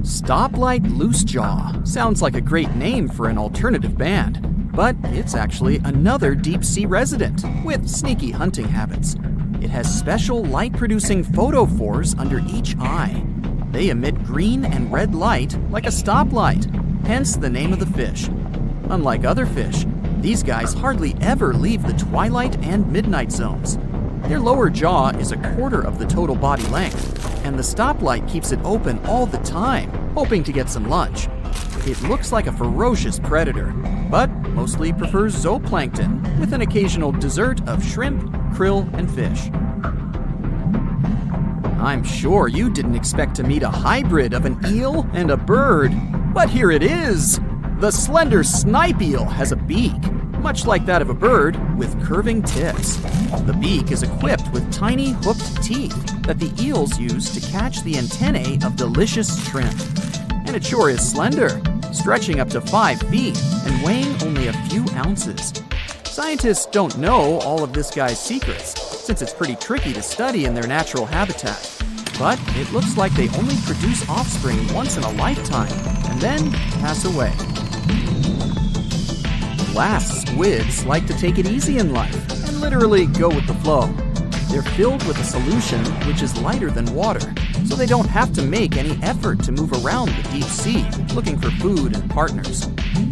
Stoplight Loosejaw sounds like a great name for an alternative band, but it's actually another deep-sea resident with sneaky hunting habits. It has special light-producing photophores under each eye. They emit green and red light like a stoplight, hence the name of the fish. Unlike other fish, these guys hardly ever leave the twilight and midnight zones. Their lower jaw is a quarter of the total body length, and the stoplight keeps it open all the time, hoping to get some lunch. It looks like a ferocious predator, but mostly prefers zooplankton, with an occasional dessert of shrimp, krill, and fish. I'm sure you didn't expect to meet a hybrid of an eel and a bird, but here it is! The slender snipe eel has a beak, much like that of a bird, with curving tips. The beak is equipped with tiny hooked teeth that the eels use to catch the antennae of delicious shrimp. And it sure is slender, stretching up to 5 feet and weighing only a few ounces. Scientists don't know all of this guy's secrets, since it's pretty tricky to study in their natural habitat. But it looks like they only produce offspring once in a lifetime, and then pass away. Glass squids like to take it easy in life, and literally go with the flow. They're filled with a solution which is lighter than water, so they don't have to make any effort to move around the deep sea, looking for food and partners.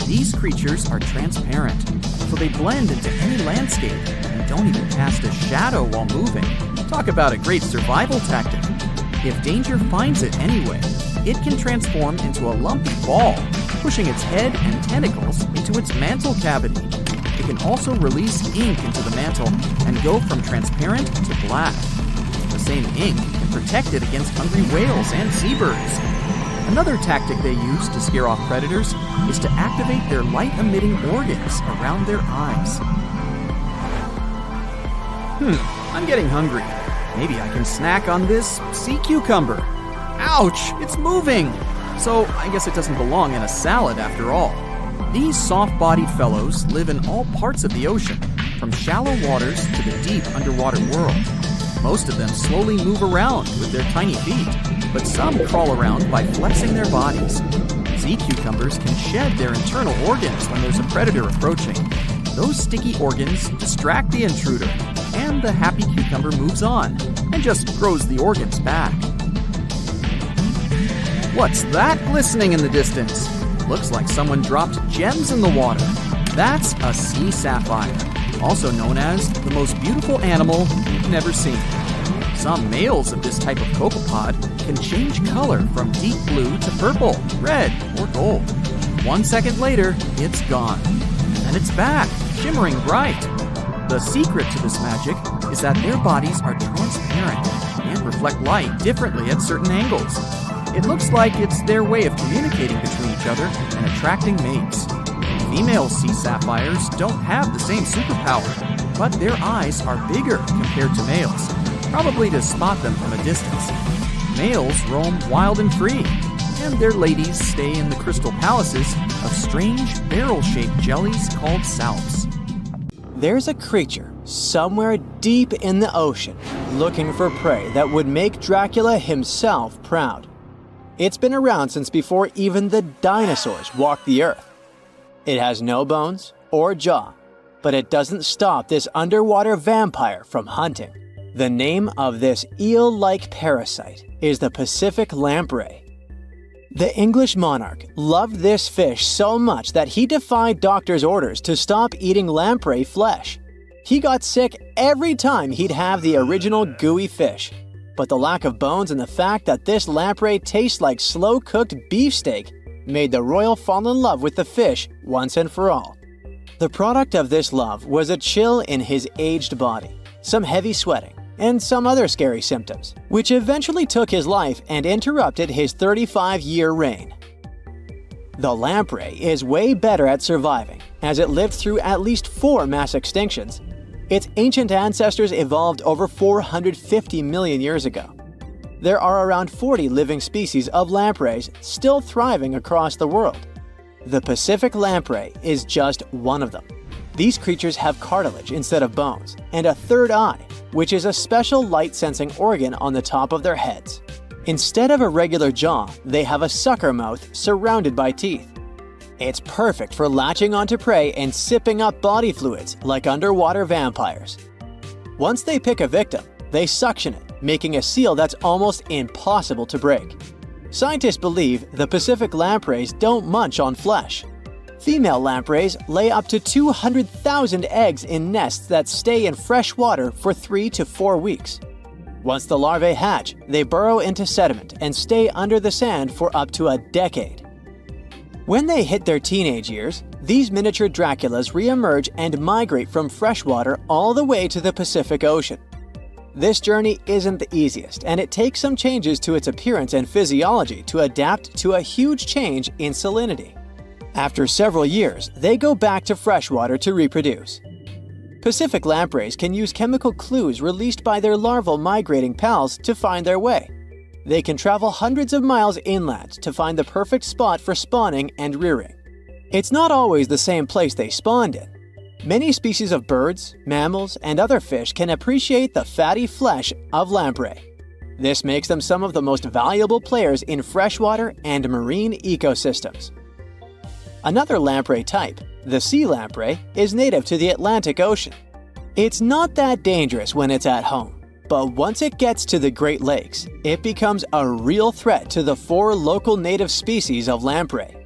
These creatures are transparent, so they blend into any landscape and don't even cast a shadow while moving. Talk about a great survival tactic. If danger finds it anyway, it can transform into a lumpy ball, pushing its head and tentacles into its mantle cavity. It can also release ink into the mantle and go from transparent to black. The same ink can protect it against hungry whales and seabirds. Another tactic they use to scare off predators is to activate their light-emitting organs around their eyes. I'm getting hungry. Maybe I can snack on this sea cucumber. Ouch, it's moving! So I guess it doesn't belong in a salad after all. These soft-bodied fellows live in all parts of the ocean, from shallow waters to the deep underwater world. Most of them slowly move around with their tiny feet, but some crawl around by flexing their bodies. Sea cucumbers can shed their internal organs when there's a predator approaching. Those sticky organs distract the intruder, and the happy cucumber moves on and just grows the organs back. What's that glistening in the distance? Looks like someone dropped gems in the water. That's a sea sapphire, also known as the most beautiful animal you've never seen. Some males of this type of copepod can change color from deep blue to purple, red, or gold. 1 second later, it's gone. And it's back, shimmering bright. The secret to this magic is that their bodies are transparent and reflect light differently at certain angles. It looks like it's their way of communicating between each other and attracting mates. Female sea sapphires don't have the same superpower, but their eyes are bigger compared to males, probably to spot them from a distance. Males roam wild and free, and their ladies stay in the crystal palaces of strange barrel-shaped jellies called salps. There's a creature somewhere deep in the ocean looking for prey that would make Dracula himself proud. It's been around since before even the dinosaurs walked the earth. It has no bones or jaw, but it doesn't stop this underwater vampire from hunting. The name of this eel-like parasite is the Pacific lamprey. The English monarch loved this fish so much that he defied doctors' orders to stop eating lamprey flesh. He got sick every time he'd have the original gooey fish. But the lack of bones and the fact that this lamprey tastes like slow-cooked beefsteak made the royal fall in love with the fish once and for all. The product of this love was a chill in his aged body, some heavy sweating, and some other scary symptoms, which eventually took his life and interrupted his 35-year reign. The lamprey is way better at surviving, as it lived through at least 4 mass extinctions. Its ancient ancestors evolved over 450 million years ago. There are around 40 living species of lampreys still thriving across the world. The Pacific lamprey is just one of them. These creatures have cartilage instead of bones, and a third eye, which is a special light-sensing organ on the top of their heads. Instead of a regular jaw, they have a sucker mouth surrounded by teeth. It's perfect for latching onto prey and sipping up body fluids like underwater vampires. Once they pick a victim, they suction it, making a seal that's almost impossible to break. Scientists believe the Pacific lampreys don't munch on flesh. Female lampreys lay up to 200,000 eggs in nests that stay in fresh water for 3 to 4 weeks. Once the larvae hatch, they burrow into sediment and stay under the sand for up to a decade. When they hit their teenage years, these miniature Draculas re-emerge and migrate from freshwater all the way to the Pacific Ocean. This journey isn't the easiest, and it takes some changes to its appearance and physiology to adapt to a huge change in salinity. After several years, they go back to freshwater to reproduce. Pacific lampreys can use chemical clues released by their larval migrating pals to find their way. They can travel hundreds of miles inland to find the perfect spot for spawning and rearing. It's not always the same place they spawned in. Many species of birds, mammals, and other fish can appreciate the fatty flesh of lamprey. This makes them some of the most valuable players in freshwater and marine ecosystems. Another lamprey type, the sea lamprey, is native to the Atlantic Ocean. It's not that dangerous when it's at home. But once it gets to the Great Lakes, it becomes a real threat to the 4 local native species of lamprey.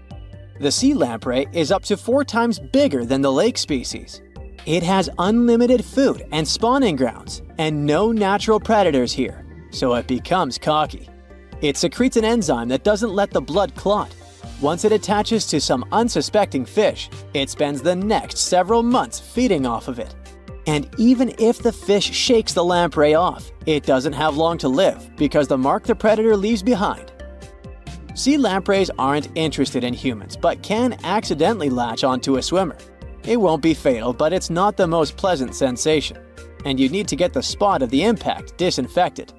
The sea lamprey is up to 4 times bigger than the lake species. It has unlimited food and spawning grounds, and no natural predators here, so it becomes cocky. It secretes an enzyme that doesn't let the blood clot. Once it attaches to some unsuspecting fish, it spends the next several months feeding off of it. And even if the fish shakes the lamprey off, it doesn't have long to live because the mark the predator leaves behind. Sea lampreys aren't interested in humans, but can accidentally latch onto a swimmer. It won't be fatal, but it's not the most pleasant sensation, and you need to get the spot of the impact disinfected.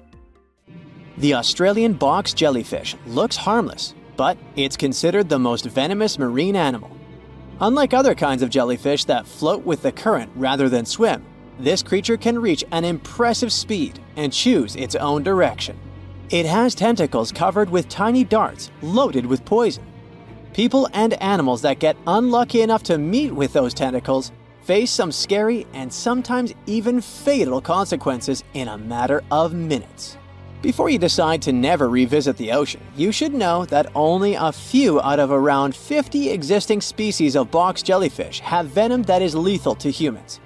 The Australian box jellyfish looks harmless, but it's considered the most venomous marine animal. Unlike other kinds of jellyfish that float with the current rather than swim, this creature can reach an impressive speed and choose its own direction. It has tentacles covered with tiny darts loaded with poison. People and animals that get unlucky enough to meet with those tentacles face some scary and sometimes even fatal consequences in a matter of minutes. Before you decide to never revisit the ocean, you should know that only a few out of around 50 existing species of box jellyfish have venom that is lethal to humans.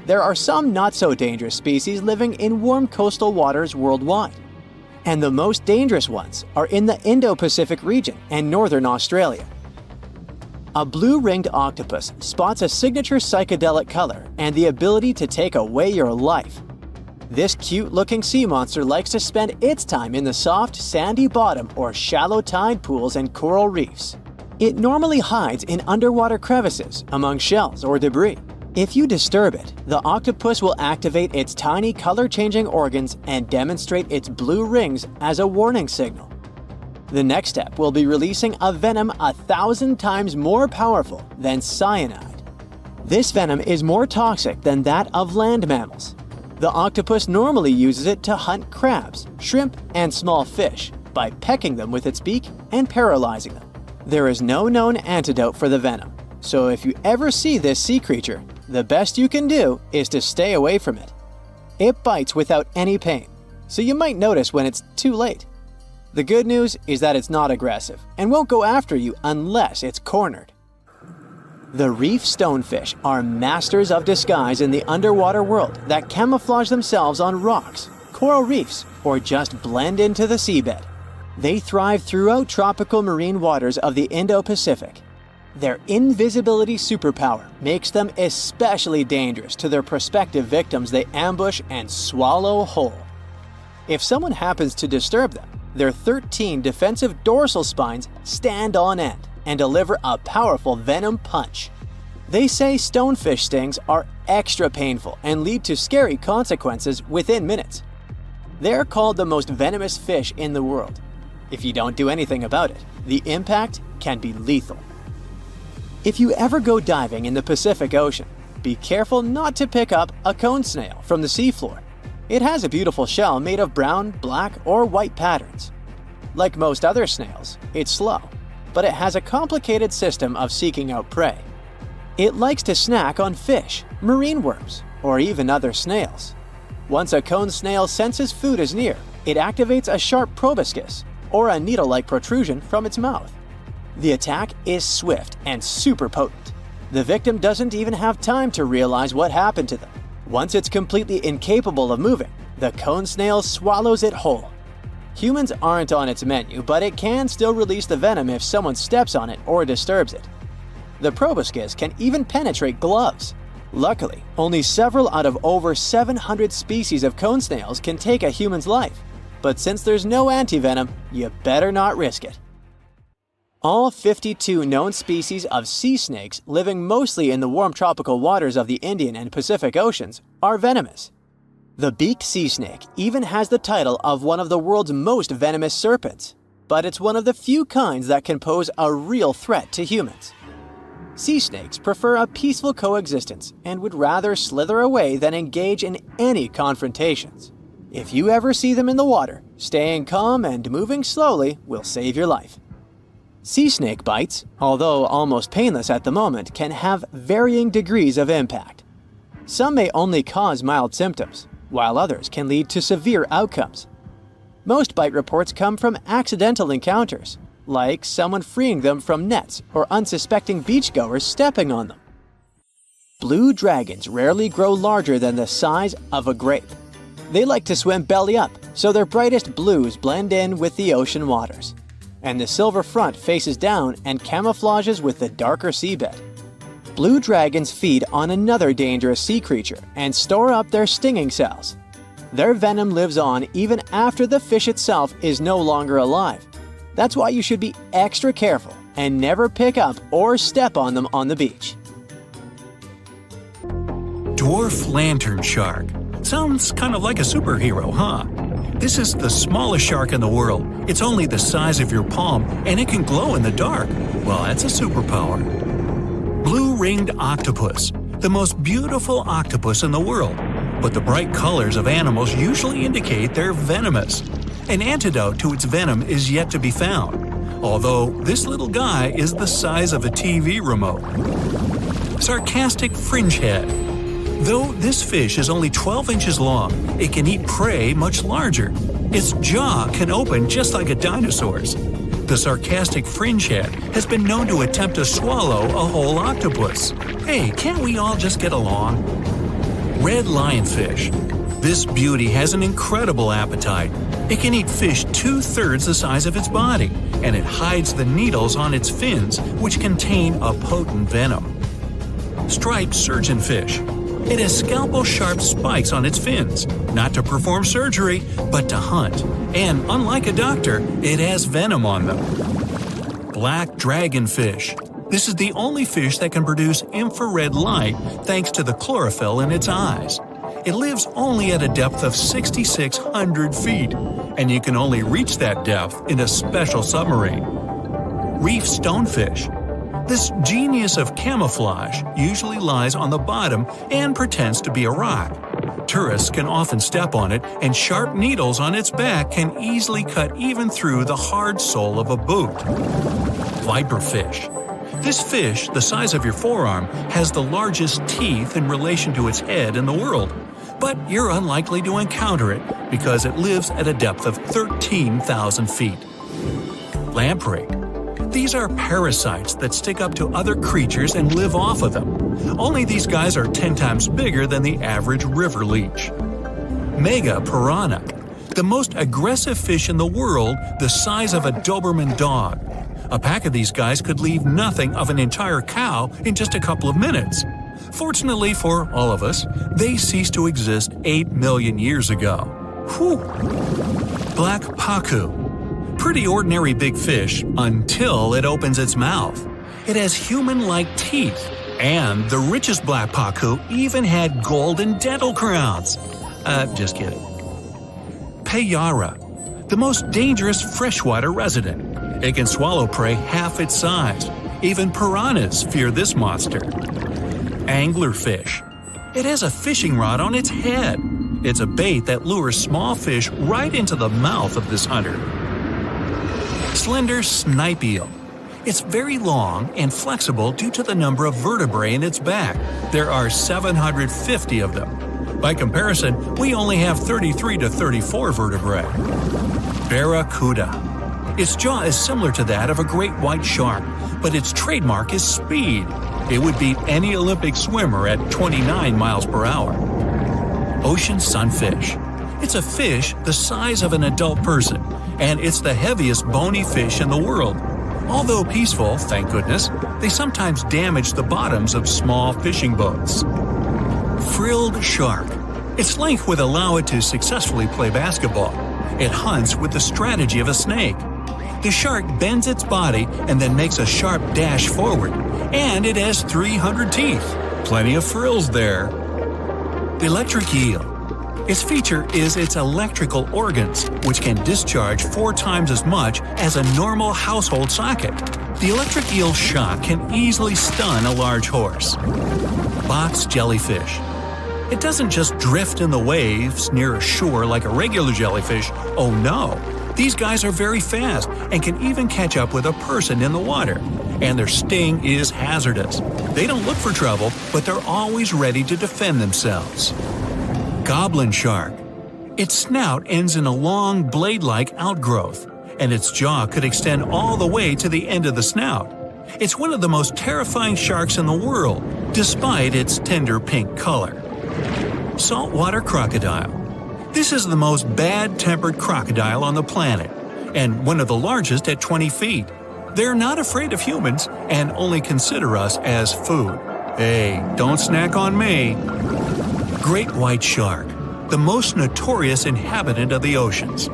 There are some not-so-dangerous species living in warm coastal waters worldwide. And the most dangerous ones are in the Indo-Pacific region and northern Australia. A blue-ringed octopus spots a signature psychedelic color and the ability to take away your life. This cute-looking sea monster likes to spend its time in the soft, sandy bottom or shallow tide pools and coral reefs. It normally hides in underwater crevices, among shells or debris. If you disturb it, the octopus will activate its tiny color-changing organs and demonstrate its blue rings as a warning signal. The next step will be releasing a venom 1,000 times more powerful than cyanide. This venom is more toxic than that of land mammals. The octopus normally uses it to hunt crabs, shrimp, and small fish by pecking them with its beak and paralyzing them. There is no known antidote for the venom, so if you ever see this sea creature, the best you can do is to stay away from it. It bites without any pain, so you might notice when it's too late. The good news is that it's not aggressive and won't go after you unless it's cornered. The reef stonefish are masters of disguise in the underwater world that camouflage themselves on rocks, coral reefs, or just blend into the seabed. They thrive throughout tropical marine waters of the Indo-Pacific. Their invisibility superpower makes them especially dangerous to their prospective victims they ambush and swallow whole. If someone happens to disturb them, their 13 defensive dorsal spines stand on end and deliver a powerful venom punch. They say stonefish stings are extra painful and lead to scary consequences within minutes. They're called the most venomous fish in the world. If you don't do anything about it, the impact can be lethal. If you ever go diving in the Pacific Ocean, be careful not to pick up a cone snail from the seafloor. It has a beautiful shell made of brown, black, or white patterns. Like most other snails, it's slow, but it has a complicated system of seeking out prey. It likes to snack on fish, marine worms, or even other snails. Once a cone snail senses food is near, it activates a sharp proboscis, or a needle-like protrusion from its mouth. The attack is swift and super potent. The victim doesn't even have time to realize what happened to them. Once it's completely incapable of moving, the cone snail swallows it whole. Humans aren't on its menu, but it can still release the venom if someone steps on it or disturbs it. The proboscis can even penetrate gloves. Luckily, only several out of over 700 species of cone snails can take a human's life. But since there's no antivenom, you better not risk it. All 52 known species of sea snakes living mostly in the warm tropical waters of the Indian and Pacific Oceans are venomous. The beaked sea snake even has the title of one of the world's most venomous serpents, but it's one of the few kinds that can pose a real threat to humans. Sea snakes prefer a peaceful coexistence and would rather slither away than engage in any confrontations. If you ever see them in the water, staying calm and moving slowly will save your life. Sea snake bites, although almost painless at the moment, can have varying degrees of impact. Some may only cause mild symptoms, while others can lead to severe outcomes. Most bite reports come from accidental encounters, like someone freeing them from nets or unsuspecting beachgoers stepping on them. Blue dragons rarely grow larger than the size of a grape. They like to swim belly up, so their brightest blues blend in with the ocean waters. And the silver front faces down and camouflages with the darker seabed. Blue dragons feed on another dangerous sea creature and store up their stinging cells. Their venom lives on even after the fish itself is no longer alive. That's why you should be extra careful and never pick up or step on them on the beach. Dwarf lantern shark. Sounds kind of like a superhero, huh? This is the smallest shark in the world. It's only the size of your palm, and it can glow in the dark. Well, that's a superpower. Blue-ringed octopus. The most beautiful octopus in the world. But the bright colors of animals usually indicate they're venomous. An antidote to its venom is yet to be found. Although this little guy is the size of a TV remote. Sarcastic fringehead. Though this fish is only 12 inches long, it can eat prey much larger. Its jaw can open just like a dinosaur's. The sarcastic fringehead has been known to attempt to swallow a whole octopus. Hey, can't we all just get along? Red lionfish. This beauty has an incredible appetite. It can eat fish 2/3 the size of its body, and it hides the needles on its fins, which contain a potent venom. Striped surgeonfish. It has scalpel-sharp spikes on its fins, not to perform surgery, but to hunt. And unlike a doctor, it has venom on them. Black dragonfish. This is the only fish that can produce infrared light thanks to the chlorophyll in its eyes. It lives only at a depth of 6,600 feet, and you can only reach that depth in a special submarine. Reef stonefish. This genius of camouflage usually lies on the bottom and pretends to be a rock. Tourists can often step on it, and sharp needles on its back can easily cut even through the hard sole of a boot. Viperfish. This fish, the size of your forearm, has the largest teeth in relation to its head in the world. But you're unlikely to encounter it because it lives at a depth of 13,000 feet. Lamprey. These are parasites that stick up to other creatures and live off of them. Only these guys are 10 times bigger than the average river leech. Mega piranha. The most aggressive fish in the world, the size of a Doberman dog. A pack of these guys could leave nothing of an entire cow in just a couple of minutes. Fortunately for all of us, they ceased to exist 8 million years ago. Whew! Black pacu. Pretty ordinary big fish until it opens its mouth. It has human-like teeth, and the richest black pacu even had golden dental crowns. Just kidding. Payara, the most dangerous freshwater resident. It can swallow prey half its size. Even piranhas fear this monster. Anglerfish. It has a fishing rod on its head. It's a bait that lures small fish right into the mouth of this hunter. Slender snipe eel. It's very long and flexible due to the number of vertebrae in its back. There are 750 of them. By comparison, we only have 33 to 34 vertebrae. Barracuda. Its jaw is similar to that of a great white shark, but its trademark is speed. It would beat any Olympic swimmer at 29 miles per hour. Ocean sunfish. It's a fish the size of an adult person, and it's the heaviest bony fish in the world. Although peaceful, thank goodness, they sometimes damage the bottoms of small fishing boats. Frilled shark. Its length would allow it to successfully play basketball. It hunts with the strategy of a snake. The shark bends its body and then makes a sharp dash forward, and it has 300 teeth. Plenty of frills there. Electric eel. Its feature is its electrical organs, which can discharge 4 times as much as a normal household socket. The electric eel's shock can easily stun a large horse. Box jellyfish. It doesn't just drift in the waves near a shore like a regular jellyfish. Oh no! These guys are very fast and can even catch up with a person in the water. And their sting is hazardous. They don't look for trouble, but they're always ready to defend themselves. Goblin shark. Its snout ends in a long blade-like outgrowth, and its jaw could extend all the way to the end of the snout. It's one of the most terrifying sharks in the world, despite its tender pink color. Saltwater crocodile. This is the most bad-tempered crocodile on the planet, and one of the largest at 20 feet. They're not afraid of humans and only consider us as food. Hey, don't snack on me. Great white shark, the most notorious inhabitant of the oceans.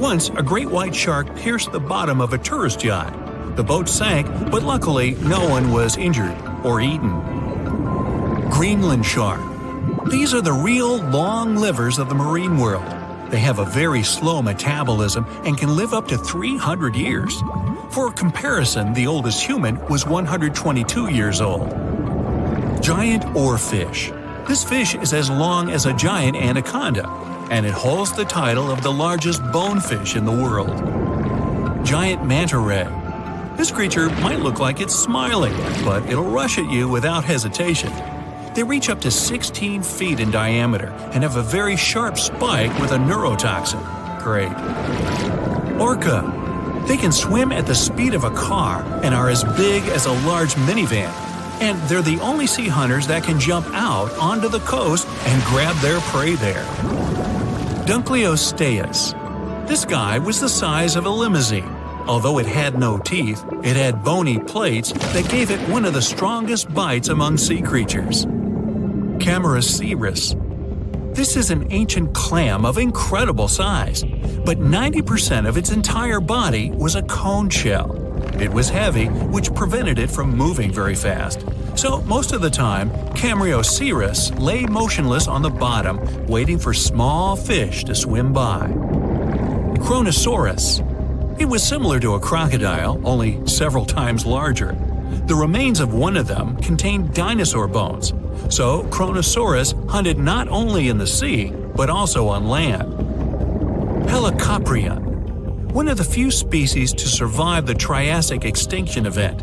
Once, a great white shark pierced the bottom of a tourist yacht. The boat sank, but luckily no one was injured or eaten. Greenland shark. These are the real long livers of the marine world. They have a very slow metabolism and can live up to 300 years. For comparison, the oldest human was 122 years old. Giant oarfish. This fish is as long as a giant anaconda, and it holds the title of the largest bonefish in the world. Giant manta ray. This creature might look like it's smiling, but it'll rush at you without hesitation. They reach up to 16 feet in diameter and have a very sharp spike with a neurotoxin. Great. Orca. They can swim at the speed of a car and are as big as a large minivan. And they're the only sea hunters that can jump out onto the coast and grab their prey there. Dunkleosteus. This guy was the size of a limousine. Although it had no teeth, it had bony plates that gave it one of the strongest bites among sea creatures. Camarasaurus. This is an ancient clam of incredible size, but 90% of its entire body was a cone shell. It was heavy, which prevented it from moving very fast. So most of the time, Camarasaurus lay motionless on the bottom, waiting for small fish to swim by. Kronosaurus. It was similar to a crocodile, only several times larger. The remains of one of them contained dinosaur bones, so Kronosaurus hunted not only in the sea, but also on land. Helicoprion. One of the few species to survive the Triassic extinction event.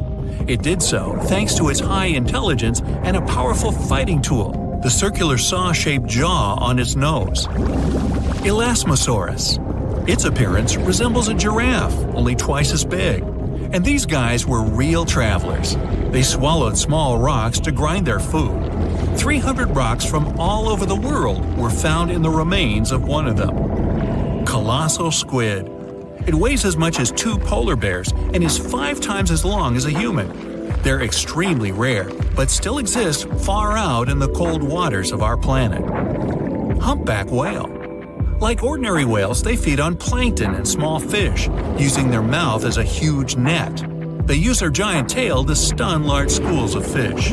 It did so thanks to its high intelligence and a powerful fighting tool, the circular saw-shaped jaw on its nose. Elasmosaurus. Its appearance resembles a giraffe, only twice as big. And these guys were real travelers. They swallowed small rocks to grind their food. 300 rocks from all over the world were found in the remains of one of them. Colossal squid. It weighs as much as 2 polar bears and is 5 times as long as a human. They're extremely rare, but still exist far out in the cold waters of our planet. Humpback whale. Like ordinary whales, they feed on plankton and small fish, using their mouth as a huge net. They use their giant tail to stun large schools of fish.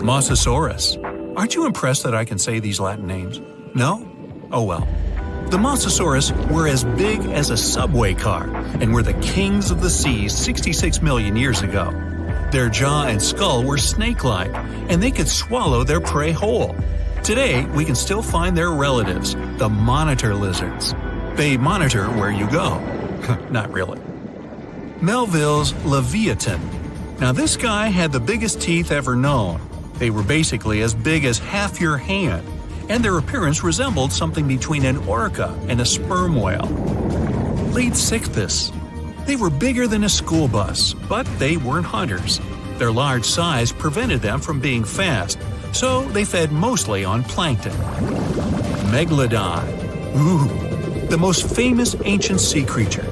Mosasaurus. Aren't you impressed that I can say these Latin names? No? Oh well. The Mosasaurus were as big as a subway car and were the kings of the seas 66 million years ago. Their jaw and skull were snake-like, and they could swallow their prey whole. Today, we can still find their relatives, the monitor lizards. They monitor where you go. Not really. Melville's Leviathan. Now this guy had the biggest teeth ever known. They were basically as big as half your hand, and their appearance resembled something between an orca and a sperm whale. Leadsichthys. They were bigger than a school bus, but they weren't hunters. Their large size prevented them from being fast, so they fed mostly on plankton. Megalodon. Ooh, the most famous ancient sea creature.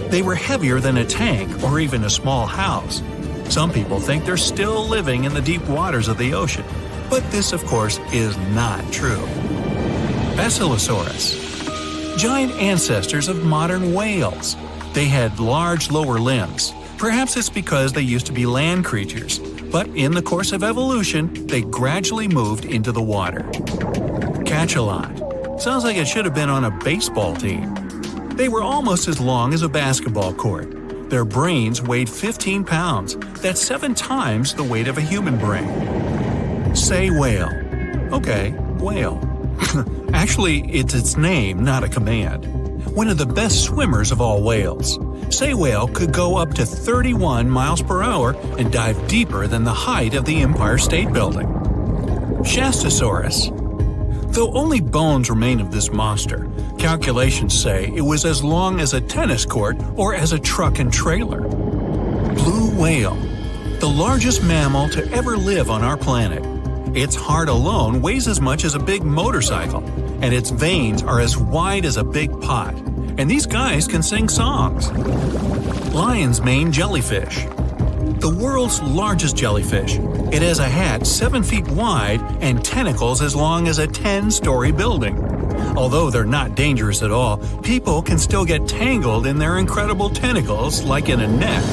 They were heavier than a tank or even a small house. Some people think they're still living in the deep waters of the ocean, but this, of course, is not true. Basilosaurus. Giant ancestors of modern whales. They had large lower limbs. Perhaps it's because they used to be land creatures, but in the course of evolution, they gradually moved into the water. Cachalot. Sounds like it should have been on a baseball team. They were almost as long as a basketball court. Their brains weighed 15 pounds. That's 7 times the weight of a human brain. Sei whale. Okay, whale. Actually, it's its name, not a command. One of the best swimmers of all whales. Sei whale could go up to 31 miles per hour and dive deeper than the height of the Empire State Building. Shastasaurus. Though only bones remain of this monster, calculations say it was as long as a tennis court or as a truck and trailer. Blue whale. The largest mammal to ever live on our planet. Its heart alone weighs as much as a big motorcycle, and its veins are as wide as a big pot. And these guys can sing songs. Lion's mane jellyfish. The world's largest jellyfish. It has a hat 7 feet wide and tentacles as long as a 10-story building. Although they're not dangerous at all, people can still get tangled in their incredible tentacles like in a net.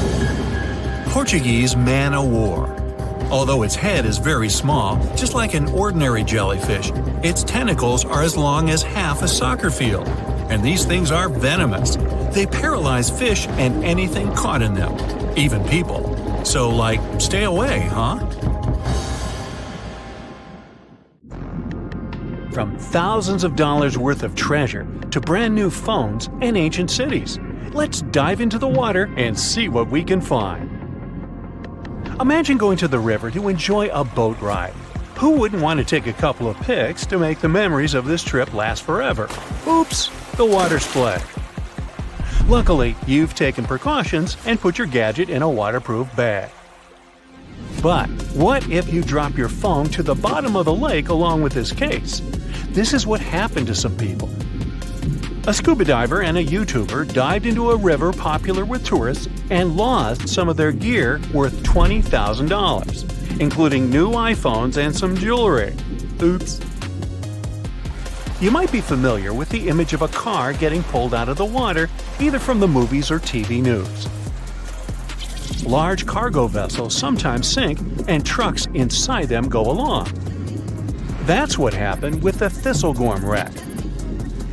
Portuguese man-o'-war. Although its head is very small, just like an ordinary jellyfish, its tentacles are as long as half a soccer field. And these things are venomous. They paralyze fish and anything caught in them, even people. So, stay away, huh? From thousands of dollars worth of treasure to brand new phones and ancient cities, let's dive into the water and see what we can find. Imagine going to the river to enjoy a boat ride. Who wouldn't want to take a couple of pics to make the memories of this trip last forever? Oops, the water split. Luckily, you've taken precautions and put your gadget in a waterproof bag. But what if you drop your phone to the bottom of the lake along with this case? This is what happened to some people. A scuba diver and a YouTuber dived into a river popular with tourists and lost some of their gear worth $20,000, including new iPhones and some jewelry. Oops. You might be familiar with the image of a car getting pulled out of the water, either from the movies or TV news. Large cargo vessels sometimes sink, and trucks inside them go along. That's what happened with the Thistlegorm wreck.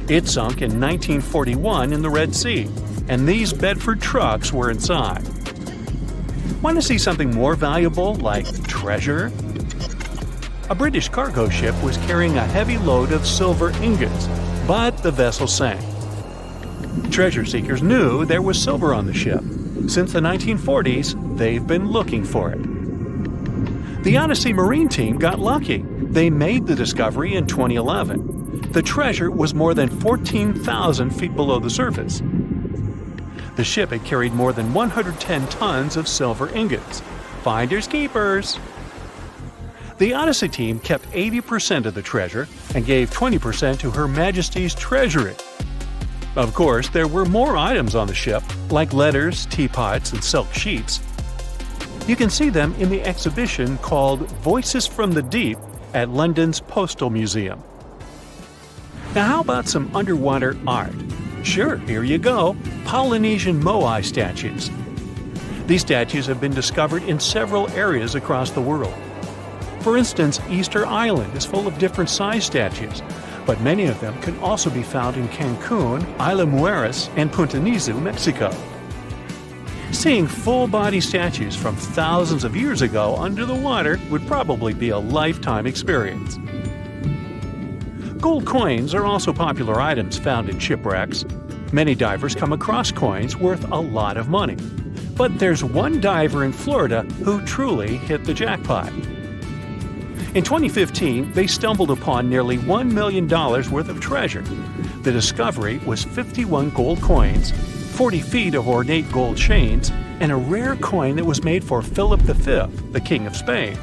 It sunk in 1941 in the Red Sea, and these Bedford trucks were inside. Want to see something more valuable, like treasure? A British cargo ship was carrying a heavy load of silver ingots, but the vessel sank. Treasure seekers knew there was silver on the ship. Since the 1940s, they've been looking for it. The Odyssey Marine team got lucky. They made the discovery in 2011. The treasure was more than 14,000 feet below the surface. The ship had carried more than 110 tons of silver ingots. Finders keepers! The Odyssey team kept 80% of the treasure and gave 20% to Her Majesty's Treasury. Of course, there were more items on the ship, like letters, teapots, and silk sheets. You can see them in the exhibition called Voices from the Deep at London's Postal Museum. Now how about some underwater art? Sure, here you go, Polynesian moai statues. These statues have been discovered in several areas across the world. For instance, Easter Island is full of different size statues, but many of them can also be found in Cancun, Isla Mujeres, and Punta Nizu, Mexico. Seeing full-body statues from thousands of years ago under the water would probably be a lifetime experience. Gold coins are also popular items found in shipwrecks. Many divers come across coins worth a lot of money. But there's one diver in Florida who truly hit the jackpot. In 2015, they stumbled upon nearly $1 million worth of treasure. The discovery was 51 gold coins, 40 feet of ornate gold chains, and a rare coin that was made for Philip V, the King of Spain.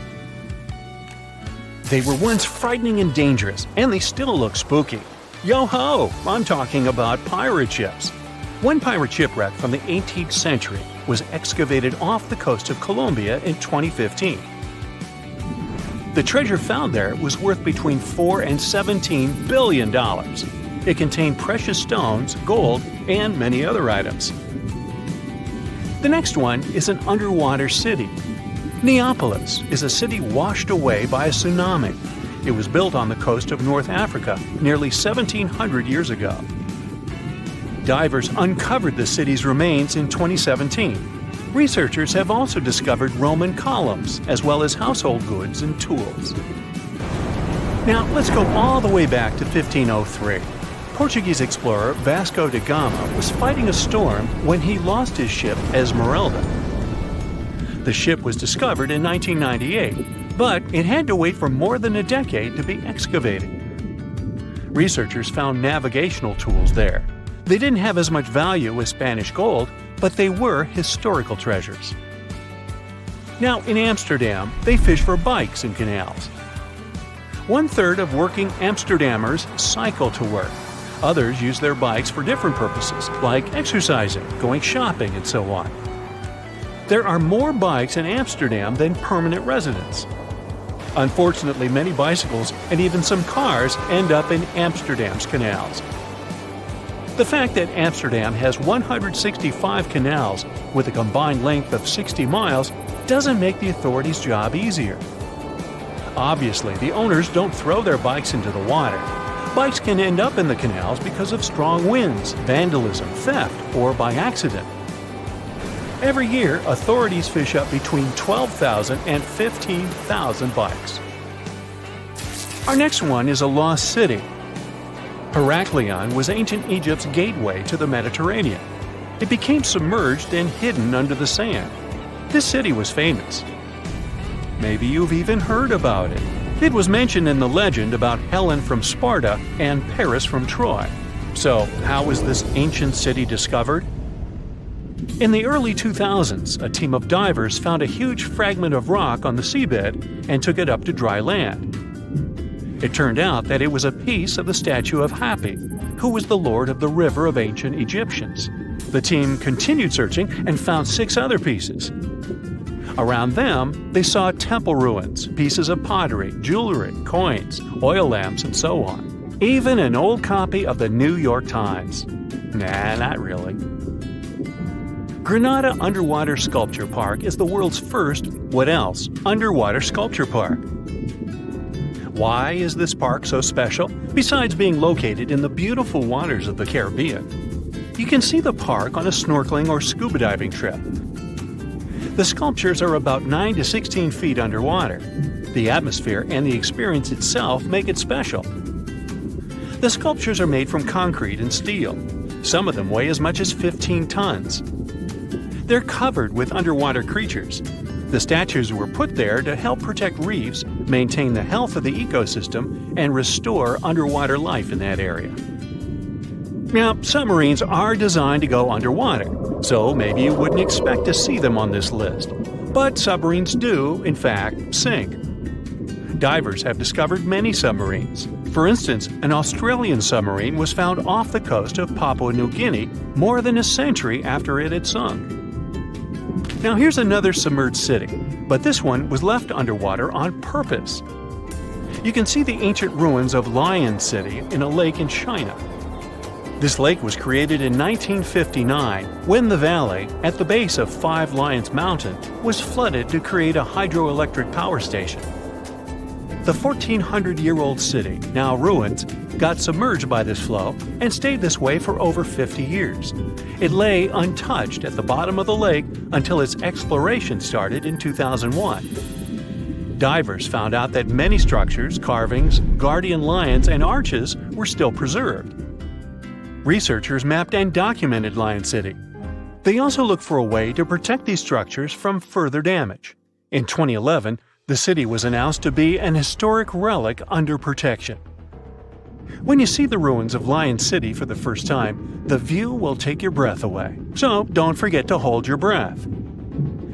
They were once frightening and dangerous, and they still look spooky. Yo-ho! I'm talking about pirate ships. One pirate shipwreck from the 18th century was excavated off the coast of Colombia in 2015. The treasure found there was worth between $4 and $17 billion. It contained precious stones, gold, and many other items. The next one is an underwater city. Neapolis is a city washed away by a tsunami. It was built on the coast of North Africa nearly 1,700 years ago. Divers uncovered the city's remains in 2017. Researchers have also discovered Roman columns, as well as household goods and tools. Now, let's go all the way back to 1503. Portuguese explorer Vasco da Gama was fighting a storm when he lost his ship Esmeralda. The ship was discovered in 1998, but it had to wait for more than a decade to be excavated. Researchers found navigational tools there. They didn't have as much value as Spanish gold, but they were historical treasures. Now, in Amsterdam, they fish for bikes in canals. 1/3 of working Amsterdammers cycle to work. Others use their bikes for different purposes, like exercising, going shopping, and so on. There are more bikes in Amsterdam than permanent residents. Unfortunately, many bicycles and even some cars end up in Amsterdam's canals. The fact that Amsterdam has 165 canals with a combined length of 60 miles doesn't make the authorities' job easier. Obviously, the owners don't throw their bikes into the water. Bikes can end up in the canals because of strong winds, vandalism, theft, or by accident. Every year, authorities fish up between 12,000 and 15,000 bikes. Our next one is a lost city. Heraklion was ancient Egypt's gateway to the Mediterranean. It became submerged and hidden under the sand. This city was famous. Maybe you've even heard about it. It was mentioned in the legend about Helen from Sparta and Paris from Troy. So, how was this ancient city discovered? In the early 2000s, a team of divers found a huge fragment of rock on the seabed and took it up to dry land. It turned out that it was a piece of the statue of Hapi, who was the lord of the river of ancient Egyptians. The team continued searching and found 6 other pieces. Around them, they saw temple ruins, pieces of pottery, jewelry, coins, oil lamps, and so on. Even an old copy of the New York Times. Nah, not really. Granada Underwater Sculpture Park is the world's first, what else, underwater sculpture park. Why is this park so special, besides being located in the beautiful waters of the Caribbean? You can see the park on a snorkeling or scuba diving trip. The sculptures are about 9 to 16 feet underwater. The atmosphere and the experience itself make it special. The sculptures are made from concrete and steel. Some of them weigh as much as 15 tons. They're covered with underwater creatures. The statues were put there to help protect reefs, maintain the health of the ecosystem, and restore underwater life in that area. Now, submarines are designed to go underwater, so maybe you wouldn't expect to see them on this list. But submarines do, in fact, sink. Divers have discovered many submarines. For instance, an Australian submarine was found off the coast of Papua New Guinea more than a century after it had sunk. Now here's another submerged city, but this one was left underwater on purpose. You can see the ancient ruins of Lion City in a lake in China. This lake was created in 1959 when the valley, at the base of Five Lions Mountain, was flooded to create a hydroelectric power station. The 1,400-year-old city, now ruins, got submerged by this flow and stayed this way for over 50 years. It lay untouched at the bottom of the lake until its exploration started in 2001. Divers found out that many structures, carvings, guardian lions, and arches were still preserved. Researchers mapped and documented Lion City. They also looked for a way to protect these structures from further damage. In 2011, the city was announced to be an historic relic under protection. When you see the ruins of Lion City for the first time, the view will take your breath away. So don't forget to hold your breath.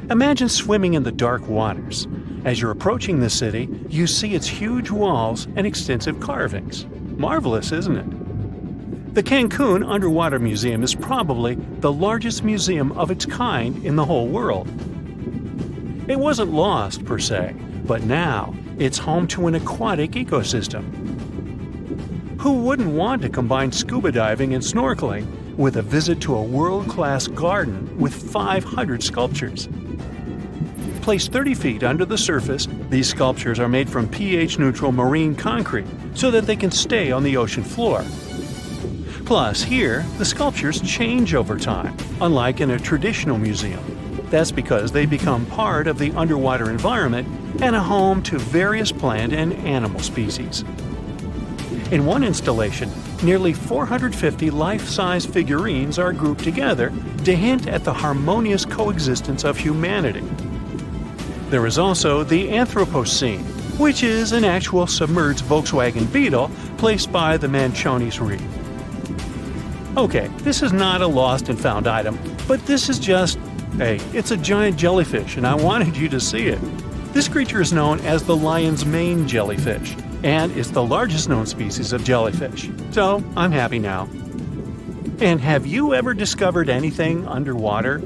Imagine swimming in the dark waters. As you're approaching the city, you see its huge walls and extensive carvings. Marvelous, isn't it? The Cancun Underwater Museum is probably the largest museum of its kind in the whole world. It wasn't lost, per se, but now it's home to an aquatic ecosystem. Who wouldn't want to combine scuba diving and snorkeling with a visit to a world-class garden with 500 sculptures? Placed 30 feet under the surface, these sculptures are made from pH-neutral marine concrete so that they can stay on the ocean floor. Plus, here, the sculptures change over time, unlike in a traditional museum. That's because they become part of the underwater environment and a home to various plant and animal species. In one installation, nearly 450 life-size figurines are grouped together to hint at the harmonious coexistence of humanity. There is also the Anthropocene, which is an actual submerged Volkswagen Beetle placed by the Manchonis Reef. Okay, this is not a lost and found item, but this is just, hey, it's a giant jellyfish and I wanted you to see it. This creature is known as the lion's mane jellyfish, and it's the largest known species of jellyfish. So, I'm happy now. And have you ever discovered anything underwater?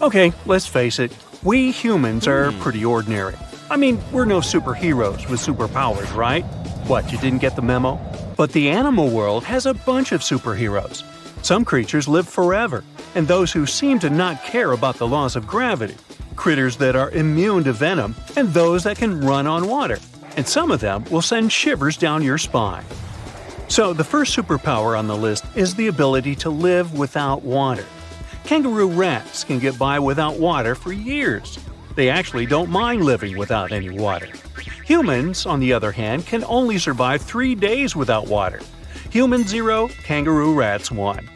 Okay, let's face it, we humans are pretty ordinary. I mean, we're no superheroes with superpowers, right? What, you didn't get the memo? But the animal world has a bunch of superheroes. Some creatures live forever, and those who seem to not care about the laws of gravity. Critters that are immune to venom, and those that can run on water. And some of them will send shivers down your spine. So the first superpower on the list is the ability to live without water. Kangaroo rats can get by without water for years. They actually don't mind living without any water. Humans, on the other hand, can only survive 3 days without water. Humans 0, kangaroo rats 1.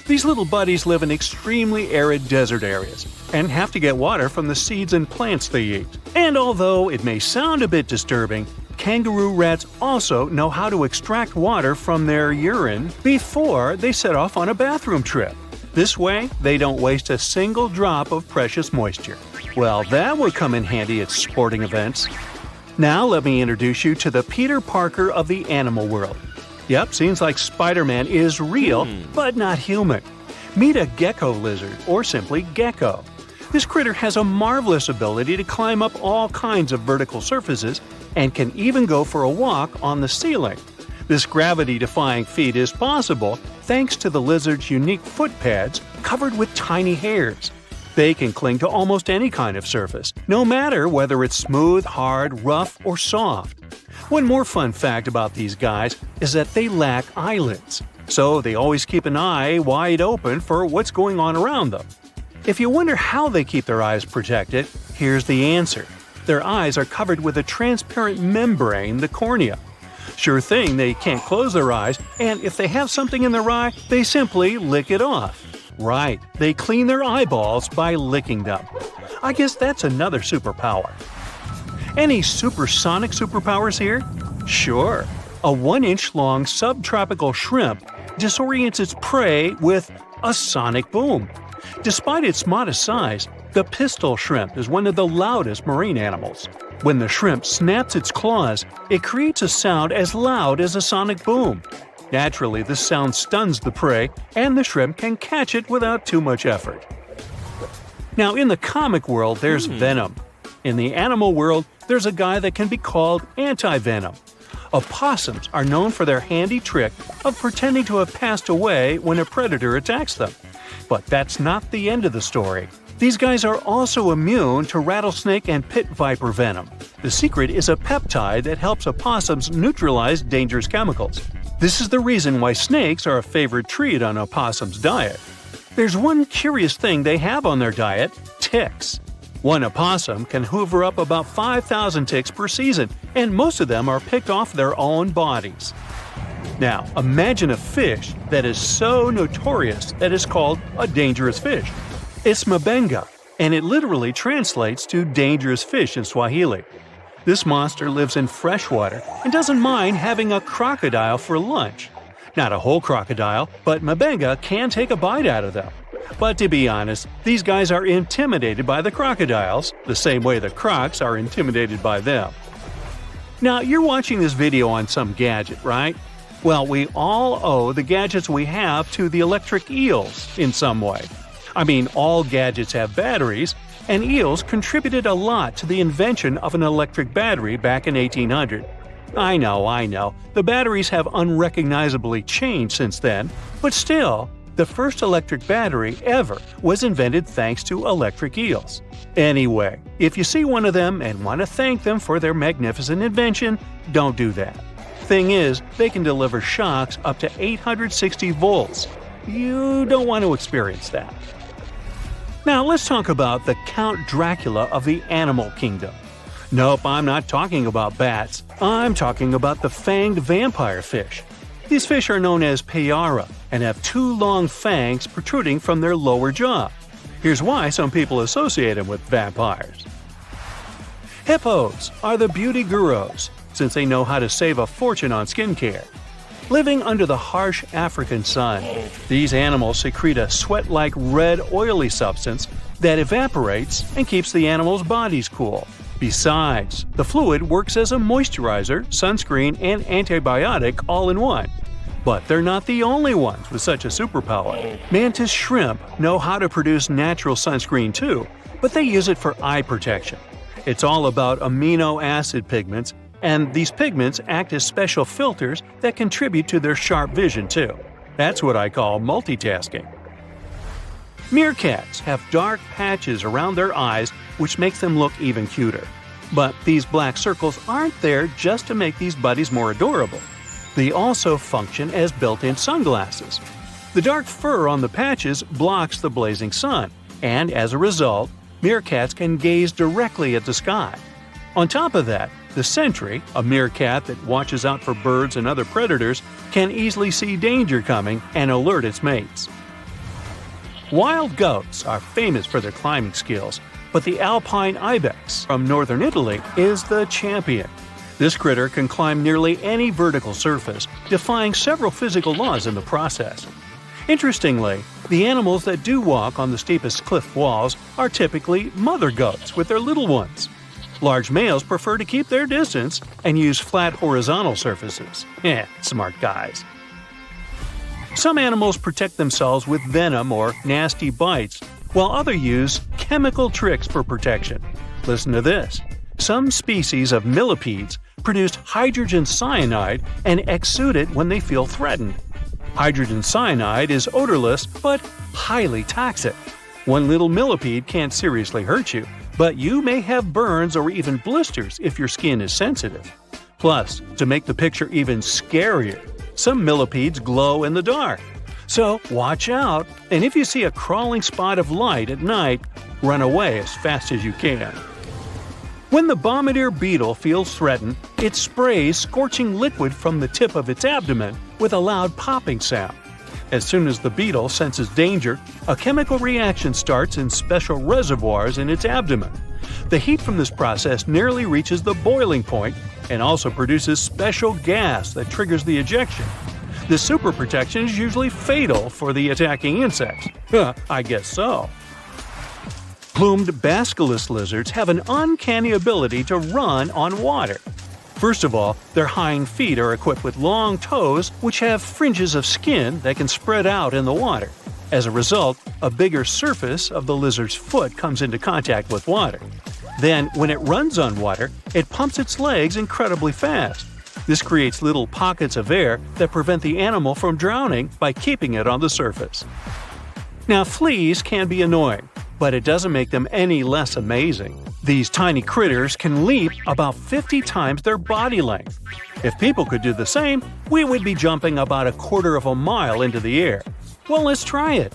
These little buddies live in extremely arid desert areas and have to get water from the seeds and plants they eat. And although it may sound a bit disturbing, kangaroo rats also know how to extract water from their urine before they set off on a bathroom trip. This way, they don't waste a single drop of precious moisture. Well, that would come in handy at sporting events. Now let me introduce you to the Peter Parker of the animal world. Yep, seems like Spider-Man is real, but not human. Meet a gecko lizard, or simply gecko. This critter has a marvelous ability to climb up all kinds of vertical surfaces and can even go for a walk on the ceiling. This gravity-defying feat is possible thanks to the lizard's unique foot pads covered with tiny hairs. They can cling to almost any kind of surface, no matter whether it's smooth, hard, rough, or soft. One more fun fact about these guys is that they lack eyelids, so they always keep an eye wide open for what's going on around them. If you wonder how they keep their eyes protected, here's the answer. Their eyes are covered with a transparent membrane, the cornea. Sure thing, they can't close their eyes, and if they have something in their eye, they simply lick it off. Right, they clean their eyeballs by licking them. I guess that's another superpower. Any supersonic superpowers here? Sure. A 1-inch long subtropical shrimp disorients its prey with a sonic boom. Despite its modest size, the pistol shrimp is one of the loudest marine animals. When the shrimp snaps its claws, it creates a sound as loud as a sonic boom. Naturally, this sound stuns the prey, and the shrimp can catch it without too much effort. Now, in the comic world, there's venom. In the animal world, there's a guy that can be called anti-venom. Opossums are known for their handy trick of pretending to have passed away when a predator attacks them. But that's not the end of the story. These guys are also immune to rattlesnake and pit viper venom. The secret is a peptide that helps opossums neutralize dangerous chemicals. This is the reason why snakes are a favorite treat on opossums' diet. There's one curious thing they have on their diet: ticks. One opossum can hoover up about 5,000 ticks per season, and most of them are picked off their own bodies. Now, imagine a fish that is so notorious that it's called a dangerous fish. It's mabenga, and it literally translates to dangerous fish in Swahili. This monster lives in freshwater and doesn't mind having a crocodile for lunch. Not a whole crocodile, but mabenga can take a bite out of them. But to be honest, these guys are intimidated by the crocodiles, the same way the crocs are intimidated by them. Now, you're watching this video on some gadget, right? Well, we all owe the gadgets we have to the electric eels in some way. I mean, all gadgets have batteries, and eels contributed a lot to the invention of an electric battery back in 1800. I know, the batteries have unrecognizably changed since then, but still, the first electric battery ever was invented thanks to electric eels. Anyway, if you see one of them and want to thank them for their magnificent invention, don't do that. Thing is, they can deliver shocks up to 860 volts. You don't want to experience that. Now let's talk about the Count Dracula of the animal kingdom. Nope, I'm not talking about bats. I'm talking about the fanged vampire fish. These fish are known as payara and have 2 long fangs protruding from their lower jaw. Here's why some people associate them with vampires. Hippos are the beauty gurus, since they know how to save a fortune on skincare. Living under the harsh African sun, these animals secrete a sweat-like red oily substance that evaporates and keeps the animals' bodies cool. Besides, the fluid works as a moisturizer, sunscreen, and antibiotic all in one. But they're not the only ones with such a superpower. Mantis shrimp know how to produce natural sunscreen too, but they use it for eye protection. It's all about amino acid pigments, and these pigments act as special filters that contribute to their sharp vision too. That's what I call multitasking. Meerkats have dark patches around their eyes which makes them look even cuter. But these black circles aren't there just to make these buddies more adorable. They also function as built-in sunglasses. The dark fur on the patches blocks the blazing sun, and as a result, meerkats can gaze directly at the sky. On top of that, the sentry, a meerkat that watches out for birds and other predators, can easily see danger coming and alert its mates. Wild goats are famous for their climbing skills, but the alpine ibex from northern Italy is the champion. This critter can climb nearly any vertical surface, defying several physical laws in the process. Interestingly, the animals that do walk on the steepest cliff walls are typically mother goats with their little ones. Large males prefer to keep their distance and use flat horizontal surfaces. Smart guys. Some animals protect themselves with venom or nasty bites, while others use chemical tricks for protection. Listen to this. Some species of millipedes produce hydrogen cyanide and exude it when they feel threatened. Hydrogen cyanide is odorless but highly toxic. One little millipede can't seriously hurt you, but you may have burns or even blisters if your skin is sensitive. Plus, to make the picture even scarier, some millipedes glow in the dark. So watch out, and if you see a crawling spot of light at night, run away as fast as you can. When the bombardier beetle feels threatened, it sprays scorching liquid from the tip of its abdomen with a loud popping sound. As soon as the beetle senses danger, a chemical reaction starts in special reservoirs in its abdomen. The heat from this process nearly reaches the boiling point and also produces special gas that triggers the ejection. This super protection is usually fatal for the attacking insects. I guess so. Plumed basilisk lizards have an uncanny ability to run on water. First of all, their hind feet are equipped with long toes which have fringes of skin that can spread out in the water. As a result, a bigger surface of the lizard's foot comes into contact with water. Then, when it runs on water, it pumps its legs incredibly fast. This creates little pockets of air that prevent the animal from drowning by keeping it on the surface. Now, fleas can be annoying, but it doesn't make them any less amazing. These tiny critters can leap about 50 times their body length. If people could do the same, we would be jumping about a quarter of a mile into the air. Well, let's try it.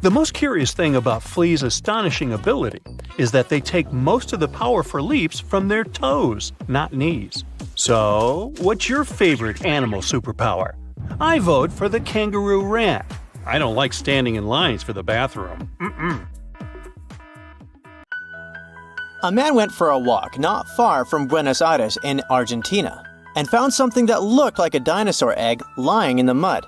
The most curious thing about fleas' astonishing ability is that they take most of the power for leaps from their toes, not knees. So, what's your favorite animal superpower? I vote for the kangaroo rat. I don't like standing in lines for the bathroom. A man went for a walk not far from Buenos Aires in Argentina and found something that looked like a dinosaur egg lying in the mud.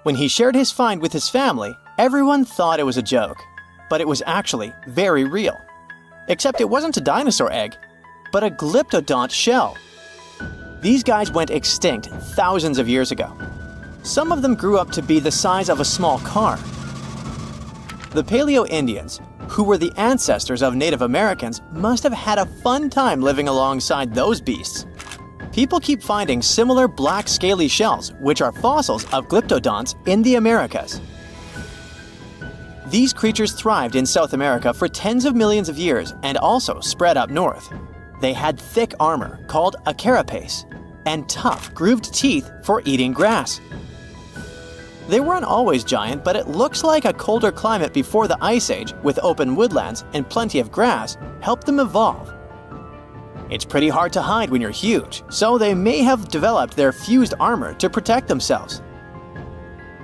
When he shared his find with his family, everyone thought it was a joke, but it was actually very real. Except it wasn't a dinosaur egg, but a glyptodont shell. These guys went extinct thousands of years ago. Some of them grew up to be the size of a small car. The Paleo-Indians, who were the ancestors of Native Americans, must have had a fun time living alongside those beasts. People keep finding similar black scaly shells, which are fossils of glyptodonts in the Americas. These creatures thrived in South America for tens of millions of years and also spread up north. They had thick armor, called a carapace, and tough, grooved teeth for eating grass. They weren't always giant, but it looks like a colder climate before the Ice Age, with open woodlands and plenty of grass, helped them evolve. It's pretty hard to hide when you're huge, so they may have developed their fused armor to protect themselves.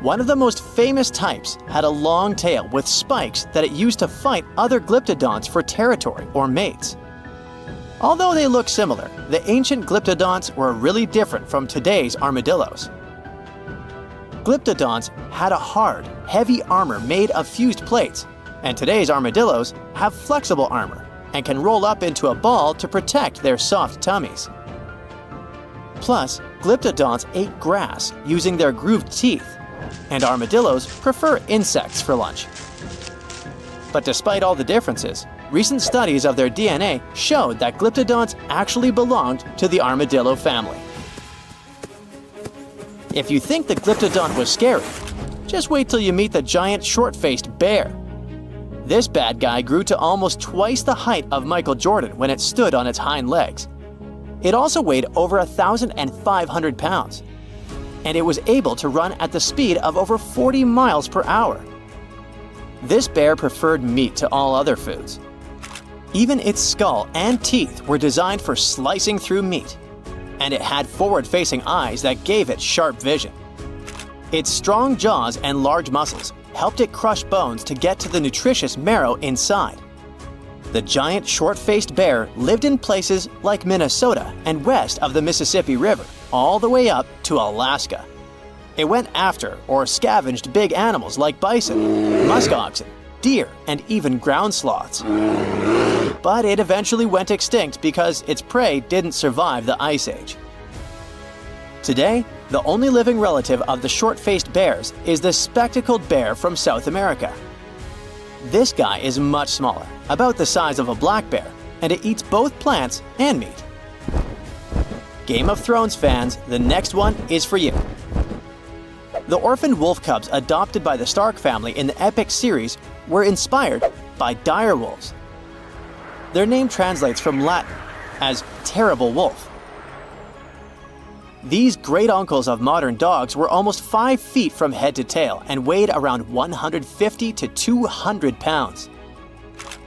One of the most famous types had a long tail with spikes that it used to fight other glyptodonts for territory or mates. Although they look similar, the ancient glyptodonts were really different from today's armadillos. Glyptodonts had a hard, heavy armor made of fused plates, and today's armadillos have flexible armor and can roll up into a ball to protect their soft tummies. Plus, glyptodonts ate grass using their grooved teeth, and armadillos prefer insects for lunch. But despite all the differences, recent studies of their DNA showed that glyptodonts actually belonged to the armadillo family. If you think the glyptodont was scary, just wait till you meet the giant short-faced bear. This bad guy grew to almost twice the height of Michael Jordan when it stood on its hind legs. It also weighed over 1,500 pounds, and it was able to run at the speed of over 40 miles per hour. This bear preferred meat to all other foods. Even its skull and teeth were designed for slicing through meat, and it had forward-facing eyes that gave it sharp vision. Its strong jaws and large muscles helped it crush bones to get to the nutritious marrow inside. The giant short-faced bear lived in places like Minnesota and west of the Mississippi River, all the way up to Alaska. It went after or scavenged big animals like bison, musk oxen, deer, and even ground sloths. But it eventually went extinct because its prey didn't survive the Ice Age. Today, the only living relative of the short-faced bears is the spectacled bear from South America. This guy is much smaller, about the size of a black bear, and it eats both plants and meat. Game of Thrones fans, the next one is for you. The orphaned wolf cubs adopted by the Stark family in the epic series were inspired by dire wolves. Their name translates from Latin as terrible wolf. These great uncles of modern dogs were almost 5 feet from head to tail and weighed around 150 to 200 pounds.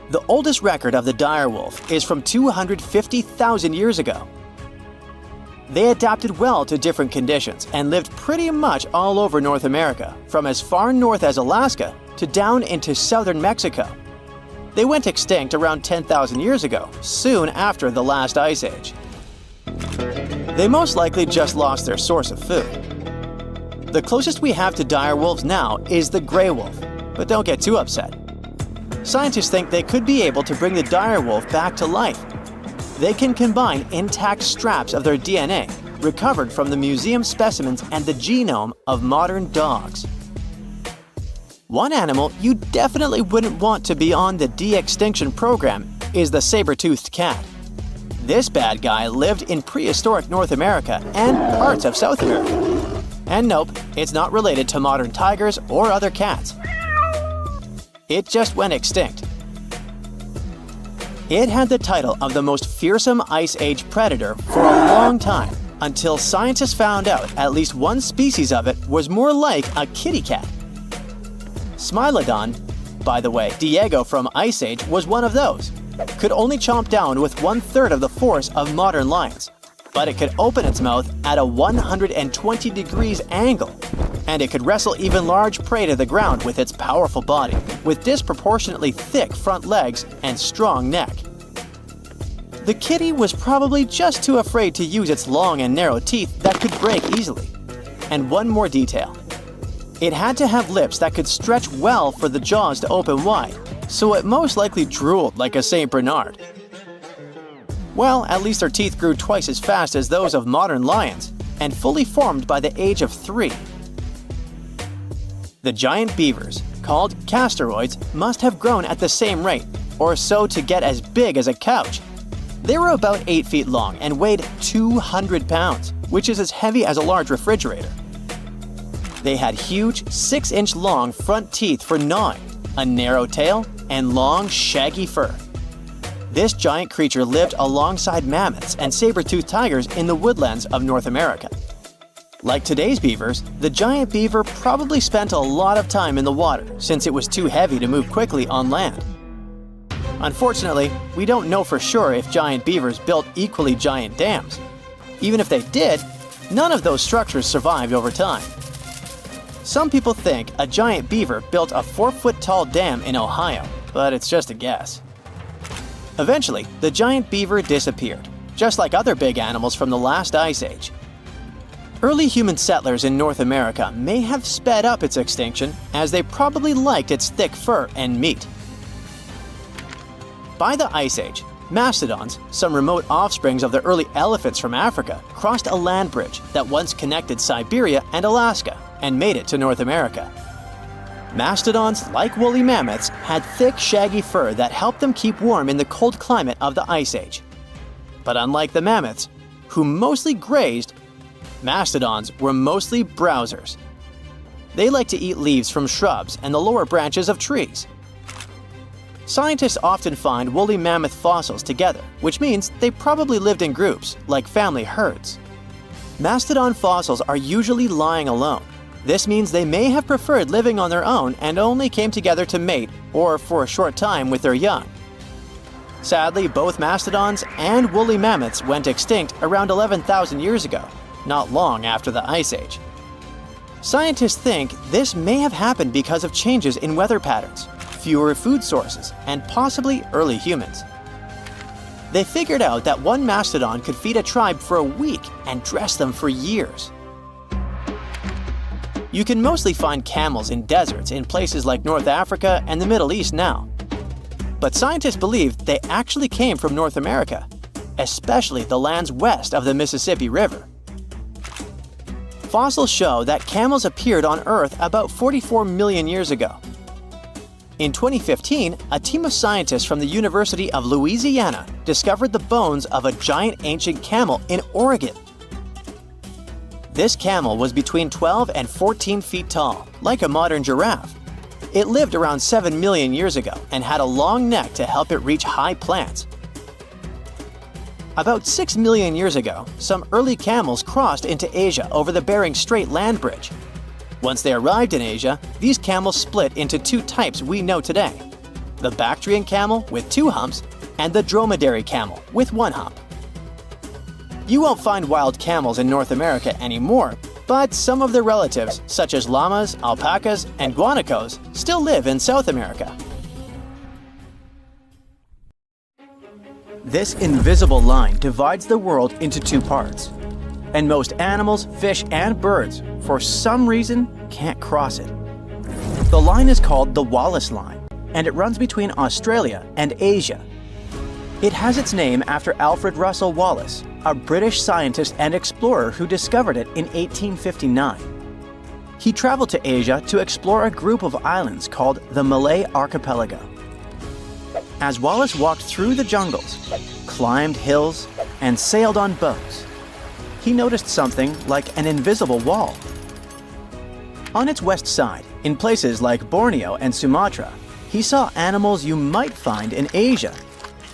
The oldest record of the dire wolf is from 250,000 years ago. They adapted well to different conditions and lived pretty much all over North America, from as far north as Alaska to down into southern Mexico. They went extinct around 10,000 years ago, soon after the last ice age. They most likely just lost their source of food. The closest we have to dire wolves now is the gray wolf, but don't get too upset. Scientists think they could be able to bring the dire wolf back to life. They can combine intact straps of their DNA, recovered from the museum specimens and the genome of modern dogs. One animal you definitely wouldn't want to be on the de-extinction program is the saber-toothed cat. This bad guy lived in prehistoric North America and parts of South America. And nope, it's not related to modern tigers or other cats. It just went extinct. It had the title of the most fearsome Ice Age predator for a long time, until scientists found out at least one species of it was more like a kitty cat. Smilodon, by the way, Diego from Ice Age was one of those. Could only chomp down with 1/3 of the force of modern lions, but it could open its mouth at a 120 degrees angle, and it could wrestle even large prey to the ground with its powerful body, with disproportionately thick front legs and strong neck. The kitty was probably just too afraid to use its long and narrow teeth that could break easily. And one more detail. It had to have lips that could stretch well for the jaws to open wide, so it most likely drooled like a St. Bernard. Well, at least their teeth grew twice as fast as those of modern lions, and fully formed by the age of 3. The giant beavers, called castoroids, must have grown at the same rate, or so to get as big as a couch. They were about 8 feet long and weighed 200 pounds, which is as heavy as a large refrigerator. They had huge 6-inch long front teeth for gnawing, a narrow tail, and long, shaggy fur. This giant creature lived alongside mammoths and saber-toothed tigers in the woodlands of North America. Like today's beavers, the giant beaver probably spent a lot of time in the water since it was too heavy to move quickly on land. Unfortunately, we don't know for sure if giant beavers built equally giant dams. Even if they did, none of those structures survived over time. Some people think a giant beaver built a 4-foot-tall dam in Ohio, but it's just a guess. Eventually, the giant beaver disappeared, just like other big animals from the last ice age. Early human settlers in North America may have sped up its extinction, as they probably liked its thick fur and meat. By the Ice Age, mastodons, some remote offsprings of the early elephants from Africa, crossed a land bridge that once connected Siberia and Alaska and made it to North America. Mastodons, like woolly mammoths, had thick, shaggy fur that helped them keep warm in the cold climate of the Ice Age. But unlike the mammoths, who mostly grazed, mastodons were mostly browsers. They like to eat leaves from shrubs and the lower branches of trees. Scientists often find woolly mammoth fossils together, which means they probably lived in groups, like family herds. Mastodon fossils are usually lying alone. This means they may have preferred living on their own and only came together to mate or for a short time with their young. Sadly, both mastodons and woolly mammoths went extinct around 11,000 years ago, not long after the Ice Age. Scientists think this may have happened because of changes in weather patterns, fewer food sources, and possibly early humans. They figured out that one mastodon could feed a tribe for a week and dress them for years. You can mostly find camels in deserts in places like North Africa and the Middle East now. But scientists believe they actually came from North America, especially the lands west of the Mississippi River. Fossils show that camels appeared on Earth about 44 million years ago. In 2015, a team of scientists from the University of Louisiana discovered the bones of a giant ancient camel in Oregon. This camel was between 12 and 14 feet tall, like a modern giraffe. It lived around 7 million years ago and had a long neck to help it reach high plants. About 6 million years ago, some early camels crossed into Asia over the Bering Strait land bridge. Once they arrived in Asia, these camels split into two types we know today: the Bactrian camel with 2 humps and the dromedary camel with 1 hump. You won't find wild camels in North America anymore, but some of their relatives, such as llamas, alpacas, and guanacos, still live in South America. This invisible line divides the world into 2 parts, and most animals, fish, and birds, for some reason, can't cross it. The line is called the Wallace Line, and it runs between Australia and Asia. It has its name after Alfred Russel Wallace, a British scientist and explorer who discovered it in 1859. He traveled to Asia to explore a group of islands called the Malay Archipelago. As Wallace walked through the jungles, climbed hills, and sailed on boats, he noticed something like an invisible wall. On its west side, in places like Borneo and Sumatra, he saw animals you might find in Asia.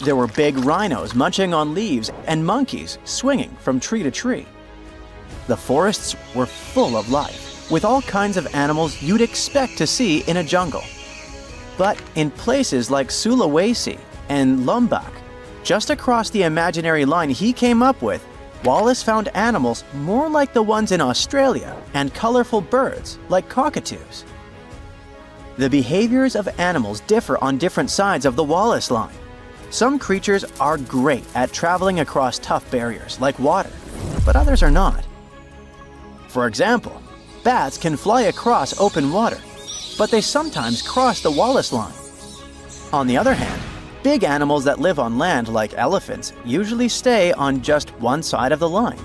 There were big rhinos munching on leaves and monkeys swinging from tree to tree. The forests were full of life, with all kinds of animals you'd expect to see in a jungle. But in places like Sulawesi and Lombok, just across the imaginary line he came up with, Wallace found animals more like the ones in Australia and colorful birds like cockatoos. The behaviors of animals differ on different sides of the Wallace Line. Some creatures are great at traveling across tough barriers like water, but others are not. For example, bats can fly across open water, but they sometimes cross the Wallace Line. On the other hand, big animals that live on land like elephants usually stay on just one side of the line.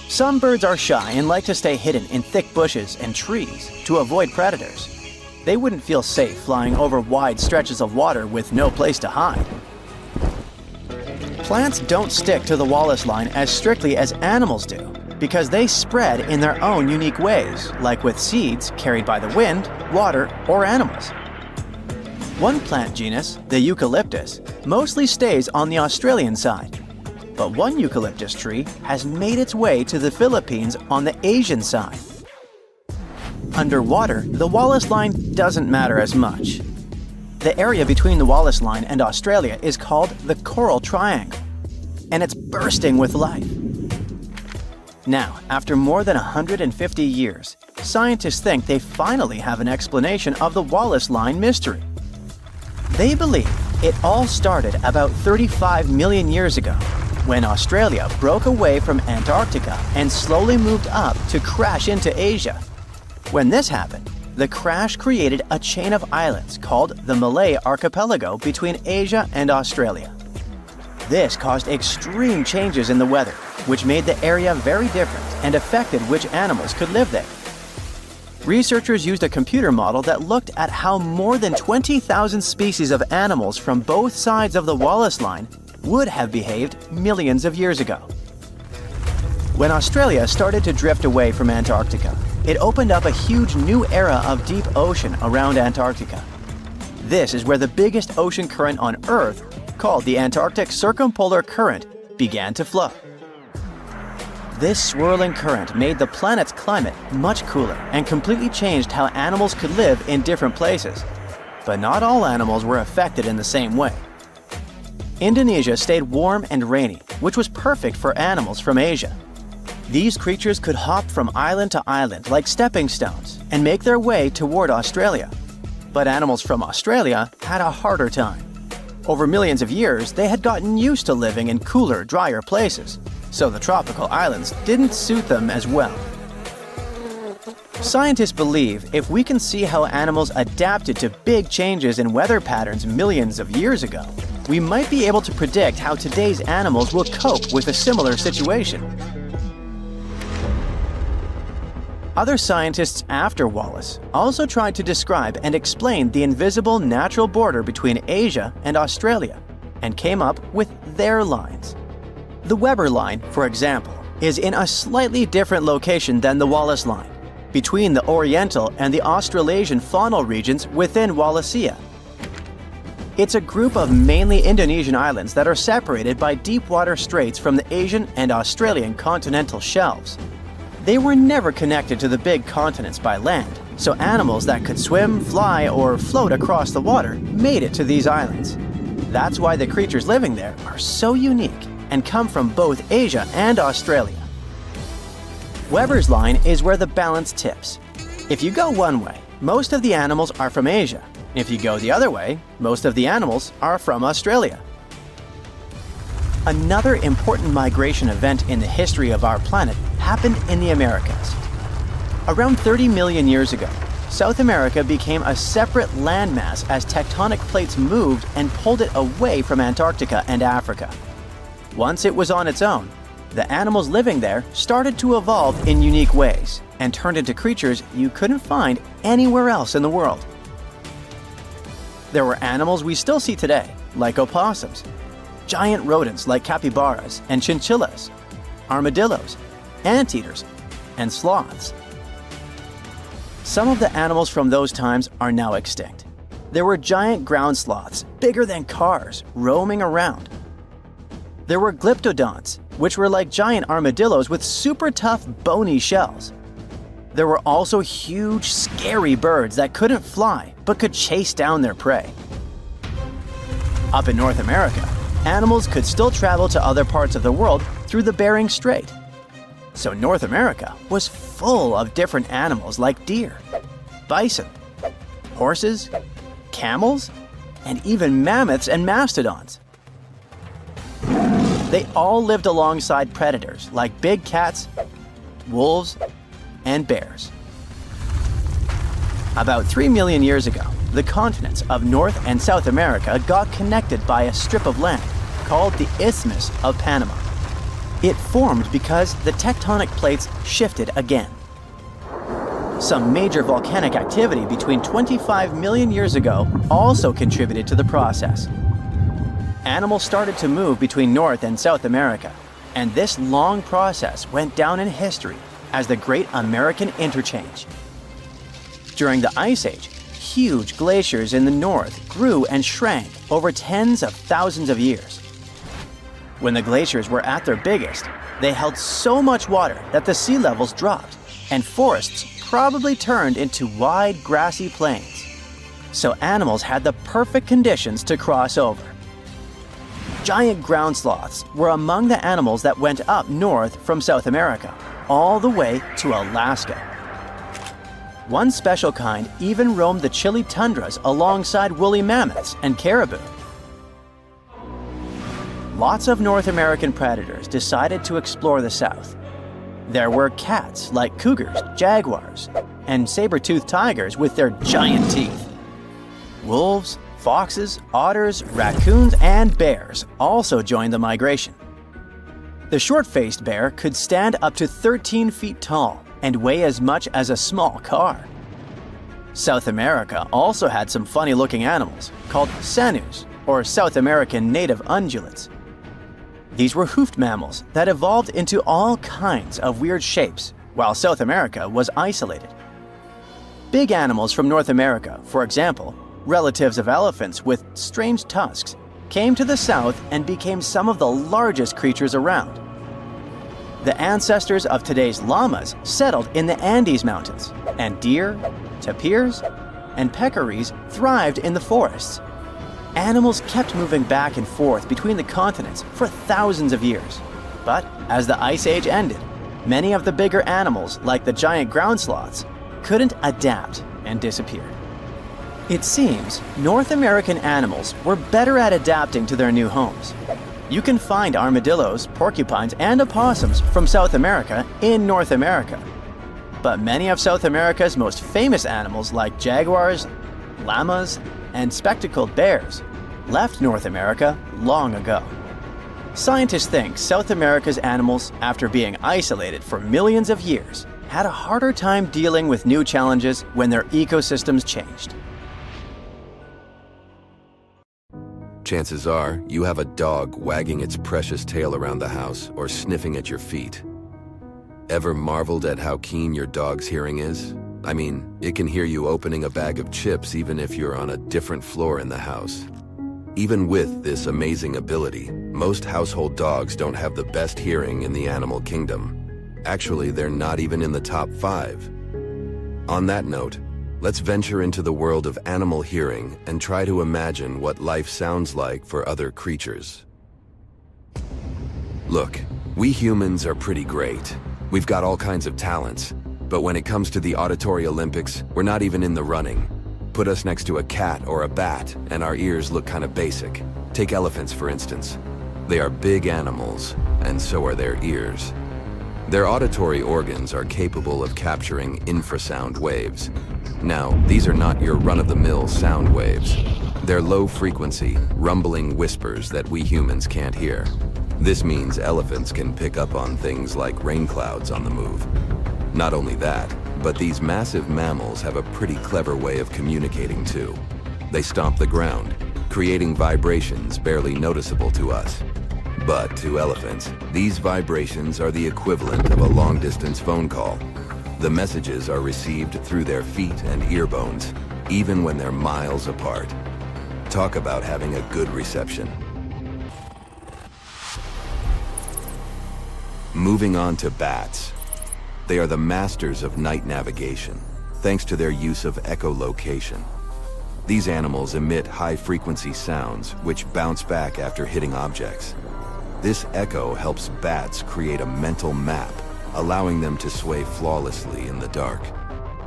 Some birds are shy and like to stay hidden in thick bushes and trees to avoid predators. They wouldn't feel safe flying over wide stretches of water with no place to hide. Plants don't stick to the Wallace Line as strictly as animals do, because they spread in their own unique ways, like with seeds carried by the wind, water, or animals. One plant genus, the eucalyptus, mostly stays on the Australian side. But one eucalyptus tree has made its way to the Philippines on the Asian side. Underwater, the Wallace Line doesn't matter as much. The area between the Wallace Line and Australia is called the Coral Triangle, and it's bursting with life. Now, after more than 150 years, scientists think they finally have an explanation of the Wallace Line mystery. They believe it all started about 35 million years ago, when Australia broke away from Antarctica and slowly moved up to crash into Asia. When this happened, the crash created a chain of islands called the Malay Archipelago between Asia and Australia. This caused extreme changes in the weather, which made the area very different and affected which animals could live there. Researchers used a computer model that looked at how more than 20,000 species of animals from both sides of the Wallace Line would have behaved millions of years ago. When Australia started to drift away from Antarctica, it opened up a huge new era of deep ocean around Antarctica. This is where the biggest ocean current on Earth, called the Antarctic Circumpolar Current, began to flow. This swirling current made the planet's climate much cooler and completely changed how animals could live in different places. But not all animals were affected in the same way. Indonesia stayed warm and rainy, which was perfect for animals from Asia. These creatures could hop from island to island like stepping stones and make their way toward Australia. But animals from Australia had a harder time. Over millions of years, they had gotten used to living in cooler, drier places, so the tropical islands didn't suit them as well. Scientists believe if we can see how animals adapted to big changes in weather patterns millions of years ago, we might be able to predict how today's animals will cope with a similar situation. Other scientists after Wallace also tried to describe and explain the invisible natural border between Asia and Australia, and came up with their lines. The Weber Line, for example, is in a slightly different location than the Wallace Line, between the Oriental and the Australasian faunal regions within Wallacea. It's a group of mainly Indonesian islands that are separated by deep water straits from the Asian and Australian continental shelves. They were never connected to the big continents by land, so animals that could swim, fly, or float across the water made it to these islands. That's why the creatures living there are so unique and come from both Asia and Australia. Weber's line is where the balance tips. If you go one way, most of the animals are from Asia. If you go the other way, most of the animals are from Australia. Another important migration event in the history of our planet happened in the Americas. Around 30 million years ago, South America became a separate landmass as tectonic plates moved and pulled it away from Antarctica and Africa. Once it was on its own, the animals living there started to evolve in unique ways and turned into creatures you couldn't find anywhere else in the world. There were animals we still see today, like opossums, giant rodents like capybaras and chinchillas, armadillos, anteaters, and sloths. Some of the animals from those times are now extinct. There were giant ground sloths, bigger than cars, roaming around. There were glyptodonts, which were like giant armadillos with super tough, bony shells. There were also huge, scary birds that couldn't fly, but could chase down their prey. Up in North America, animals could still travel to other parts of the world through the Bering Strait. So North America was full of different animals like deer, bison, horses, camels, and even mammoths and mastodons. They all lived alongside predators like big cats, wolves, and bears. About 3 million years ago, the continents of North and South America got connected by a strip of land called the Isthmus of Panama. It formed because the tectonic plates shifted again. Some major volcanic activity between 25 million years ago also contributed to the process. Animals started to move between North and South America, and this long process went down in history as the Great American Interchange. During the Ice Age, huge glaciers in the north grew and shrank over tens of thousands of years. When the glaciers were at their biggest, they held so much water that the sea levels dropped, and forests probably turned into wide grassy plains. So animals had the perfect conditions to cross over. Giant ground sloths were among the animals that went up north from South America, all the way to Alaska. One special kind even roamed the chilly tundras alongside woolly mammoths and caribou. Lots of North American predators decided to explore the South. There were cats like cougars, jaguars, and saber-toothed tigers with their giant teeth. Wolves, foxes, otters, raccoons, and bears also joined the migration. The short-faced bear could stand up to 13 feet tall and weigh as much as a small car. South America also had some funny-looking animals called sanus, or South American native ungulates. These were hoofed mammals that evolved into all kinds of weird shapes while South America was isolated. Big animals from North America, for example, relatives of elephants with strange tusks, came to the south and became some of the largest creatures around. The ancestors of today's llamas settled in the Andes Mountains, and deer, tapirs, and peccaries thrived in the forests. Animals kept moving back and forth between the continents for thousands of years. But as the Ice Age ended, many of the bigger animals, like the giant ground sloths, couldn't adapt and disappeared. It seems North American animals were better at adapting to their new homes. You can find armadillos, porcupines, and opossums from South America in North America. But many of South America's most famous animals like jaguars, llamas, and spectacled bears left North America long ago. Scientists think South America's animals, after being isolated for millions of years, had a harder time dealing with new challenges when their ecosystems changed. Chances are, you have a dog wagging its precious tail around the house or sniffing at your feet. Ever marveled at how keen your dog's hearing is? I mean, it can hear you opening a bag of chips even if you're on a different floor in the house. Even with this amazing ability, most household dogs don't have the best hearing in the animal kingdom. Actually, they're not even in the top 5. On that note, let's venture into the world of animal hearing and try to imagine what life sounds like for other creatures. Look, we humans are pretty great. We've got all kinds of talents, but when it comes to the auditory Olympics, we're not even in the running. Put us next to a cat or a bat, and our ears look kind of basic. Take elephants, for instance. They are big animals, and so are their ears. Their auditory organs are capable of capturing infrasound waves. Now, these are not your run-of-the-mill sound waves. They're low-frequency, rumbling whispers that we humans can't hear. This means elephants can pick up on things like rain clouds on the move. Not only that, but these massive mammals have a pretty clever way of communicating too. They stomp the ground, creating vibrations barely noticeable to us. But to elephants, these vibrations are the equivalent of a long-distance phone call. The messages are received through their feet and ear bones, even when they're miles apart. Talk about having a good reception. Moving on to bats. They are the masters of night navigation, thanks to their use of echolocation. These animals emit high-frequency sounds which bounce back after hitting objects. This echo helps bats create a mental map, allowing them to sway flawlessly in the dark.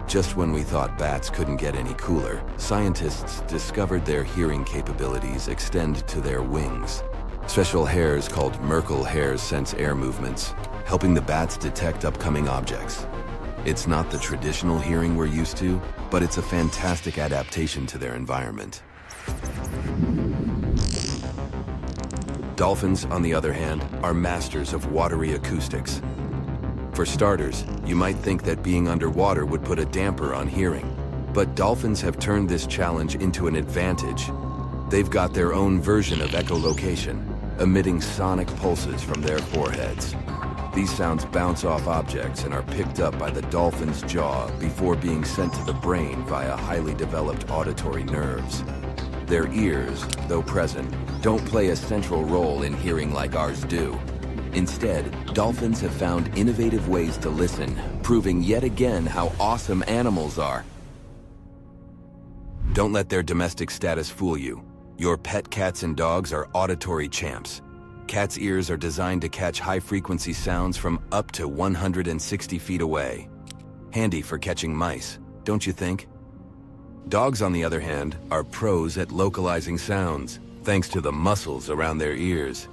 Just when we thought bats couldn't get any cooler, scientists discovered their hearing capabilities extend to their wings. Special hairs called Merkel hairs sense air movements, helping the bats detect upcoming objects. It's not the traditional hearing we're used to, but it's a fantastic adaptation to their environment. Dolphins, on the other hand, are masters of watery acoustics. For starters, you might think that being underwater would put a damper on hearing, but dolphins have turned this challenge into an advantage. They've got their own version of echolocation, emitting sonic pulses from their foreheads. These sounds bounce off objects and are picked up by the dolphin's jaw before being sent to the brain via highly developed auditory nerves. Their ears, though present, don't play a central role in hearing like ours do. Instead, dolphins have found innovative ways to listen, proving yet again how awesome animals are. Don't let their domestic status fool you. Your pet cats and dogs are auditory champs. Cats' ears are designed to catch high-frequency sounds from up to 160 feet away. Handy for catching mice, don't you think? Dogs, on the other hand, are pros at localizing sounds, thanks to the muscles around their ears.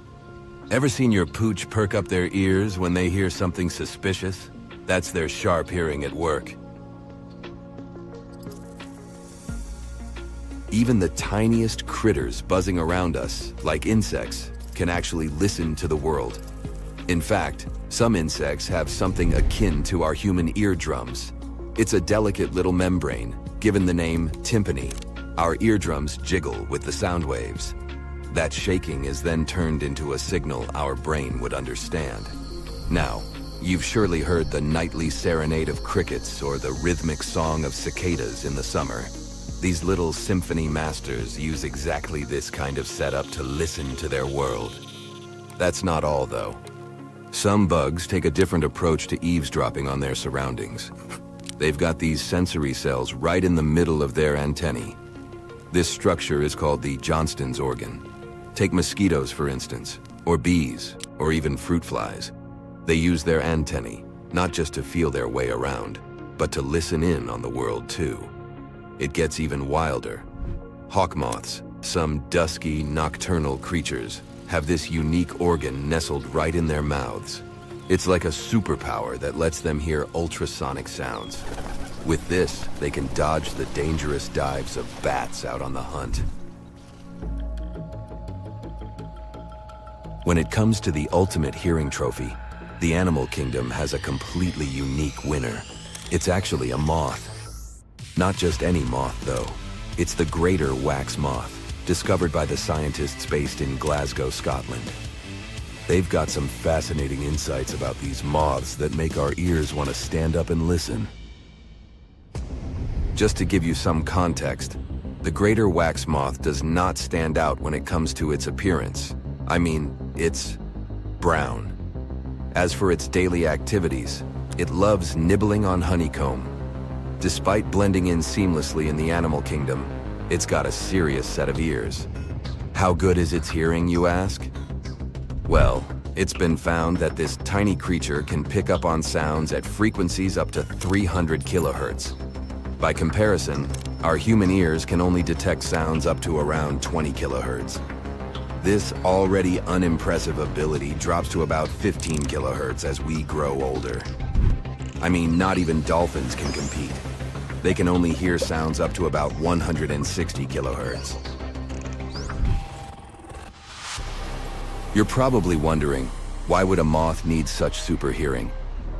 Ever seen your pooch perk up their ears when they hear something suspicious? That's their sharp hearing at work. Even the tiniest critters buzzing around us, like insects, can actually listen to the world. In fact, some insects have something akin to our human eardrums. It's a delicate little membrane, Given the name tympany, our eardrums jiggle with the sound waves. That shaking is then turned into a signal our brain would understand. Now, you've surely heard the nightly serenade of crickets or the rhythmic song of cicadas in the summer. These little symphony masters use exactly this kind of setup to listen to their world. That's not all, though. Some bugs take a different approach to eavesdropping on their surroundings. They've got these sensory cells right in the middle of their antennae. This structure is called the Johnston's organ. Take mosquitoes, for instance, or bees, or even fruit flies. They use their antennae, not just to feel their way around, but to listen in on the world too. It gets even wilder. Hawk moths, some dusky, nocturnal creatures, have this unique organ nestled right in their mouths. It's like a superpower that lets them hear ultrasonic sounds. With this, they can dodge the dangerous dives of bats out on the hunt. When it comes to the ultimate hearing trophy, the animal kingdom has a completely unique winner. It's actually a moth. Not just any moth, though. It's the greater wax moth, discovered by the scientists based in Glasgow, Scotland. They've got some fascinating insights about these moths that make our ears want to stand up and listen. Just to give you some context, the greater wax moth does not stand out when it comes to its appearance. I mean, it's brown. As for its daily activities, it loves nibbling on honeycomb. Despite blending in seamlessly in the animal kingdom, it's got a serious set of ears. How good is its hearing, you ask? Well, it's been found that this tiny creature can pick up on sounds at frequencies up to 300 kilohertz. By comparison, our human ears can only detect sounds up to around 20 kilohertz. This already unimpressive ability drops to about 15 kilohertz as we grow older. I mean, not even dolphins can compete. They can only hear sounds up to about 160 kilohertz. You're probably wondering, why would a moth need such super hearing?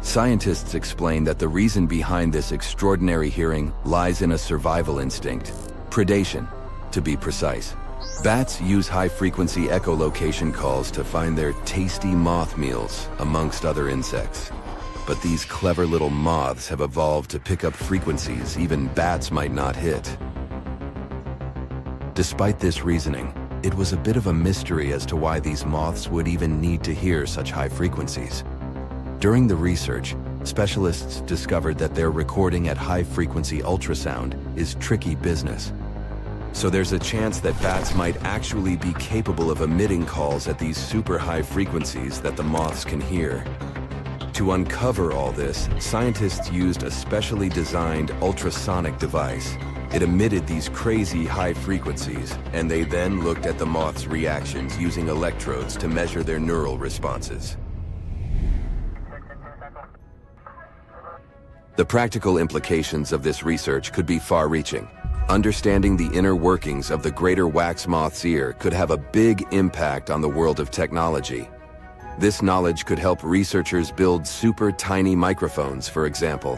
Scientists explain that the reason behind this extraordinary hearing lies in a survival instinct, predation, to be precise. Bats use high-frequency echolocation calls to find their tasty moth meals, amongst other insects. But these clever little moths have evolved to pick up frequencies even bats might not hit. Despite this reasoning, it was a bit of a mystery as to why these moths would even need to hear such high frequencies. During the research, specialists discovered that their recording at high-frequency ultrasound is tricky business. So there's a chance that bats might actually be capable of emitting calls at these super high frequencies that the moths can hear. To uncover all this, scientists used a specially designed ultrasonic device. It emitted these crazy high frequencies, and they then looked at the moths' reactions using electrodes to measure their neural responses. The practical implications of this research could be far-reaching. Understanding the inner workings of the greater wax moth's ear could have a big impact on the world of technology. This knowledge could help researchers build super tiny microphones, for example.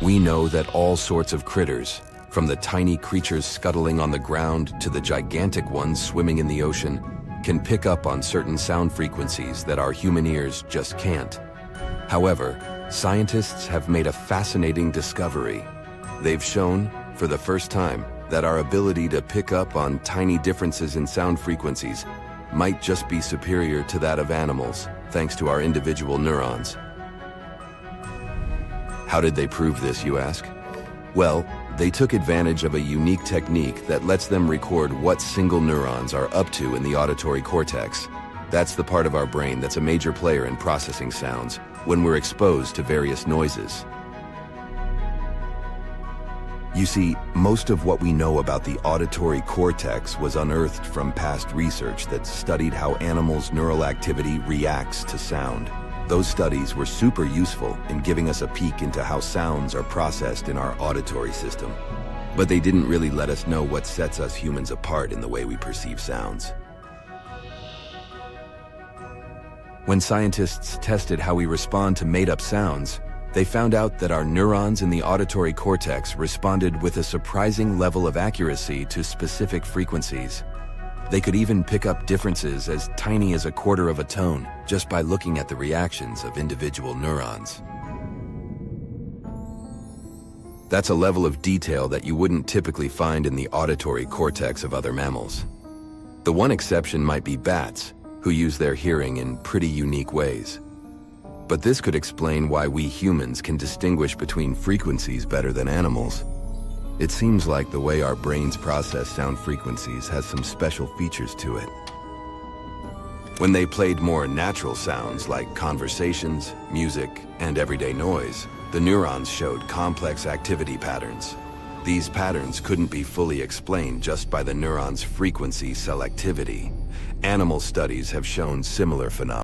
We know that all sorts of critters, from the tiny creatures scuttling on the ground to the gigantic ones swimming in the ocean, can pick up on certain sound frequencies that our human ears just can't. However, scientists have made a fascinating discovery. They've shown, for the first time, that our ability to pick up on tiny differences in sound frequencies might just be superior to that of animals, thanks to our individual neurons. How did they prove this, you ask? Well, they took advantage of a unique technique that lets them record what single neurons are up to in the auditory cortex. That's the part of our brain that's a major player in processing sounds when we're exposed to various noises. You see, most of what we know about the auditory cortex was unearthed from past research that studied how animals' neural activity reacts to sound. Those studies were super useful in giving us a peek into how sounds are processed in our auditory system. But they didn't really let us know what sets us humans apart in the way we perceive sounds. When scientists tested how we respond to made-up sounds, They found out that our neurons in the auditory cortex responded with a surprising level of accuracy to specific frequencies. They could even pick up differences as tiny as a quarter of a tone just by looking at the reactions of individual neurons. That's a level of detail that you wouldn't typically find in the auditory cortex of other mammals. The one exception might be bats, who use their hearing in pretty unique ways. But this could explain why we humans can distinguish between frequencies better than animals. It seems like the way our brains process sound frequencies has some special features to it. When they played more natural sounds like conversations, music, and everyday noise, the neurons showed complex activity patterns. These patterns couldn't be fully explained just by the neuron's frequency selectivity. Animal studies have shown similar phenomena.